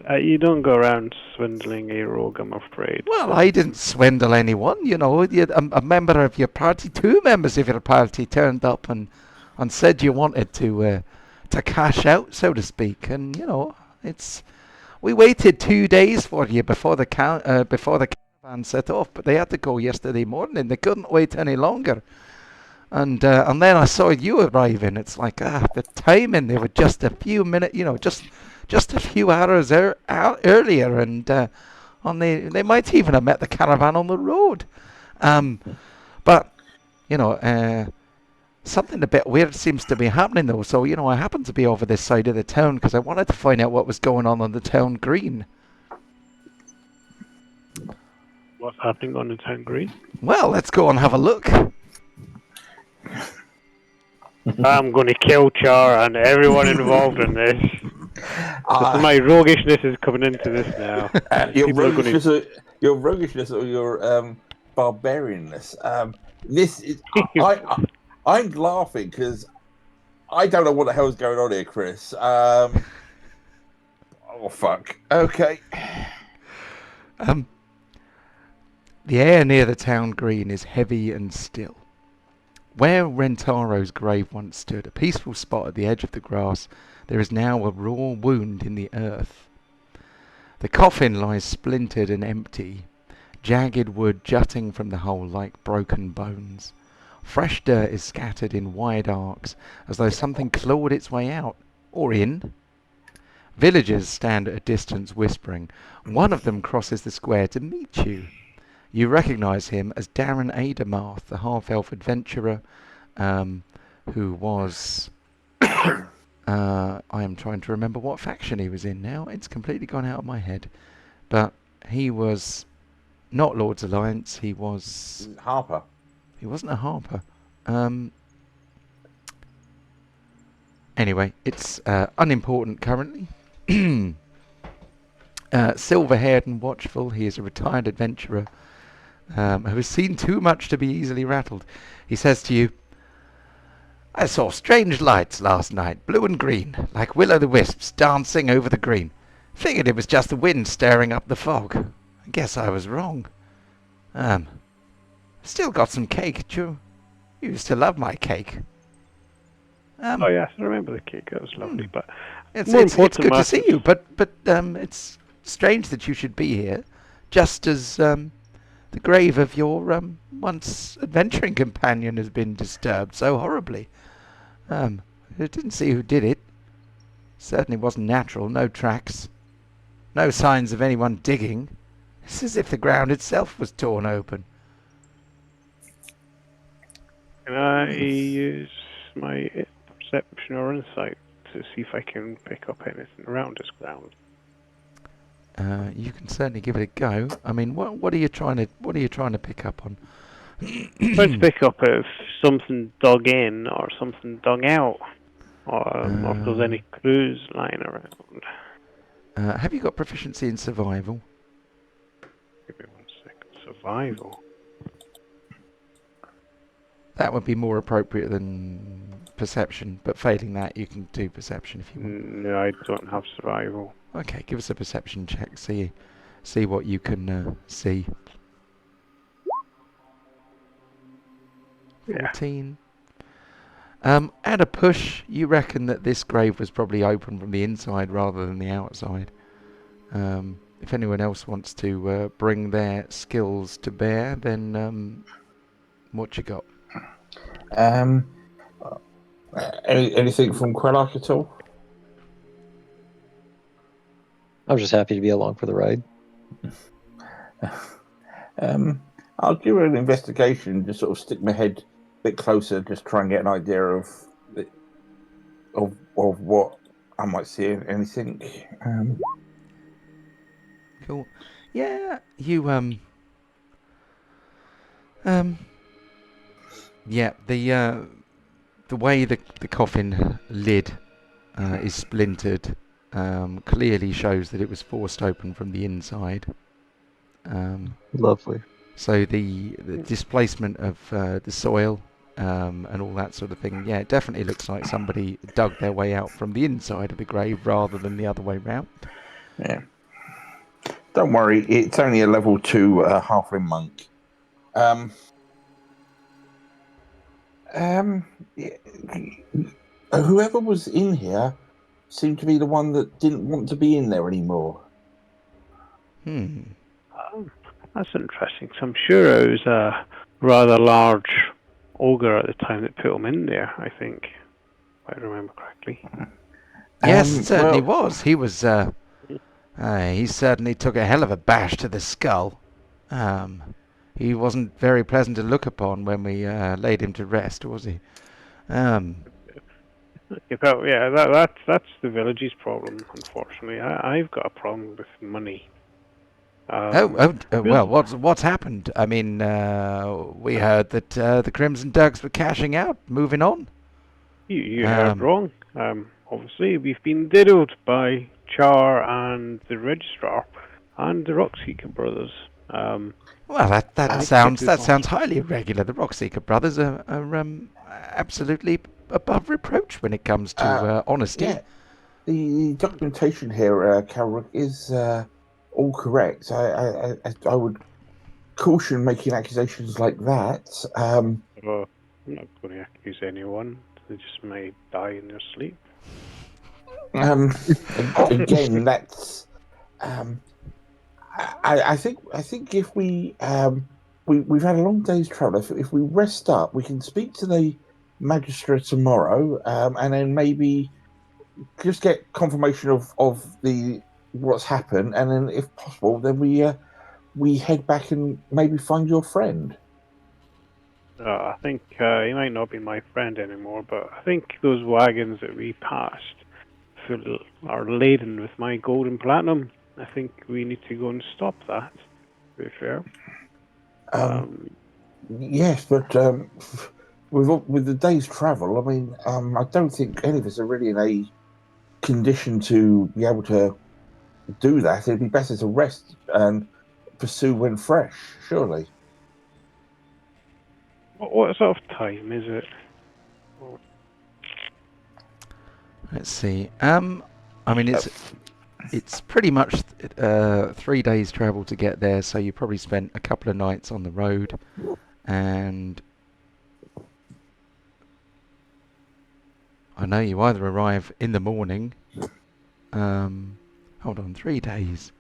You don't go around swindling a rogue, I'm afraid. Well, I didn't swindle anyone. A member of your party, two members of your party turned up and said you wanted to to cash out, so to speak. And it's we waited 2 days for you before the caravan set off, but they had to go yesterday morning. They couldn't wait any longer. And then I saw you arriving. It's like the timing. They were just a few minutes, just a few hours earlier, and they might even have met the caravan on the road. But something a bit weird seems to be happening though. So I happened to be over this side of the town because I wanted to find out what was going on the town green. What's happening on the town green? Well, let's go and have a look. I'm going to kill Char and everyone involved in this. My roguishness is coming into this now. Your roguishness or your barbarianness. This is I'm laughing because I don't know what the hell is going on here, Chris. Oh fuck. Okay. The air near the town green is heavy and still. Where Rentaro's grave once stood, a peaceful spot at the edge of the grass, there is now a raw wound in the earth. The coffin lies splintered and empty, jagged wood jutting from the hole like broken bones. Fresh dirt is scattered in wide arcs, as though something clawed its way out, or in. Villagers stand at a distance whispering. One of them crosses the square to meet you. You recognise him as Darren Adermarth, the half-elf adventurer, who was... I am trying to remember what faction he was in now. It's completely gone out of my head. But he was not Lord's Alliance. He was... Harper. He wasn't a Harper. Anyway, it's unimportant currently. Silver-haired and watchful, he is a retired adventurer who has seen too much to be easily rattled. He says to you, I saw strange lights last night, blue and green, like will-o'-the-wisps dancing over the green. Figured it was just the wind stirring up the fog. I guess I was wrong. Still got some cake, Joe. You used to love my cake. Oh yes, I remember the cake. It was lovely, but it's good to see you. But it's strange that you should be here, just as the grave of your once adventuring companion has been disturbed so horribly. I didn't see who did it. Certainly wasn't natural. No tracks. No signs of anyone digging. It's as if the ground itself was torn open. Can I use my perception or insight to see if I can pick up anything around this ground? You can certainly give it a go. I mean, what are you trying to pick up on? Let's pick up if something dug in or something dug out, or if there's any clues lying around. Have you got proficiency in survival? Give me 1 second. Survival. That would be more appropriate than perception, but failing that, you can do perception if you want. No, I don't have survival. Okay, give us a perception check. See what you can see. 14. At a push, you reckon that this grave was probably open from the inside rather than the outside. If anyone else wants to bring their skills to bear, then what you got? Anything from Quellark at all? I'm just happy to be along for the ride. I'll do an investigation, just sort of stick my head a bit closer, just try and get an idea of what I might see. Anything? Cool. Yeah, you yeah, the way the coffin lid is splintered clearly shows that it was forced open from the inside. Lovely. So the displacement of the soil and all that sort of thing, yeah, it definitely looks like somebody dug their way out from the inside of the grave rather than the other way round. Yeah. Don't worry, it's only a level 2 halfling monk. whoever was in here seemed to be the one that didn't want to be in there anymore. That's interesting. So I'm sure it was a rather large ogre at the time that put him in there, I think. If I remember correctly. Yes, it certainly well- was. He was. He certainly took a hell of a bash to the skull. He wasn't very pleasant to look upon when we laid him to rest, was he? That's the village's problem. Unfortunately, I've got a problem with money. Well, what's happened? I mean, we heard that the Crimson Dirks were cashing out, moving on. You heard wrong. Obviously, we've been diddled by Char and the Registrar and the Rockseeker brothers. Well, that sounds highly irregular. The Rockseeker brothers are absolutely above reproach when it comes to honesty. Yeah, the documentation here, Carol, is all correct. I would caution making accusations like that. I'm not going to accuse anyone. They just may die in their sleep. Again, that's. I think if we've had a long day's travel. If we rest up, we can speak to the magistrate tomorrow, and then maybe just get confirmation of what's happened, and then if possible, then we head back and maybe find your friend. I think he might not be my friend anymore, but I think those wagons that we passed are laden with my gold and platinum. I think we need to go and stop that, to be fair. Yes, but with the day's travel, I mean, I don't think any of us are really in a condition to be able to do that. It'd be better to rest and pursue when fresh, surely. What sort of time is it? Let's see. I mean, it's pretty much 3 days travel to get there, so you probably spent a couple of nights on the road, and I know you either arrive in the morning. Hold on, 3 days.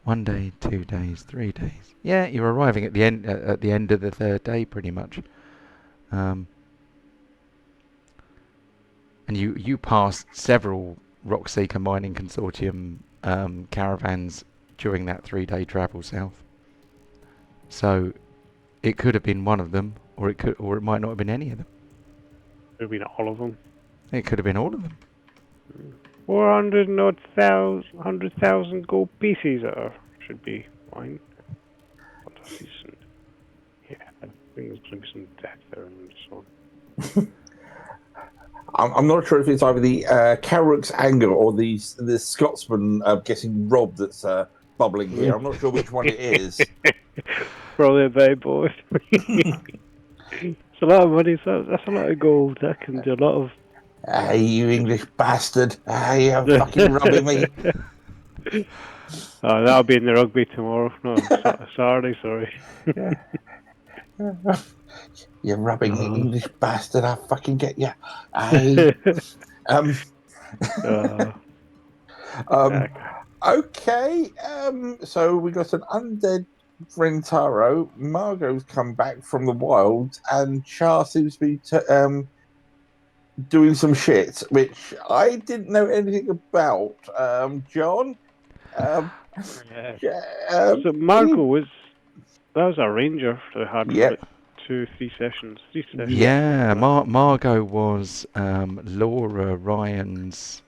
1 day, 2 days, 3 days. Yeah, you're arriving at the end of the third day, pretty much. And you passed several Rockseeker Mining Consortium caravans during that 3-day travel south. So it could have been one of them, or it might not have been any of them. Could have been all of them. It could have been all of them. 100,000 gold pieces should be fine. Yeah, I think there's going to be some death there and so on. I'm not sure if it's either the Carrick's anger or the Scotsman getting robbed that's bubbling here. I'm not sure which one it is. Probably a bit both. It's a lot of money, so that's a lot of gold. That can do a lot of. Hey, you English bastard! Hey, you're fucking robbing me. Oh, that'll be in the rugby tomorrow. No, sorry. You're robbing the English bastard! I'll fucking get you. Hey. Okay. So we got an undead Rentaro. Margot's come back from the wild, and Char seems to be doing some shit, which I didn't know anything about. John. So Margot was a ranger that had Yep. 3 sessions. Yeah, Margot was Laura Ryan's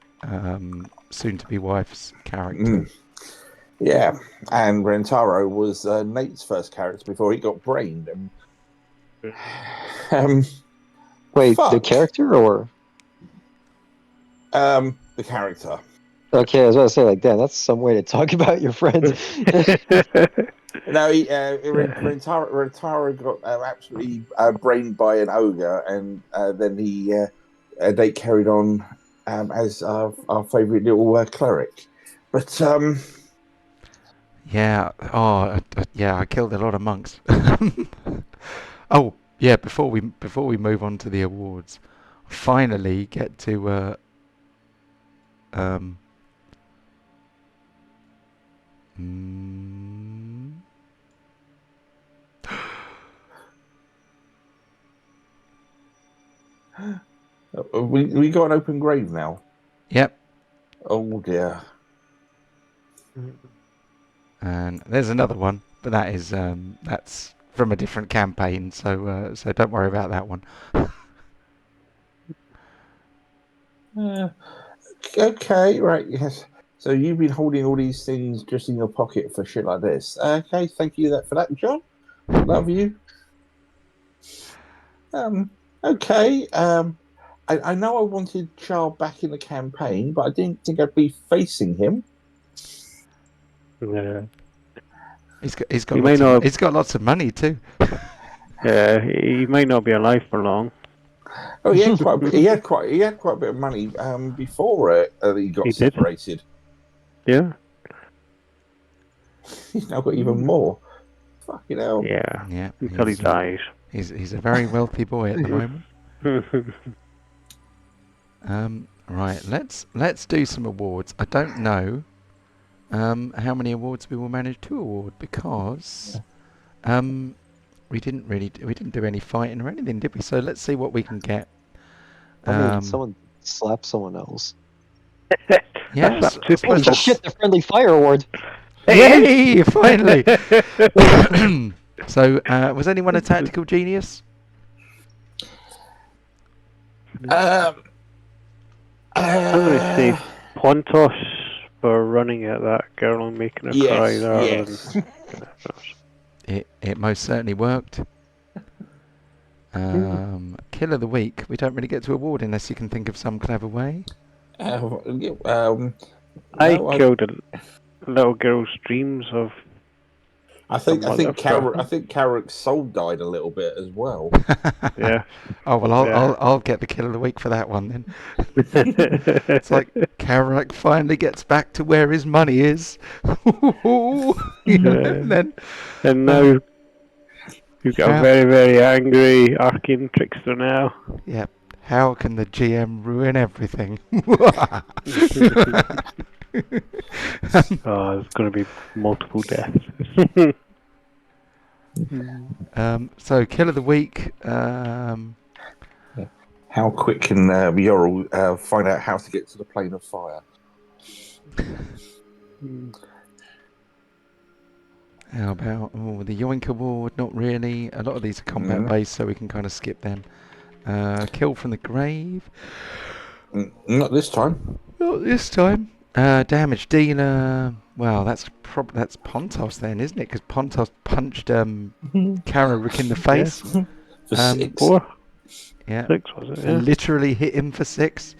soon-to-be wife's character. Yeah, and Rentaro was Nate's first character before he got brained. Wait, Fuck. the character or? The character. Okay, I was about to say, like, damn, that's some way to talk about your friends. No, Rentaro got absolutely brained by an ogre, and then Nate carried on as our favourite little cleric. But Yeah. Oh, yeah. I killed a lot of monks. Oh, yeah. Before we move on to the awards, finally get to mm, We got an open grave now. yep. Oh dear. And there's another one, but that's from a different campaign, so so don't worry about that one. Okay, right, yes. So you've been holding all these things just in your pocket for shit like this. Okay, thank you for that, John. Love you. Okay. I know I wanted Char back in the campaign, but I didn't think I'd be facing him. Yeah. He's got He may not. he's got lots of money too. Yeah, he might not be alive for long. Oh, he had quite a bit of money before he got He did? separated. Yeah. He's now got even more. Fucking hell. Yeah. Yeah, Until he dies. he's a very wealthy boy at the moment. Right, let's do some awards. I don't know how many awards we will manage to award because we didn't do any fighting or anything, did we? So let's see what we can get. I mean, someone slapped someone else. Yeah, That's two Holy people. shit, the Friendly Fire Award! Yay! Finally. So, was anyone a tactical genius? I'm going to say Pontos for running at that girl and making her cry there. Yes. It most certainly worked. Kill of the week. We don't really get to award unless you can think of some clever way. I killed a little girl's dreams of. I think Carrick's soul died a little bit as well. Yeah. Oh well, I'll get the kill of the week for that one then. It's like Carrick finally gets back to where his money is. And now you've got a very, very angry arcane trickster now. Yep. How can the GM ruin everything? Oh, there's going to be multiple deaths. So kill of the week. How quick can Yorl find out how to get to the plane of fire? How about the Yoink Award? Not really. A lot of these are combat based, so we can kind of skip them. Kill from the grave. Not this time. Not this time. Damage dealer. Well, that's Pontos then, isn't it? Because Pontos punched Carrick in the face. For 6. 4? Yeah. 6 was it? Yeah. Literally hit him for 6.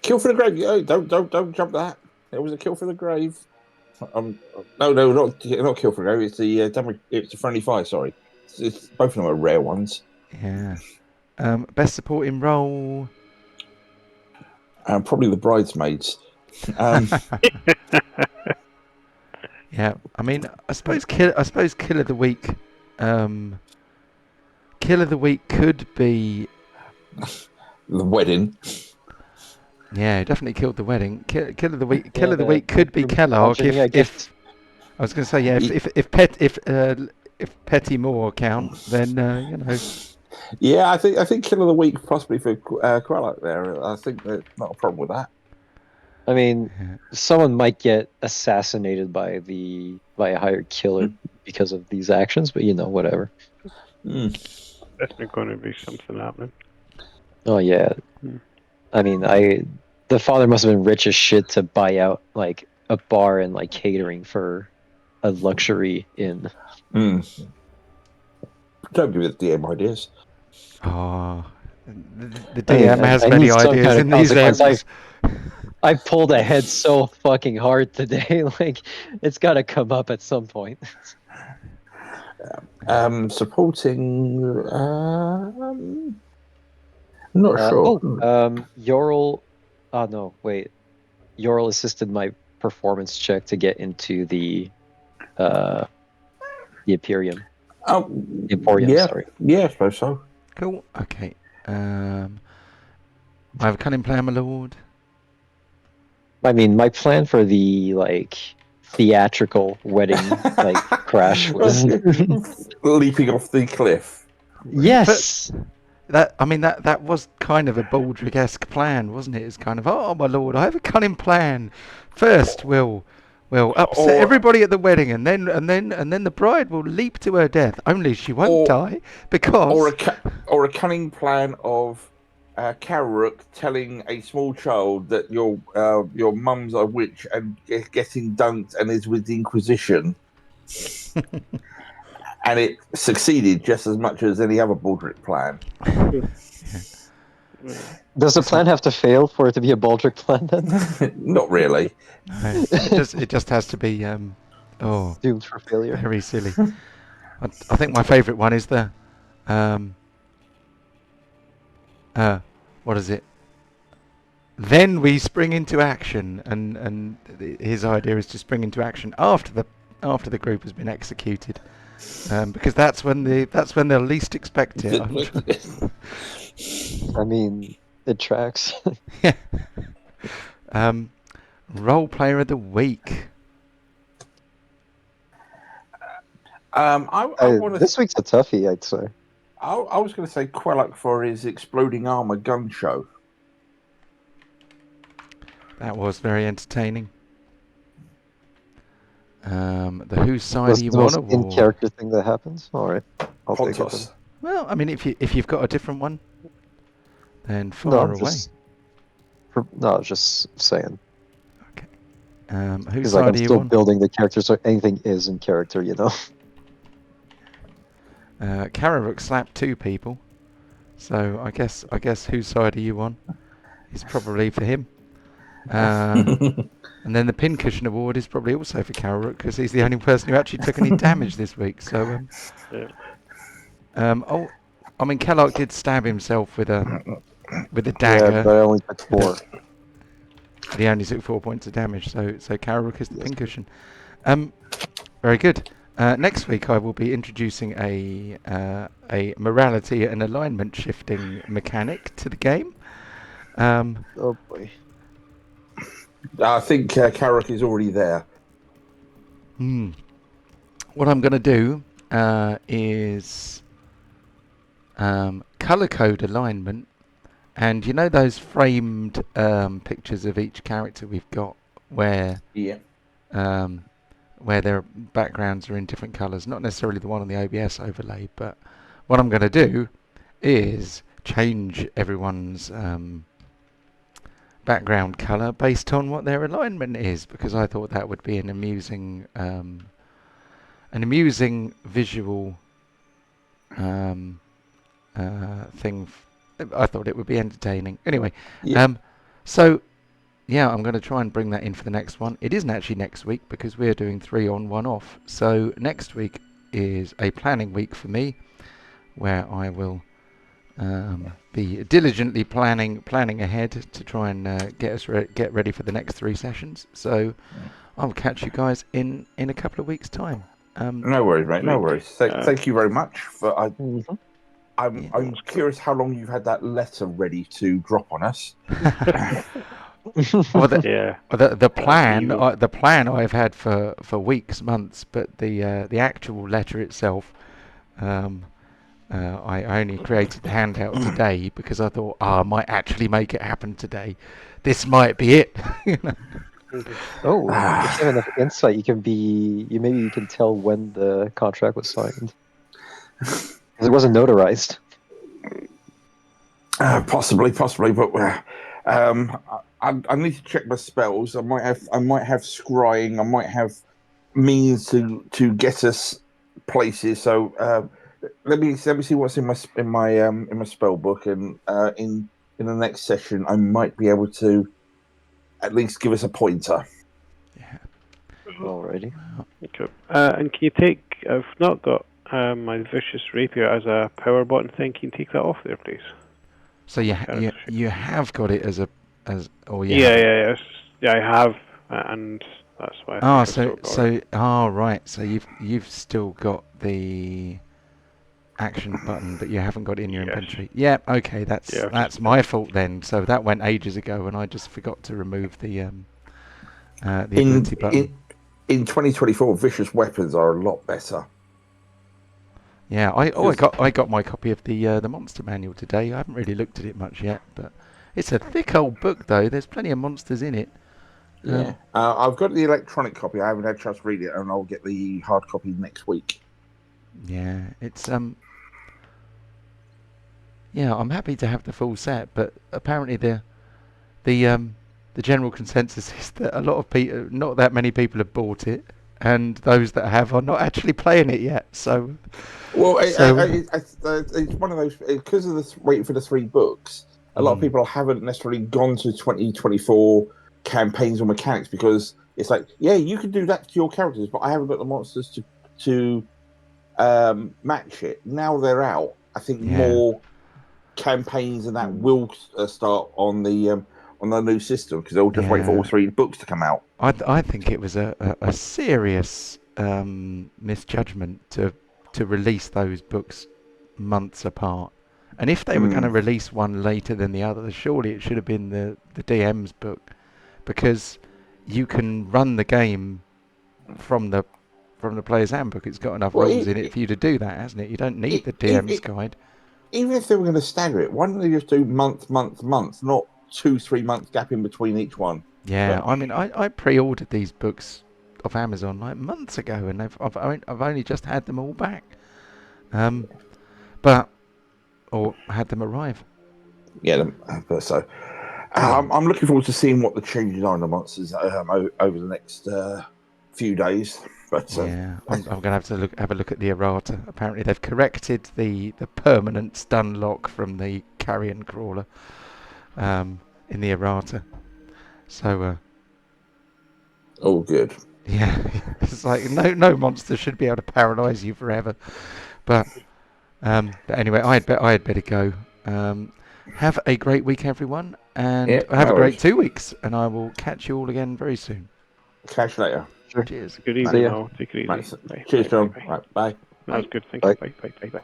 Kill for the grave. Oh, don't jump that. It was a kill for the grave. No, not kill for the grave. It's the damage. It's the friendly fire. Sorry, it's both of them are rare ones. Yeah. Best supporting role. Probably the bridesmaids. Yeah. I mean, I suppose kill of the week. Kill of the week could be the wedding. Yeah, definitely killed the wedding. Kill of the week. Kill of the week could be Kellogg if I was going to say if Petty Moore count, then you know. Yeah, I think kill of the week possibly for Kralak there. I think there's not a problem with that. I mean, someone might get assassinated by a hired killer because of these actions, but whatever. Definitely going to be something happening. Oh yeah. I mean, the father must have been rich as shit to buy out like a bar and like catering for a luxury inn. Don't give the DM ideas. Oh, the DM has many ideas in these areas. I pulled ahead so fucking hard today. Like, it's got to come up at some point. Supporting. I'm not sure. Yorl. Oh no, wait. Yorl assisted my performance check to get into the Emporium. Oh, Emporium, yeah, sorry. yeah, I suppose so. Cool. Okay. I have a cunning plan, my lord. I mean, my plan for the theatrical wedding crash was Leaping off the cliff. yes. That was kind of a Baldric-esque plan, wasn't it? It's kind of, oh my lord, I have a cunning plan. First, we'll upset Or- everybody at the wedding, and then the bride will leap to her death. Only she won't Or- die because Or a cunning plan of Karuk telling a small child that your mum's a witch and getting dunked and is with the Inquisition. And it succeeded just as much as any other Baldric plan. Does the plan have to fail for it to be a Baldric plan then? Not really. no, it just has to be Doomed for failure. very silly. I think my favourite one is the what is it? Then we spring into action, and his idea is to spring into action after the group has been executed, because that's when they'll least expect it. I mean, it tracks. Yeah. Role player of the week. I want This week's a toughie, I'd say. I was going to say Quelloc for his exploding armor gun show. That was very entertaining. The whose side Was do you the most want? in-character thing that happens? All right, I'll take it then. Pontos. Well, I mean, if you've got a different one, then No, far I'm away. just saying. Okay. Whose Because side I'm do you still want? building the character, so anything is in character, you know. Kararuk slapped 2 people, so I guess whose side are you on? It's probably for him. And then the Pincushion Award is probably also for Kararuk because he's the only person who actually took any damage this week. So, Kellogg did stab himself with a dagger. Yeah, but I only took 4. But he only took 4 points of damage. So Kararuk is the Pincushion. Very good. Next week I will be introducing a morality and alignment shifting mechanic to the game. Oh boy. I think Karuk is already there. What I'm going to do is color code alignment, and you know those framed pictures of each character we've got where their backgrounds are in different colors, not necessarily the one on the OBS overlay, but what I'm going to do is change everyone's background color based on what their alignment is, because I thought that would be an amusing visual thing. I thought it would be entertaining. Anyway, so yeah, I'm going to try and bring that in for the next one. It isn't actually next week because we're doing 3 on 1 off. So next week is a planning week for me, where I will be diligently planning ahead to try and get ready for the next 3 sessions. So I'll catch you guys in a couple of weeks' time. No worries, mate. No worries. Thank you very much. I'm curious how long you've had that letter ready to drop on us. Well, the plan I've had for weeks, months, but the actual letter itself, I only created the handout today because I thought, I might actually make it happen today. This might be it. Oh, if you have enough insight, you can tell when the contract was signed. It wasn't notarized. Possibly, but I need to check my spells. I might have scrying. I might have means to get us places. So let me see what's in my spell book, and in the next session, I might be able to at least give us a pointer. Yeah. Alrighty. Okay. And can you take? I've not got my vicious rapier as a power button thing. Can you take that off there, please? So you have got it as Yeah, I have, and that's why. right. So you've still got the action button, but you haven't got it in your Yes. inventory. Yeah, okay, that's Yeah, my fault then. So that went ages ago, and I just forgot to remove the In ability button. in 2024, vicious weapons are a lot better. Yeah, I Because- got my copy of the monster manual today. I haven't really looked at it much yet, but it's a thick old book though. There's plenty of monsters in it. Yeah, I've got the electronic copy. I haven't had a chance to read it, and I'll get the hard copy next week. Yeah, it's yeah, I'm happy to have the full set, but apparently the general consensus is that a lot of people, not that many people have bought it, and those that have are not actually playing it yet. So, Well, So- it's one of those because of waiting for the 3 books. A lot of people haven't necessarily gone to 2024 campaigns or mechanics because it's like, yeah, you can do that to your characters, but I haven't got the monsters to match it. Now they're out. I think Yeah. more campaigns and that will start on the new system because they'll just wait for all Yeah. 3 books to come out. I think it was a serious misjudgment to release those books months apart. And if they were going to release one later than the other, surely it should have been the DM's book, because you can run the game from the player's handbook. It's got enough Well, rules in it for you to do that, hasn't it? You don't need the DM's guide. Even if they were going to stagger it, why don't they just do month, not 2-3 months gap in between each one? Yeah, But- I mean, I pre-ordered these books off Amazon like months ago, and I've only just had them all back. Or had them arrive. Yeah, but so I'm looking forward to seeing what the changes are in the monsters over the next few days. But Yeah, I'm going to have a look at the errata. Apparently, they've corrected the permanent stun lock from the carrion crawler in the errata. So all good. yeah, it's like no monster should be able to paralyze you forever. But anyway, I had better go. Have a great week, everyone, and Yeah, have a no great worries. 2 weeks. And I will catch you all again very soon. Catch you later. Sure. Cheers. Good See evening ya. now. Take it easy. Right, Bye. cheers, Bye. John. Bye. Right, bye. That was good. Thank Bye. you. Bye. Bye. Bye. Bye.